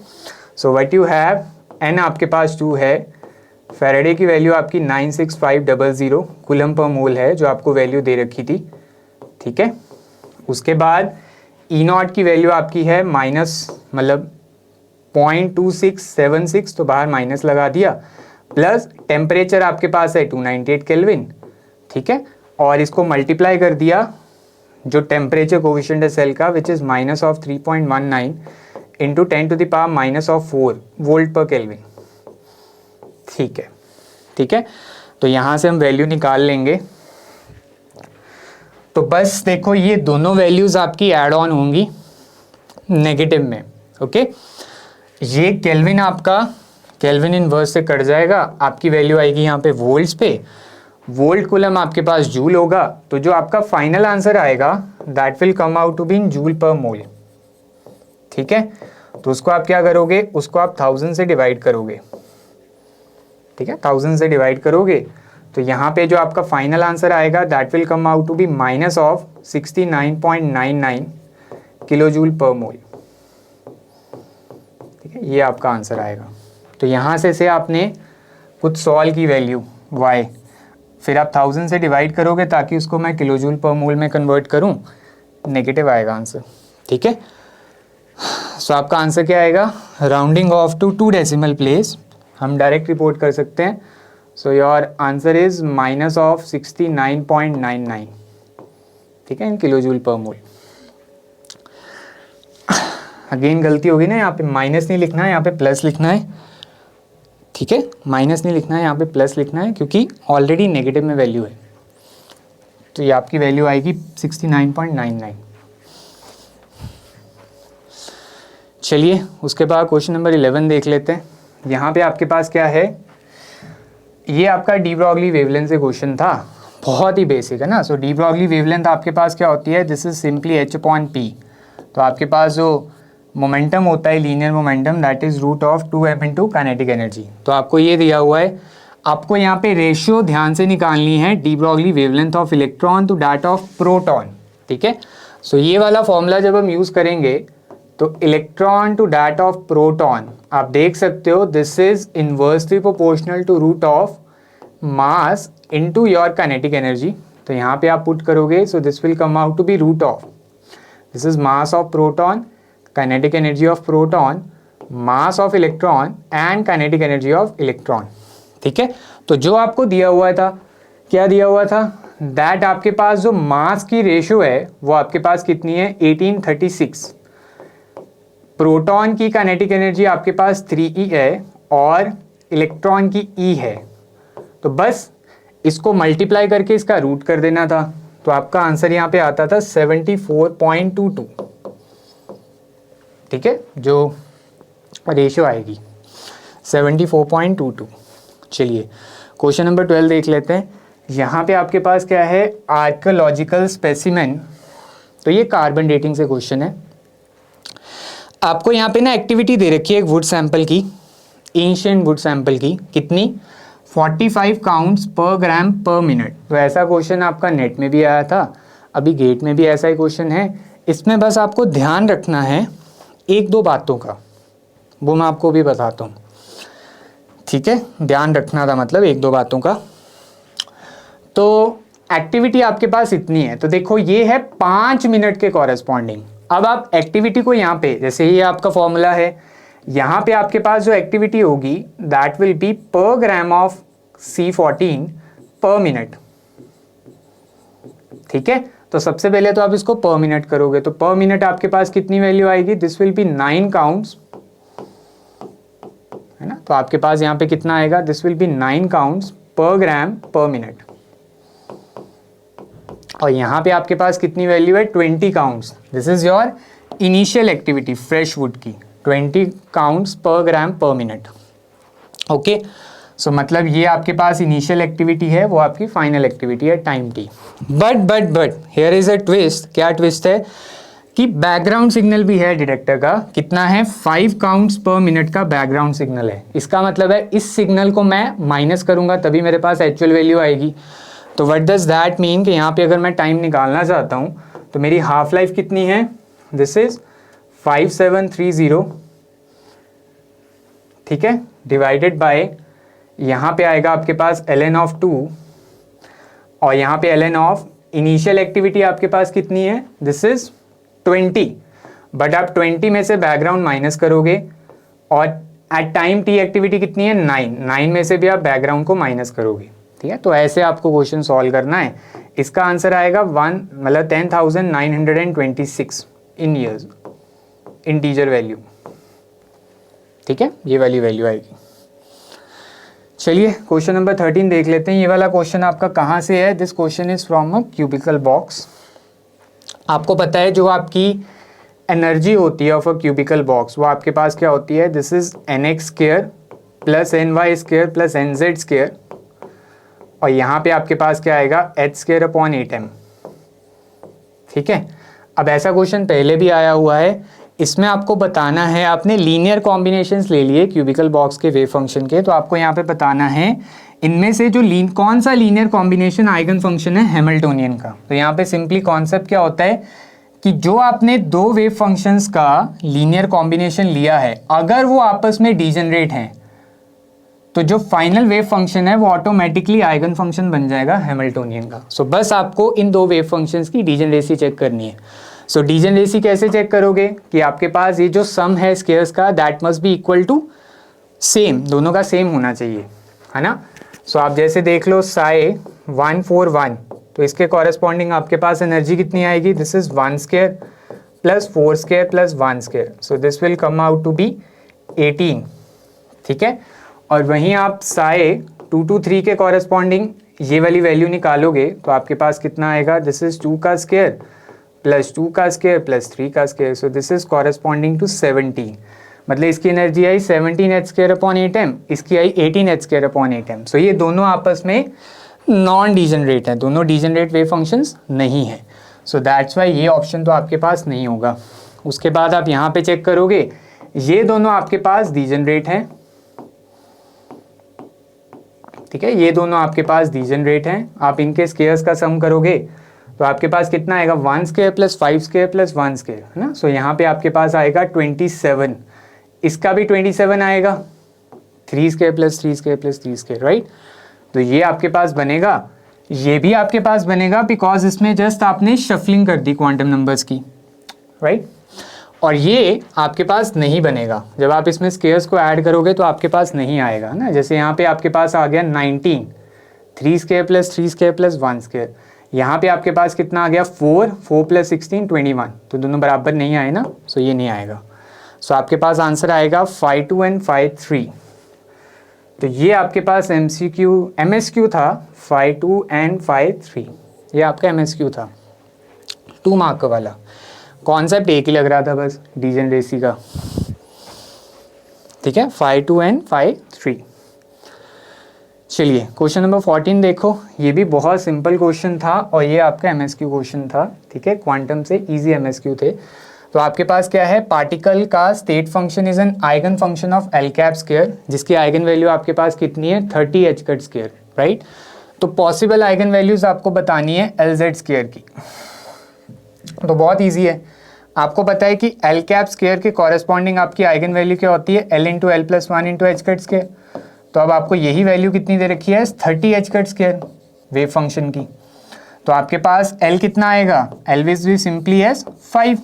So what you have, n आपके पास 2 है, फैराडे की वैल्यू आपकी 96500 कूलम पर मोल है, जो आपको वैल्यू दे रखी थी, ठीक है। उसके बाद E0 की वैल्यू आपकी है -.2676, तो बाहर माइनस लगा दिया, प्लस टेम्परेचर आपके पास है 298 केल्विन, ठीक है। और इसको मल्टीप्लाई कर दिया जो टेम्परेचर कोफिशिएंट है सेल का, विच इज़ -3.19 इंटू 10⁻⁻⁴ वोल्ट पर केल्विन, ठीक है, ठीक है। तो यहाँ से हम वैल्यू निकाल लेंगे। तो बस देखो ये दोनों वैल्यूज़ आपकी ऐड ऑन होंगी नेगेटिव में, ओके। ये केल्विन आपका केल्विन इनवर्स से कट जाएगा, आपकी वैल्यू आएगी यहाँ पे वोल्ट्स पे, वोल्ट कूलम आपके पास जूल होगा, तो जो आपका फाइनल आंसर आएगा that will come out to be in joule per mole, ठीक है। तो उसको आप क्या करोगे, उसको आप 1000 से डिवाइड करोगे, ठीक है, 1000 से डिवाइड करोगे, तो यहाँ पे जो आपका फाइनल आंसर आएगा that will come out to be -69.99 kilojoule per mole, ठीक है। ये आपका आंसर आएगा। तो यहाँ से आपने कुछ सॉल्व की वैल्यू y, फिर आप 1000 से डिवाइड करोगे ताकि उसको मैं किलोजूल पर मोल में कन्वर्ट करूँ, नेगेटिव आएगा आंसर, ठीक है। सो आपका आंसर क्या आएगा, rounding off to 2 decimal place, हम डायरेक्ट रिपोर्ट कर सकते हैं। सो योर आंसर इज -69.99, ठीक है, इन किलोजूल पर मोल। अगेन गलती होगी ना, यहाँ पे माइनस नहीं लिखना है, यहाँ पे प्लस लिखना है, ठीक है। माइनस नहीं लिखना है, यहाँ पे प्लस लिखना है, क्योंकि ऑलरेडी नेगेटिव में वैल्यू है। तो ये आपकी वैल्यू आएगी 69.99। चलिए उसके बाद क्वेश्चन नंबर 11 देख लेते हैं। यहाँ पे आपके पास क्या है, ये आपका डी ब्रॉगली वेवलेंथ से क्वेश्चन था, बहुत ही बेसिक है ना। सो डी ब्रॉगली वेवलेंथ आपके पास क्या होती है, दिस इज सिंपली h/p। तो आपके पास जो मोमेंटम होता है, linear momentum, that is √of 2m into kinetic energy. तो आपको ये दिया हुआ है, आपको यहाँ पे रेशियो ध्यान से निकालनी है, de Broglie wavelength of electron to that of proton, ठीक है। सो ये वाला फॉर्मूला जब हम यूज़ करेंगे तो electron to that of proton, आप देख सकते हो this is inversely proportional to √of mass into your kinetic energy. तो यहाँ पे आप पुट करोगे, so this will come out to be √of, this is mass of proton, kinetic energy of proton, mass of electron and kinetic energy of electron, ठीक है। तो जो आपको दिया हुआ था, क्या दिया हुआ था, दैट आपके पास जो मास की रेशियो है वो आपके पास कितनी है, 1836 प्रोटॉन की काइनेटिक एनर्जी आपके पास 3e है और इलेक्ट्रॉन की e है, तो बस इसको मल्टीप्लाई करके इसका रूट कर देना था, तो आपका आंसर यहाँ पे आता था 74.22। ठीक है, जो रेशियो आएगी 74.22। चलिए क्वेश्चन नंबर 12 देख लेते हैं। यहाँ पे आपके पास क्या है, आर्कियोलॉजिकल स्पेसिमेन। तो ये कार्बन डेटिंग से क्वेश्चन है। आपको यहाँ पे ना एक्टिविटी दे रखी है एक वुड सैंपल की, एंशिएंट वुड सैंपल की, कितनी 45 काउंट्स पर ग्राम पर मिनट। तो ऐसा क्वेश्चन आपका नेट में भी आया था, अभी गेट में भी ऐसा ही क्वेश्चन है। इसमें बस आपको ध्यान रखना है एक दो बातों का, वो मैं आपको भी बताता हूँ। ठीक है, ध्यान रखना था मतलब एक दो बातों का। तो एक्टिविटी आपके पास इतनी है, तो देखो ये है 5 मिनट के कॉरेस्पॉन्डिंग। अब आप एक्टिविटी को यहाँ पे, जैसे ये आपका फॉर्मूला है, यहाँ पे आपके पास जो एक्टिविटी होगी दैट विल बी पर ग्राम ऑफ C14 पर मिनट। ठीक है, तो सबसे पहले तो आप इसको पर मिनट करोगे, तो पर मिनट आपके पास कितनी वैल्यू आएगी, दिस विल बी 9 काउंट्स, है ना। तो आपके पास यहाँ पे कितना आएगा, दिस विल बी 9 काउंट्स पर ग्राम पर मिनट। और यहाँ पे आपके पास कितनी वैल्यू है, 20 counts. This is your initial activity fresh would की, 20 काउंट्स पर ग्राम पर मिनट। ओके, सो मतलब ये आपके पास इनिशियल एक्टिविटी है, वो आपकी फाइनल एक्टिविटी है time T. But here is a twist. क्या ट्विस्ट है कि बैकग्राउंड सिग्नल भी है डिटेक्टर का, कितना है 5 काउंट्स पर मिनट का बैकग्राउंड सिग्नल है। इसका मतलब है इस सिग्नल को मैं माइनस करूंगा तभी मेरे पास एक्चुअल वैल्यू आएगी। तो व्हाट डज दैट मीन कि यहाँ पे अगर मैं टाइम निकालना चाहता हूँ तो मेरी हाफ लाइफ कितनी है, दिस इज 5730। ठीक है, डिवाइडेड बाय, यहाँ पे आएगा आपके पास ln ऑफ 2 और यहाँ पे ln ऑफ इनिशियल एक्टिविटी आपके पास कितनी है, दिस इज 20। बट आप 20 में से बैकग्राउंड माइनस करोगे और एट टाइम टी एक्टिविटी कितनी है 9 में से भी आप बैकग्राउंड को माइनस करोगे। ठीक है, तो ऐसे आपको क्वेश्चन सॉल्व करना है। इसका आंसर आएगा 10,926 इन ईयर्स, इंटीजर वैल्यू। ठीक है, ये वाली वैल्यू आएगी। चलिए क्वेश्चन नंबर 13 देख लेते हैं। ये वाला क्वेश्चन आपका कहाँ से है, this question is from a cubical box. आपको पता है जो आपकी एनर्जी होती है ऑफ अ क्यूबिकल बॉक्स, वो आपके पास क्या होती है, this is nx square plus ny square plus nz square, और यहाँ पे आपके पास क्या आएगा h स्क्वायर अपॉन 8m। ठीक है, अब ऐसा क्वेश्चन पहले भी आया हुआ है, इसमें आपको बताना है, आपने लीनियर कॉम्बिनेशंस ले लिए क्यूबिकल बॉक्स के वेव फंक्शन के, तो आपको यहाँ पे बताना है इनमें से जो कौन सा लीनियर कॉम्बिनेशन आइगन फंक्शन है हैमिल्टोनियन का। तो यहाँ पे सिंपली कॉन्सेप्ट क्या होता है कि जो आपने दो वेव फंक्शंस का लीनियर कॉम्बिनेशन लिया है, अगर वो आपस में डीजनरेट हैं तो जो फाइनल वेव फंक्शन है वो ऑटोमेटिकली आइगन फंक्शन बन जाएगा हैमिल्टोनियन का। सो बस आपको इन दो वेव फंक्शंस की डीजनरेसी चेक करनी है। सो डीजनरेसी कैसे चेक करोगे कि आपके पास ये जो सम है स्केयर्स का that must be equal to same, दोनों का सेम होना चाहिए, है ना। सो आप जैसे देख लो साई 141, तो इसके कॉरेस्पॉन्डिंग आपके पास एनर्जी कितनी आएगी, this is 1 square plus 4 square plus 1 square, so this will come out to be 18। ठीक है, और वहीं आप साई 223 के कॉरेस्पॉन्डिंग ये वाली वैल्यू निकालोगे तो आपके पास कितना आएगा, दिस इज 2 का स्क्वायर प्लस 2 का स्क्वायर प्लस 3 का square, so this is corresponding to 17। मतलब इसकी एनर्जी आई 17h स्क्वायर अपॉन 8m, इसकी आई 18h स्क्वायर अपॉन 8m। सो ये दोनों आपस में नॉन डीजनरेट है, दोनों डीजनरेट वेव फंक्शंस नहीं है। सो दैट्स वाई ये ऑप्शन तो आपके पास नहीं होगा। उसके बाद आप यहाँ पे चेक करोगे, ये दोनों आपके पास डीजनरेट हैं। ठीक है, ये दोनों आपके पास डीजनरेट हैं। आप इनके स्क्वायर्स का सम करोगे तो आपके पास कितना आएगा, 1 square plus 5 square plus 1 square, है ना। सो यहाँ पे आपके पास आएगा 27, इसका भी 27 आएगा, 3 square plus 3 square plus 3 square, right. तो ये आपके पास बनेगा, ये भी आपके पास बनेगा बिकॉज इसमें जस्ट आपने शफलिंग कर दी क्वांटम नंबर्स की, राइट। और ये आपके पास नहीं बनेगा, जब आप इसमें स्क्वायर्स को ऐड करोगे तो आपके पास नहीं आएगा ना। जैसे यहाँ पे आपके पास आ गया 19, 3 square plus 3 square plus 1 square, यहाँ पे आपके पास कितना आ गया 4 प्लस 16 21, तो दोनों बराबर नहीं आए ना, सो ये नहीं आएगा। सो आपके पास आंसर आएगा फाई 2 एंड फाई 3। तो ये आपके पास MSQ था फाई 2 एंड फाई 3, ये आपका MSQ था 2 मार्क वाला। कॉन्सेप्ट एक ही लग रहा था बस, डीजेनरेसी का, ठीक है, फाई 2 एंड फाई 3। चलिए क्वेश्चन नंबर 14 देखो, ये भी बहुत सिंपल क्वेश्चन था और ये आपका MSQ क्वेश्चन था, ठीक है, क्वांटम से इजी MSQ थे। तो आपके पास क्या है, पार्टिकल का state function is an eigen function of L cap square, जिसकी आइगन वैल्यू आपके पास कितनी है 30 h कट स्क्वायर, राइट। तो पॉसिबल आइगन वैल्यूज आपको बतानी है LZ स्क्वायर की। तो बहुत ईजी है, आपको पता है कि एल कैप स्क्वायर के कॉरेस्पॉन्डिंग आपकी आइगन वैल्यू क्या होती है, L × L + 1 × h cut square. तो अब आपको यही वैल्यू कितनी दे रखी है 30 h cut square wave function की। तो आपके पास L कितना आएगा, L will be simply as 5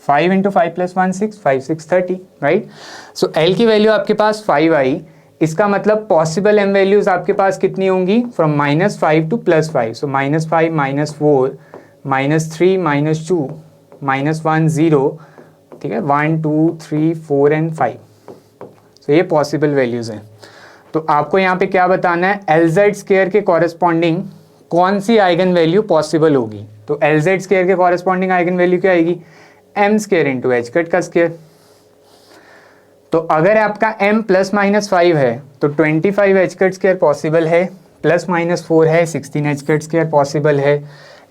× 5 + 1 6 5 6 30, right. So L की वैल्यू आपके पास 5 आई, इसका मतलब पॉसिबल M वैल्यूज आपके पास कितनी होंगी, फ्रॉम -5 to +5। सो -5 -4 -3 -2 -1 0, ठीक है, 1 2 3 4 एंड 5। सो ये पॉसिबल वैल्यूज हैं। तो आपको यहाँ पे क्या बताना है, LZ स्क्वायर के कॉरेस्पॉन्डिंग कौन सी आइगन वैल्यू पॉसिबल होगी। तो LZ स्क्वायर के कॉरेस्पॉन्डिंग आइगन वैल्यू क्या आएगी, M स्क्वायर × h कट का स्क्वायर। तो अगर आपका M ±5 है तो 25 h कट स्क्वायर पॉसिबल है, +-4 है 16 h कट स्क्वायर पॉसिबल है,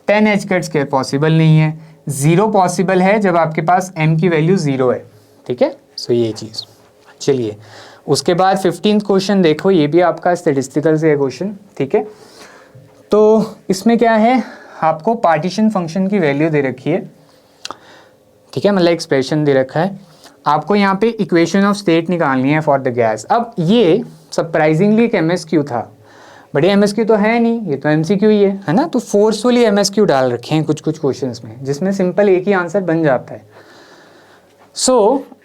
10 h कट स्क्वायर पॉसिबल नहीं है, 0 पॉसिबल है जब आपके पास M की वैल्यू 0 है, ठीक है। सो ये चीज़। चलिए उसके बाद 15th क्वेश्चन देखो, ये भी आपका स्टैटिस्टिकल से है क्वेश्चन, ठीक है। तो इसमें क्या है, आपको पार्टीशन फंक्शन की वैल्यू दे रखी है, ठीक है, मतलब एक्सप्रेशन दे रखा है। आपको यहाँ पे इक्वेशन ऑफ स्टेट निकालनी है फॉर द गैस। अब ये सरप्राइजिंगली एक MSQ था, बट ये MSQ तो है नहीं, ये तो MCQ ही है ना। तो फोर्सफुली MSQ डाल रखे हैं कुछ कुछ क्वेश्चंस में, जिसमें सिंपल एक ही आंसर बन जाता है।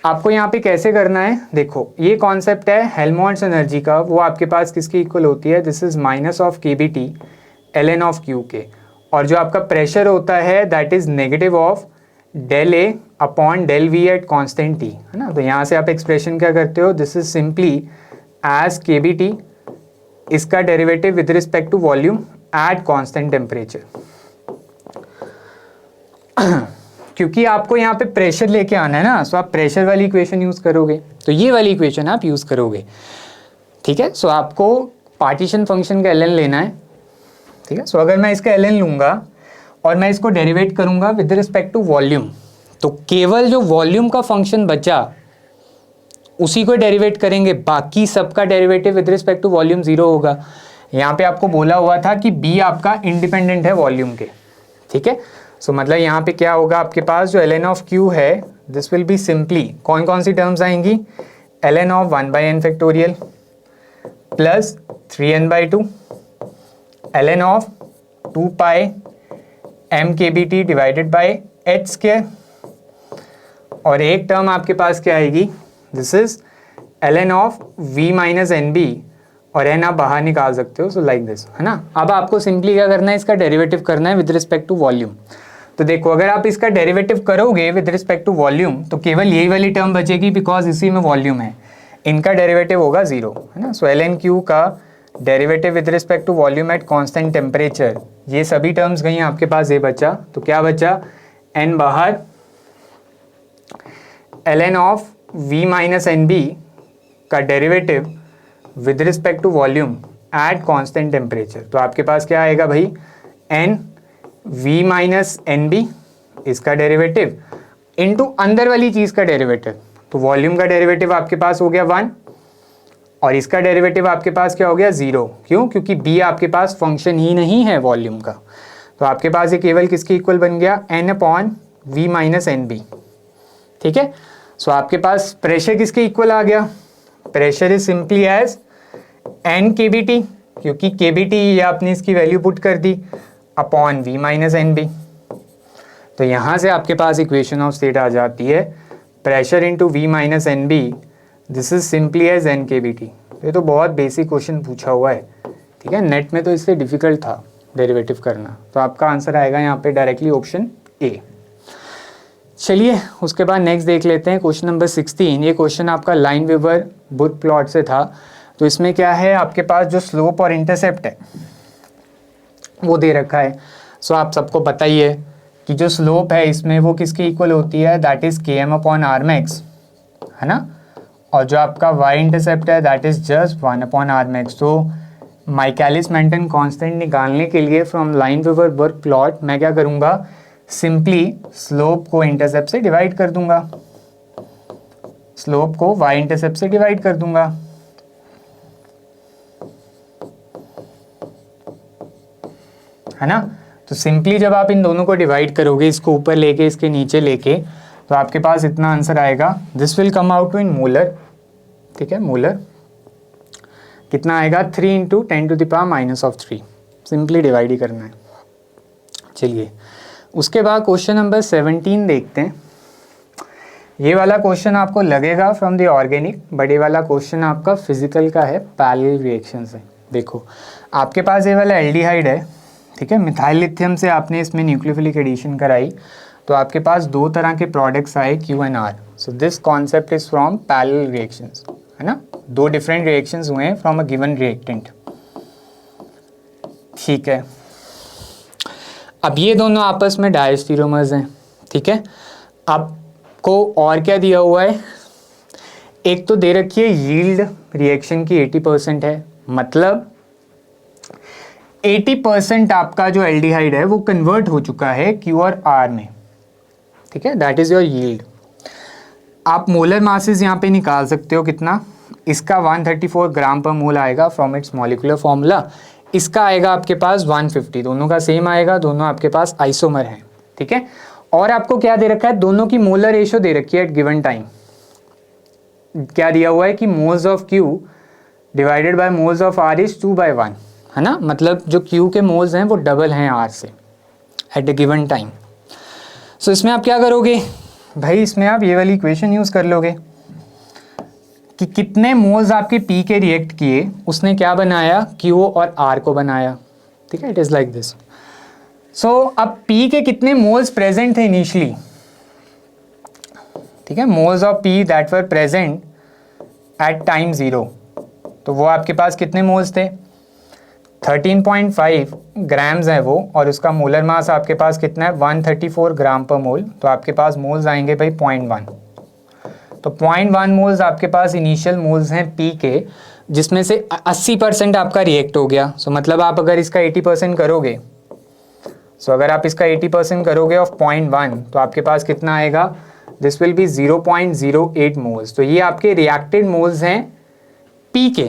आपको यहाँ पे कैसे करना है, देखो ये कॉन्सेप्ट है हेल्महोल्ट्ज एनर्जी का, वो आपके पास किसकी इक्वल होती है, this is -kBT ln of Q के, और जो आपका प्रेशर होता है that is -of ΔA upon ΔV at constant T, है ना। तो यहाँ से आप एक्सप्रेशन क्या करते हो, this is simply as kBT, इसका derivative with respect to volume at constant temperature. क्योंकि आपको यहाँ पे प्रेशर लेके आना है ना, सो आप प्रेशर वाली इक्वेशन यूज़ करोगे, तो ये वाली इक्वेशन आप यूज़ करोगे, ठीक है। सो आपको पार्टीशन फंक्शन का ln लेना है, ठीक है। सो अगर मैं इसका ln लूँगा और मैं इसको डेरिवेट करूँगा विद रिस्पेक्ट टू वॉल्यूम, तो केवल जो वॉल्यूम का फंक्शन बचा उसी को डेरिवेट करेंगे, बाकी सबका derivative with respect to volume 0 होगा। यहाँ पे आपको बोला हुआ था कि B आपका इंडिपेंडेंट है वॉल्यूम के, ठीक है। सो मतलब यहाँ पे क्या होगा, आपके पास जो ln of Q है दिस विल बी सिंपली, कौन कौन सी टर्म्स आएंगी, ln of 1/n factorial plus 3n/2 ln of 2 pi mkBT divided by h square, और एक टर्म आपके पास क्या आएगी, this is ln of v minus NB, और n आप बाहर निकाल सकते हो, सो लाइक दिस, है ना। अब आपको सिंपली क्या करना है, इसका डेरिवेटिव करना है विद रिस्पेक्ट टू वॉल्यूम। तो देखो अगर आप इसका डेरिवेटिव करोगे विद रिस्पेक्ट टू वॉल्यूम तो केवल यही वाली टर्म बचेगी, बिकॉज इसी में वॉल्यूम है, इनका डेरिवेटिव होगा 0, है ना। सो ln Q का derivative with respect to volume at constant temperature, ये सभी टर्म्स गई आपके पास, ये बचा, तो क्या बचा, n बाहर, ln of v minus NB का derivative with respect to volume at constant temperature. तो आपके पास क्या आएगा भाई, n v माइनस NB इसका डेरिवेटिव इनटू अंदर वाली चीज़ का डेरिवेटिव, तो वॉल्यूम का डेरिवेटिव आपके पास हो गया 1 और इसका डेरिवेटिव आपके पास क्या हो गया 0। क्यों, क्योंकि b आपके पास फंक्शन ही नहीं है वॉल्यूम का। तो आपके पास ये केवल किसके इक्वल बन गया, n/v माइनस NB, ठीक है। सो आपके पास प्रेशर किसके इक्वल आ गया, pressure is simply as n kBT, क्योंकि kBT ये आपने इसकी वैल्यू पुट कर दी अपॉन v माइनस NB। तो यहाँ से आपके पास इक्वेशन ऑफ स्टेट आ जाती है pressure into v minus NB, this is simply as n kBT। ये तो बहुत बेसिक क्वेश्चन पूछा हुआ है, ठीक है, नेट में तो इससे डिफिकल्ट था डेरिवेटिव करना। तो आपका आंसर आएगा यहाँ पे डायरेक्टली ऑप्शन ए। चलिए उसके बाद नेक्स्ट देख लेते हैं क्वेश्चन नंबर 16। ये क्वेश्चन आपका लाइन वेवर बुट प्लॉट से था। तो इसमें क्या है, आपके पास जो स्लोप और इंटरसेप्ट है वो दे रखा है। सो आप सबको पता ही है कि जो स्लोप है इसमें वो किसके इक्वल होती है, दैट इज़ km/r_max, है ना। और जो आपका y इंटरसेप्ट है दैट इज़ जस्ट 1/r_max। तो माइकलिस मेंटन कांस्टेंट निकालने के लिए फ्रॉम लाइन वेवर बुट प्लॉट मैं क्या करूँगा, सिंपली स्लोप को इंटरसेप्ट से डिवाइड कर दूंगा, स्लोप को y इंटरसेप्ट से डिवाइड कर दूंगा। है ना। तो सिंपली जब आप इन दोनों को डिवाइड करोगे, इसको ऊपर लेके इसके नीचे लेके, तो आपके पास इतना आंसर आएगा। This will come out to in molar, ठीक है। मोलर कितना आएगा, 3 × 10⁻³ सिंपली डिवाइड ही करना है। चलिए उसके बाद क्वेश्चन नंबर 17 देखते हैं। ये वाला क्वेश्चन आपको लगेगा फ्रॉम द ऑर्गेनिक, बट ये वाला क्वेश्चन आपका फिजिकल का है, पैरेलल रिएक्शन से। देखो आपके पास ये वाला एल्डिहाइड है, ठीक है। मिथाइल लिथियम से आपने इसमें न्यूक्लियोफिलिक एडिशन कराई, तो आपके पास दो तरह के प्रोडक्ट्स आए Q and R। So this concept is from parallel reactions, है ना। दो डिफरेंट रिएक्शंस हुए हैं फ्रॉम अ गिवन रिएक्टेंट, ठीक है। अब ये दोनों आपस में डायस्टीरोमर्स हैं, ठीक है। आपको और क्या दिया हुआ है, एक तो दे रखी है यील्ड रिएक्शन की 80% है, मतलब 80% आपका जो एल्डिहाइड है वो कन्वर्ट हो चुका है Q और R में, ठीक है। That is your yield. आप मोलर मासेस यहाँ पे निकाल सकते हो, कितना, इसका 134 ग्राम पर मोल आएगा फ्रॉम इट्स मॉलिक्यूलर फॉर्मूला, इसका आएगा आपके पास 150, दोनों का सेम आएगा, दोनों आपके पास आइसोमर हैं, ठीक है। और आपको क्या दे रखा है, दोनों की मोलर रेशियो दे रखी है एट गिवन टाइम। क्या दिया हुआ है कि moles of Q divided by moles of R is 2/1, है ना। मतलब जो Q के मोल्स हैं वो डबल हैं R से एट ए गिवन टाइम। सो इसमें आप क्या करोगे भाई, इसमें आप ये वाली इक्वेशन यूज कर लोगे कि कितने मोल्स आपके P के रिएक्ट किए, उसने क्या बनाया, Q और R को बनाया, ठीक है। It is like this. So अब P के कितने मोल्स प्रेजेंट थे इनिशियली, ठीक है। Moles of P that were present at time 0, तो वो आपके पास कितने मोल्स थे, 13.5 ग्राम्स है वो, और उसका मोलर मास आपके पास कितना है, 134 ग्राम पर मोल। तो आपके पास मोल्स आएंगे भाई 0.1, तो 0.1 मोल्स आपके पास इनिशियल मोल्स हैं P के, जिसमें से 80% आपका रिएक्ट हो गया। सो मतलब आप अगर इसका 80% करोगे, अगर आप इसका 80% करोगे ऑफ 0.1, तो आपके पास कितना आएगा, दिस विल बी 0.08 मोल्स। तो ये आपके रिएक्टेड मोल्स हैं P के,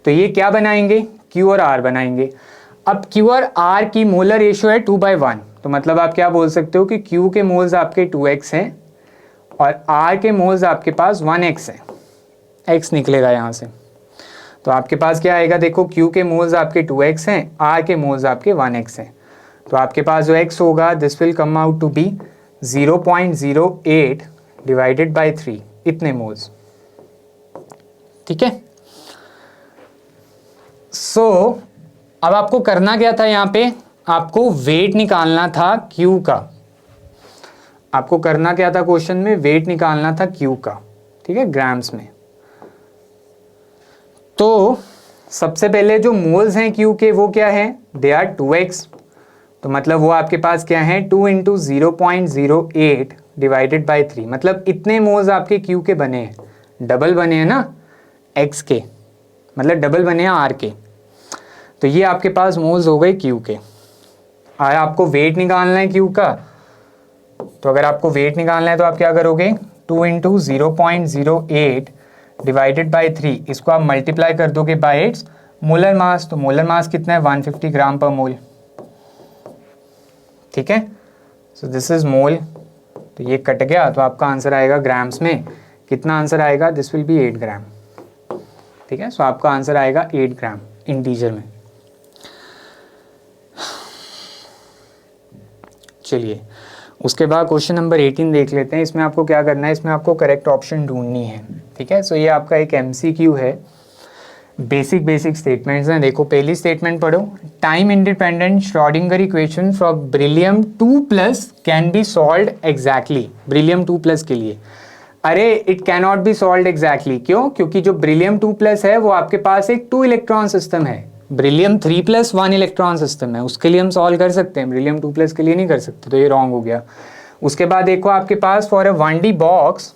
तो ये क्या बनाएंगे, Q और R बनाएंगे। अब Q और R की मोलर रेशियो है 2/1, तो मतलब आप क्या बोल सकते हो कि Q के मोल्स आपके 2x हैं और R के मोल्स आपके पास 1x है, x निकलेगा यहाँ से। तो आपके पास क्या आएगा, देखो Q के मोल्स आपके 2x हैं, R के मोल्स आपके 1x हैं, तो आपके पास जो x होगा this will come out to be 0.08 divided by 3, इतने मोल्स, ठीक है। सो अब आपको करना क्या था, यहाँ पे आपको वेट निकालना था Q का, आपको करना क्या था क्वेश्चन में, वेट निकालना था Q का, ठीक है, ग्राम्स में। तो सबसे पहले जो मोल्स हैं Q के वो क्या है, दे आर 2x, तो मतलब वो आपके पास क्या है, 2 × 0.08 डिवाइडेड बाय 3, मतलब इतने मोल्स आपके Q के बने हैं, डबल बने हैं ना x के, मतलब डबल बने हैं R के। तो ये आपके पास मोल्स हो गए Q के। और आपको वेट निकालना है Q का, तो अगर आपको वेट निकालना है तो आप क्या करोगे, 2 × 0.08 डिवाइडेड बाय 3, इसको आप मल्टीप्लाई कर दोगे बाय इट्स मोलर मास। तो मोलर मास कितना है, 150 ग्राम पर मोल, ठीक है। सो दिस इज मोल, तो ये कट गया, तो आपका आंसर आएगा ग्राम्स में, कितना आंसर आएगा, दिस विल बी 8 ग्राम, ठीक है। सो आपका आंसर आएगा 8 ग्राम इंटीजर में। चलिए उसके बाद क्वेश्चन नंबर 18 देख लेते हैं। इसमें आपको क्या करना है, इसमें आपको करेक्ट ऑप्शन ढूंढनी है, ठीक है। सो ये आपका एक MCQ है। बेसिक स्टेटमेंट्स हैं। देखो पहली स्टेटमेंट पढ़ो, time independent Schrodinger equation for beryllium 2+ can be solved exactly. Beryllium 2+ के लिए, अरे it can not be solved exactly, क्यों? क्योंकि जो बेरिलियम 2+ है वो आपके पास एक 2 इलेक्ट्रॉन सिस्टम है। बेरिलियम 3+ 1 इलेक्ट्रॉन सिस्टम है, उसके लिए हम सॉल्व कर सकते हैं, बेरिलियम 2+ के लिए नहीं कर सकते, तो ये रॉन्ग हो गया। उसके बाद देखो आपके पास फॉर अ 1D बॉक्स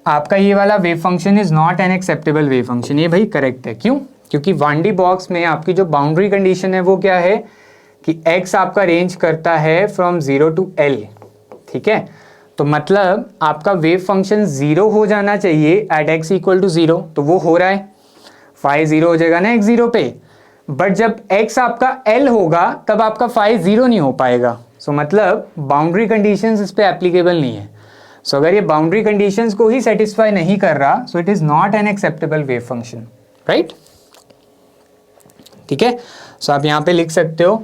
आपका ये वाला wave function is not an acceptable wave function. ये भाई करेक्ट है, क्यों? क्योंकि 1D बॉक्स में आपकी जो बाउंड्री कंडीशन है वो क्या है कि x आपका रेंज करता है फ्रॉम 0 to L, ठीक है? तो मतलब आपका वेव फंक्शन 0 हो जाना चाहिए एट x इक्वल टू 0, तो वो हो रहा है, फाई 0 हो जाएगा ना x 0 पे। बट जब x आपका L होगा तब आपका फाई 0 नहीं हो पाएगा। सो मतलब बाउंड्री कंडीशंस इस पे एप्लीकेबल नहीं है। सो अगर ये बाउंड्री कंडीशंस को ही सेटिस्फाई नहीं कर रहा, so it is not an acceptable wave function, right? ठीक है, सो आप यहाँ पे लिख सकते हो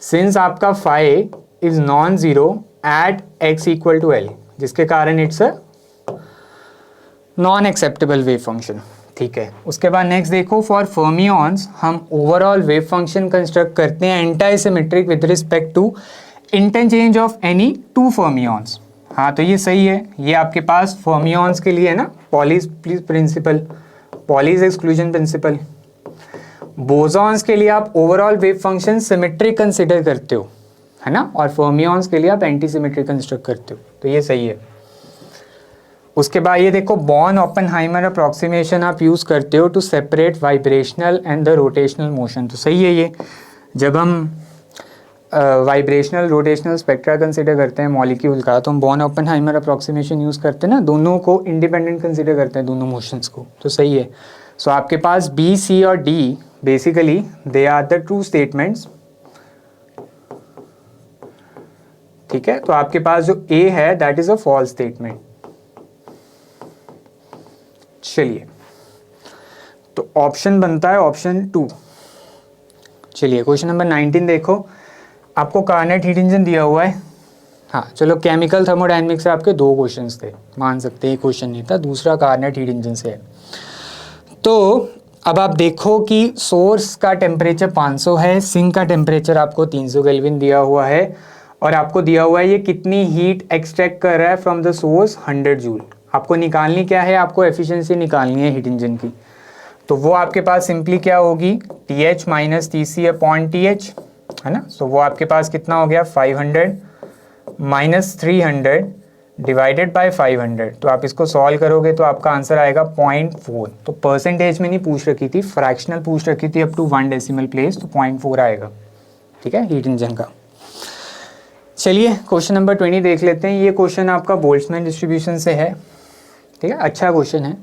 सिंस आपका phi is non zero at x equal to L, जिसके कारण it's a non acceptable wave function. ठीक है, उसके बाद नेक्स्ट देखो, फॉर फर्मियंस हम ओवरऑल वेव फंक्शन कंस्ट्रक्ट करते हैं anti symmetric with respect to interchange of any 2 fermions. हाँ तो ये सही है, ये आपके पास फर्मियंस के लिए है ना, Pauli's principle, Pauli's exclusion principle. Bosons के लिए आप overall wave function symmetric consider करते हो, है ना, और फर्मियंस के लिए आप एंटी सिमेट्रिक कंस्ट्रक्ट करते हो, तो ये सही है। उसके बाद ये देखो, बॉर्न ओपेनहाइमर अप्रॉक्सीमेशन आप यूज़ करते हो to separate vibrational and the rotational motion, तो सही है ये। जब हम वाइब्रेशनल रोटेशनल स्पेक्ट्रा कंसिडर करते हैं मॉलिक्यूल का, तो हम बॉर्न ओपेनहाइमर अप्रॉक्सीमेशन यूज़ करते हैं ना, दोनों को इंडिपेंडेंट कंसिडर करते हैं, दोनों मोशंस को, तो सही है। सो आपके पास बी, सी और D basically they are the true statements. ठीक है, तो आपके पास जो ए है that is a false statement. चलिए, तो ऑप्शन बनता है ऑप्शन 2। चलिए क्वेश्चन नंबर 19 देखो, आपको कार्नेट हीट इंजन दिया हुआ है। हाँ चलो, केमिकल थर्मोडायनेमिक्स से आपके 2 क्वेश्चंस थे, मान सकते हैं, एक क्वेश्चन नहीं था, दूसरा कार्नेट हीट इंजन से है। तो अब आप देखो कि सोर्स का टेम्परेचर 500 है, सिंक का टेम्परेचर आपको 300 केल्विन दिया हुआ है, और आपको दिया हुआ है ये कितनी हीट एक्सट्रैक्ट कर रहा है फ्रॉम द सोर्स, 100 जूल। आपको निकालनी क्या है, आपको एफिशिएंसी निकालनी है हीट इंजन की। तो वो आपके पास सिंपली क्या होगी, TH minus TC upon TH, है ना। सो वो आपके पास कितना हो गया, 500 माइनस 300 डिवाइडेड बाय 500। तो आप इसको सॉल्व करोगे तो आपका आंसर आएगा 0.4। तो परसेंटेज में नहीं पूछ रखी थी, फ्रैक्शनल पूछ रखी थी अप टू 1 डेसिमल प्लेस, तो 0.4 आएगा। ठीक है, हीट इंजन का। चलिए क्वेश्चन नंबर 20 देख लेते हैं। ये क्वेश्चन आपका बोल्ट्जमैन डिस्ट्रीब्यूशन से है, ठीक है, अच्छा क्वेश्चन है।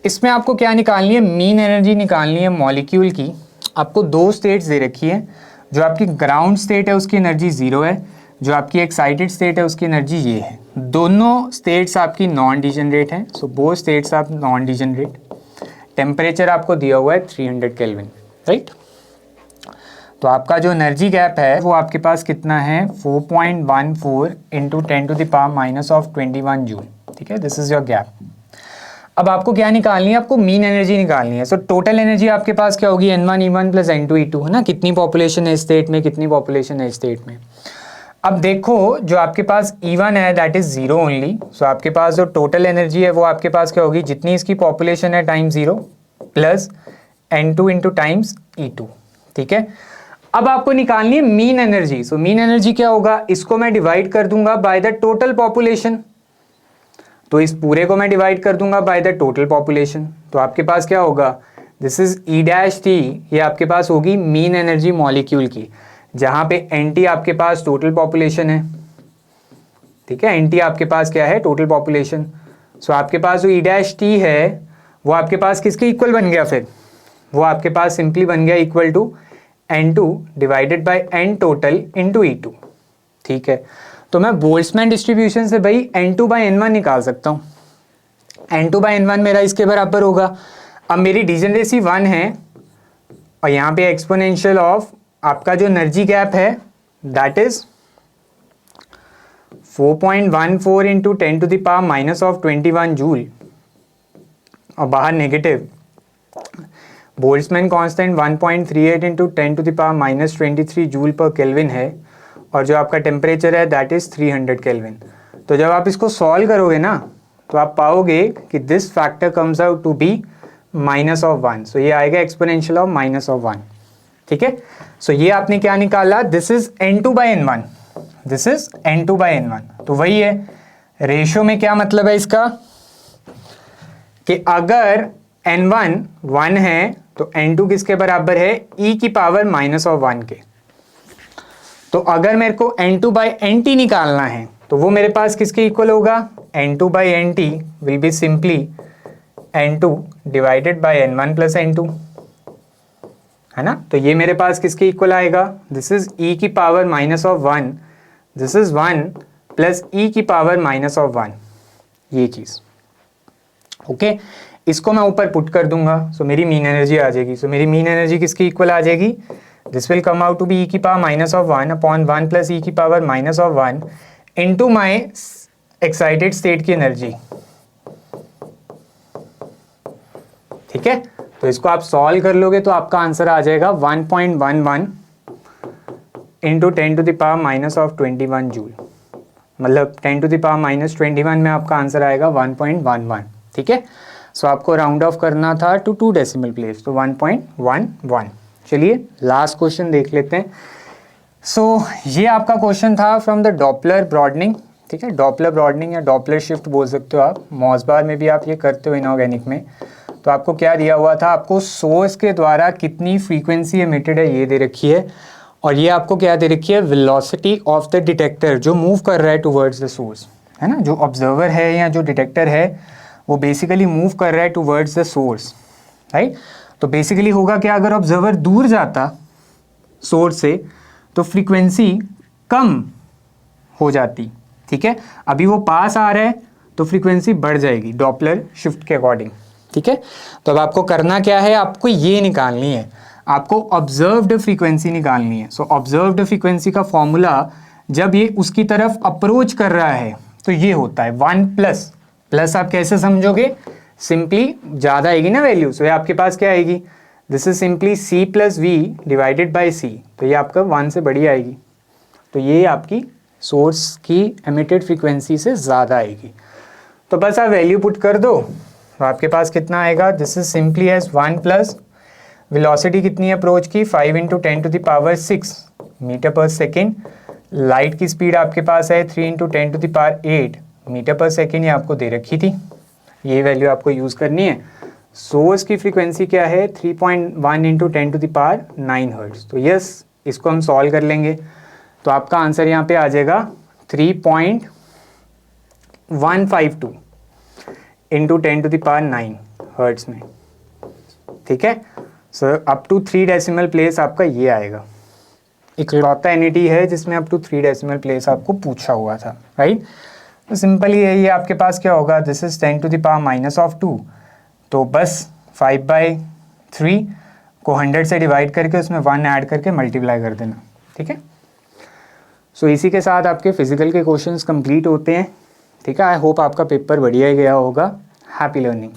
इसमें आपको क्या निकालनी है, मीन एनर्जी निकालनी है मॉलिक्यूल की। आपको 2 स्टेट्स दे रखी है, जो आपकी ग्राउंड स्टेट है उसकी एनर्जी 0 है, जो आपकी एक्साइटेड स्टेट है उसकी एनर्जी ये है। दोनों स्टेट्स आपकी नॉन डिजनरेट हैं, सो बोथ स्टेट्स आप नॉन डिजनरेट। टेम्परेचर आपको दिया हुआ है 300 केल्विन, राइट। तो आपका जो एनर्जी गैप है वो आपके पास कितना है, 4.14 into 10 to the power minus of 21 joule. ठीक है, दिस इज योर गैप। अब आपको क्या निकालनी है, आपको मीन एनर्जी निकालनी है। सो टोटल एनर्जी आपके पास क्या होगी, N1 E1 plus N2 E2, है ना। कितनी पॉपुलेशन है स्टेट में, कितनी पॉपुलेशन है स्टेट में। अब देखो जो आपके पास E1 है दैट इज 0 ओनली। सो आपके पास जो टोटल एनर्जी है वो आपके पास क्या होगी, जितनी इसकी पॉपुलेशन है time 0 plus N2 into times E2। ठीक है, अब आपको निकालनी है mean energy. So mean energy क्या होगा, इसको मैं डिवाइड कर दूंगा बाय द टोटल पॉपुलेशन, तो इस पूरे को मैं डिवाइड कर दूंगा बाय द टोटल पॉपुलेशन। तो आपके पास क्या होगा, दिस इज E-T, ये आपके पास होगी मीन एनर्जी मॉलिक्यूल की, जहां पे NT आपके पास टोटल पॉपुलेशन है। ठीक है, NT आपके पास क्या है, टोटल पॉपुलेशन। सो आपके पास जो E-T है वो आपके पास किसके इक्वल बन गया, फिर वो आपके पास सिंपली बन गया equal to N2 divided by N total into E2। ठीक है, तो मैं बोल्ट्जमैन डिस्ट्रीब्यूशन से भाई N2 बाई N1 निकाल सकता हूँ। N2 बाई N1 मेरा इसके बराबर होगा। अब मेरी डिजनरेसी 1 है, और यहाँ पे एक्सपोनेंशियल ऑफ आपका जो एनर्जी गैप है that is 4.14 into 10 to the power minus of 21 joule, और बाहर negative, Boltzmann constant 1.38 into 10 to the power minus 23 joule per Kelvin है, और जो आपका टेम्परेचर है दैट इज़ 300 केल्विन। तो जब आप इसको सॉल्व करोगे ना तो आप पाओगे कि this factor comes out to be -1, so ये आएगा एक्सपोनेंशियल ऑफ -1, ठीक है। सो ये आपने क्या निकाला, this is n2/n1, this is n2/n1। तो वही है, रेशियो में क्या मतलब है इसका कि अगर n1 1 है तो n2 किसके बराबर है, e की पावर -1 के। तो अगर मेरे को n2/nt निकालना है तो वो मेरे पास किसके इक्वल होगा, n2/nt will be simply n2 divided bye n1 plus n2, है ना। तो ये मेरे पास किसके इक्वल आएगा, दिस इज e की power -1, this is 1 plus e की पावर -1, ये चीज, ओके। इसको मैं ऊपर पुट कर दूंगा, सो मेरी मीन एनर्जी आ जाएगी। सो मेरी मीन एनर्जी किसकी इक्वल आ जाएगी, this will come out to be e की पावर -1 अपॉन 1 प्लस e की power -1 into my excited state की एनर्जी, ठीक है। तो इसको आप सॉल्व कर लोगे तो आपका आंसर आ जाएगा 1.11 into 10 to the power -21 joule, मतलब 10 टू द पावर -21 में आपका आंसर आएगा 1.11, ठीक है। सो आपको राउंड ऑफ करना था टू 2 डेसिमल प्लेस, तो 1.11। चलिए लास्ट क्वेश्चन देख लेते हैं। सो ये आपका क्वेश्चन था फ्रॉम द डॉपलर ब्रॉडनिंग, ठीक है। डॉपलर ब्रॉडनिंग या डॉपलर शिफ्ट बोल सकते हो आप, मॉसबार में भी आप ये करते हो इनऑर्गेनिक में। तो आपको क्या दिया हुआ था, आपको सोर्स के द्वारा कितनी फ्रीक्वेंसी एमिटेड है ये दे रखी है, और ये आपको क्या दे रखी है, वेलोसिटी ऑफ द डिटेक्टर जो मूव कर रहा है टुवर्ड्स द सोर्स, है ना। जो ऑब्जर्वर है या जो डिटेक्टर है वो बेसिकली मूव कर रहा है टुवर्ड्स द सोर्स, राइट। तो बेसिकली होगा क्या, अगर ऑब्जर्वर दूर जाता सोर्स से तो फ्रीक्वेंसी कम हो जाती, ठीक है। अभी वो पास आ रहा है तो फ्रीक्वेंसी बढ़ जाएगी डॉपलर शिफ्ट के अकॉर्डिंग, ठीक है। तो अब आपको करना क्या है, आपको ये निकालनी है, आपको ऑब्जर्व्ड फ्रीक्वेंसी निकालनी है। सो ऑब्जर्व्ड फ्रीक्वेंसी का फॉर्मूला जब ये उसकी तरफ अप्रोच कर रहा है तो ये होता है 1 प्लस, प्लस आप कैसे समझोगे, सिंपली ज़्यादा आएगी ना वैल्यू, सो ये आपके पास क्या आएगी, this is simply c plus v divided by c, तो ये आपका 1 से बड़ी आएगी, तो ये आपकी सोर्स की एमिटेड फ्रीक्वेंसी से ज़्यादा आएगी। तो बस आप वैल्यू पुट कर दो तो आपके पास कितना आएगा, this is simply as 1 plus velocity कितनी है अप्रोच की, 5 into 10 to the power 6 metre per second. Light की स्पीड आपके पास है 3 into 10 to the power 8 metre per second, ये आपको दे रखी थी, ये वैल्यू आपको यूज़ करनी है। सोर्स की फ्रीक्वेंसी क्या है, 3.1 into 10 to the power 9 hertz. तो यस, इसको हम सॉल्व कर लेंगे तो आपका आंसर यहाँ पे आ जाएगा 3.152 into 10 to the power 9 hertz में, ठीक है। So up to 3 decimal place आपका ये आएगा। इकलौता एनईटी है जिसमें अप टू 3 डेसिमल प्लेस आपको पूछा हुआ था, राइट। तो सिंपली ये आपके पास क्या होगा, this is 10 to the power -2, तो बस 5/3 को 100 से डिवाइड करके उसमें 1 ऐड करके मल्टीप्लाई कर देना, ठीक है। सो इसी के साथ आपके फिजिकल के क्वेश्चंस कंप्लीट होते हैं, ठीक है। आई होप आपका पेपर बढ़िया ही गया होगा। Happy learning.